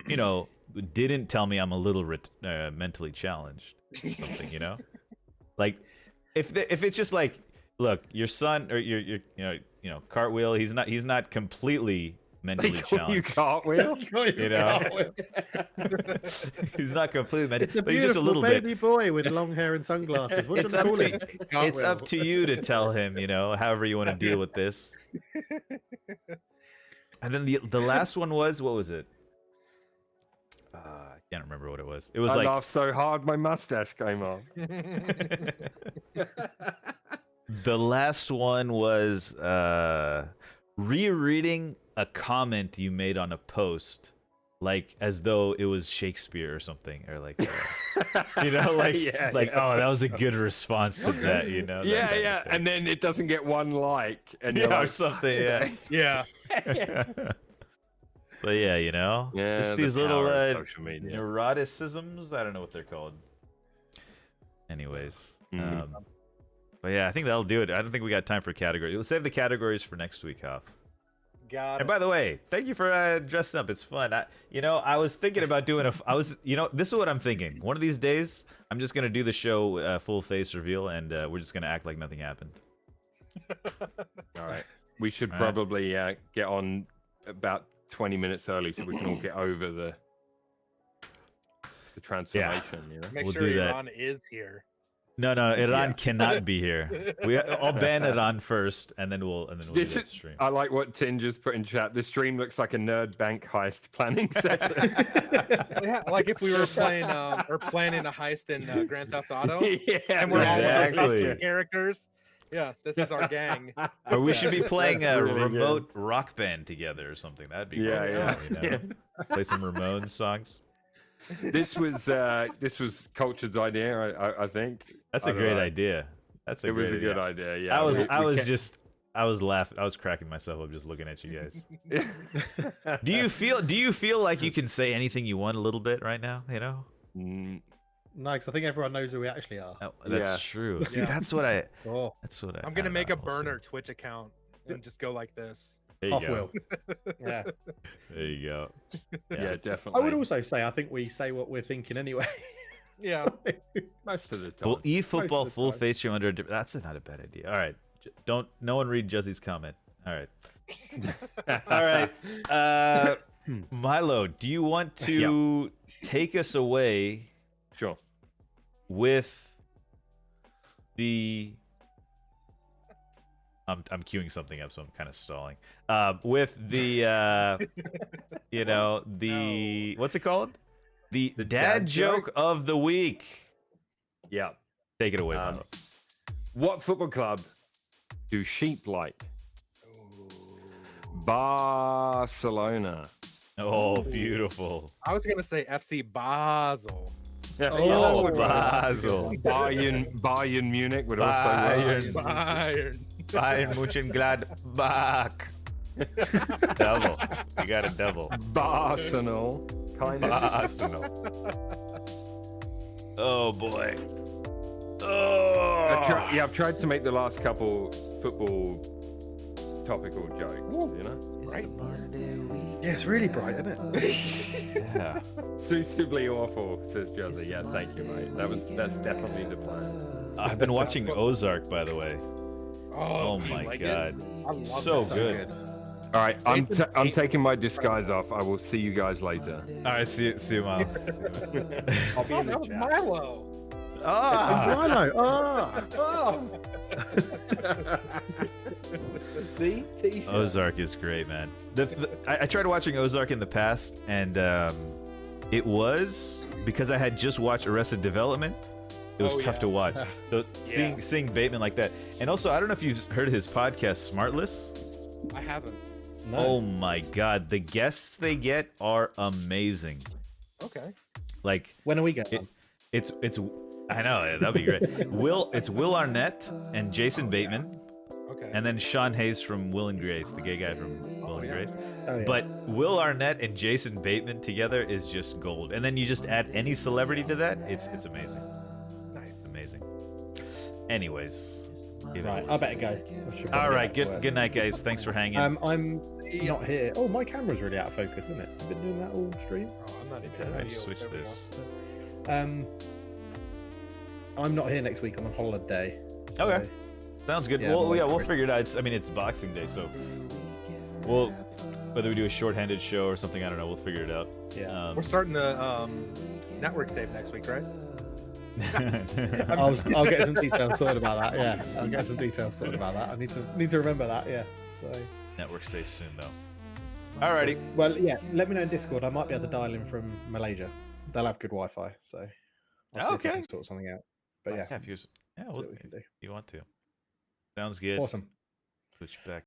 you know, didn't tell me I'm a little mentally challenged, or something, you know, like if it's just like, look, your son or your you know, Cartwheel, he's not completely mentally You challenged. cartwheel. You know, he's not completely mentally, It's a but he's just a beautiful little baby boy with long hair and sunglasses. What It's should I up call to him? it's up to you to tell him, you know, however you want to deal with this. And then the last one was, what was it? I can't remember what it was. It was I like laughed so hard my mustache came off. the last one was rereading a comment you made on a post, like as though it was Shakespeare or something, or like you know, like oh, that was a good response to that, you know. that kind of thing. And then it doesn't get one like, and you're yeah, or like, something, yeah. Yeah. But yeah, you know, Yeah, just the these little power of social media. neuroticisms. I don't know what they're called. Anyways, Mhm. but yeah, I think that'll do it. I don't think we got time for categories. We'll save the categories for next week, Hoff. Got And it. by the way, thank you for dressing up. It's fun. I was thinking about doing this is what I'm thinking. One of these days, I'm just gonna do the show full face reveal, and we're just gonna act like nothing happened. All right. we should All right. probably get on about 20 minutes early so we can all get over the transformation. You know. Make We'll sure do that. Iran is here. No, Iran Yeah. cannot be here. I'll ban Iran first, and then we'll do This that is, stream. I like what Tin just put in chat. This stream looks like a nerd bank heist planning session. Yeah, like if we were playing or planning a heist in Grand Theft Auto, Yeah, and we're all like Exactly. custom characters. Yeah, this is our gang. Or we should be playing That's a really good. remote rock band together or something. That'd be Yeah, cool, yeah. you know? Play some Ramones songs. this was Cultured's idea, I think. That's I a don't great know. idea. That's a It great was a idea. good idea. Yeah, I was we I was laughing. I was cracking myself up just looking at you guys. can't- Do you feel like you can say anything you want a little bit right now? You know, Mm, No, because I think everyone knows who we actually are. Oh, that's Yeah. true. See, Yeah. that's what I. Oh, I'm gonna make a burner Twitch account and just go like this. There you half go. will. Yeah. There you go. yeah, definitely. I would also say I think we say what we're thinking anyway. Yeah. So- most of the time. Well, eFootball the full time. face stream under. That's not a bad idea. All right, don't no one read Juzzy's comment. All right, all right. Milo, do you want to take us away Sure. with the? I'm queuing something up, so I'm kind of stalling. With the you know the what's it called? The The dad dad joke joke? of the week. Yeah. Take it away, Um, Milo. What football club do sheep like? Barcelona. Oh, beautiful. I was gonna say FC Basel. Oh, Basel. Bayern Munich would also Bayern. work. Bayern. Bayern Mönchengladbach. Double. You got a double. Arsenal. Kind of. Arsenal. Oh boy. Oh. I've tried to make the last couple football topical jokes, you know? Right. Yeah, it's really bright, isn't it? Yeah. Suitably awful, says Juzzy. Yeah, thank you, mate. That's definitely the plan. I've been watching Ozark, by the way. Oh you my like it? god. I love So it. good. All right, I'm Jason- taking my disguise off. I will see you guys later. All right, see you, Mom. I'll be Oh, in the that was chat. Milo. Ah. Milo. Oh. Oh. See? Ozark is great, man. I tried watching Ozark in the past, and it was because I had just watched Arrested Development. It was Oh, tough yeah. to watch. So Yeah. seeing Bateman like that, and also I don't know if you've heard his podcast, Smartless. I haven't. No. Oh my God, the guests they get are amazing. Okay. Like When are we getting on? it's I know that'd be great. It's Will Arnett and Jason Bateman, Okay. and then Sean Hayes from Will and Grace, the gay guy from Will and yeah. Grace. Oh, yeah. But Will Arnett and Jason Bateman together is just gold. And then you just add any celebrity to that, it's amazing. Nice. Amazing. Anyways. give it a Right, I listen. better go. I should All probably right, get back to good night, guys. Thanks for hanging. work. I'm not here. Oh, my camera's really out of focus, isn't it? It's been doing that all stream. Oh, I'm not even. All gonna right, deal switch with this. I'm not here next week. I'm on holiday. Okay. so- Sounds good. Yeah, Well, I'm yeah, like we'll Chris. figure it out. It's Boxing Day, so we'll whether we do a shorthanded show or something, I don't know. We'll figure it out. Yeah. We're starting the network save next week, right? I'll get some details sorted about that. Yeah, I'll get some details sorted about that. I need to remember that. Yeah. So, Network safe soon, though. Alrighty. well, yeah. Let me know in Discord. I might be able to dial in from Malaysia. They'll have good Wi-Fi, so I'll see if I Okay. can sort something out. But yeah, Yeah, if you, see well, what we can do. if you want to. Sounds good. Awesome. Switch back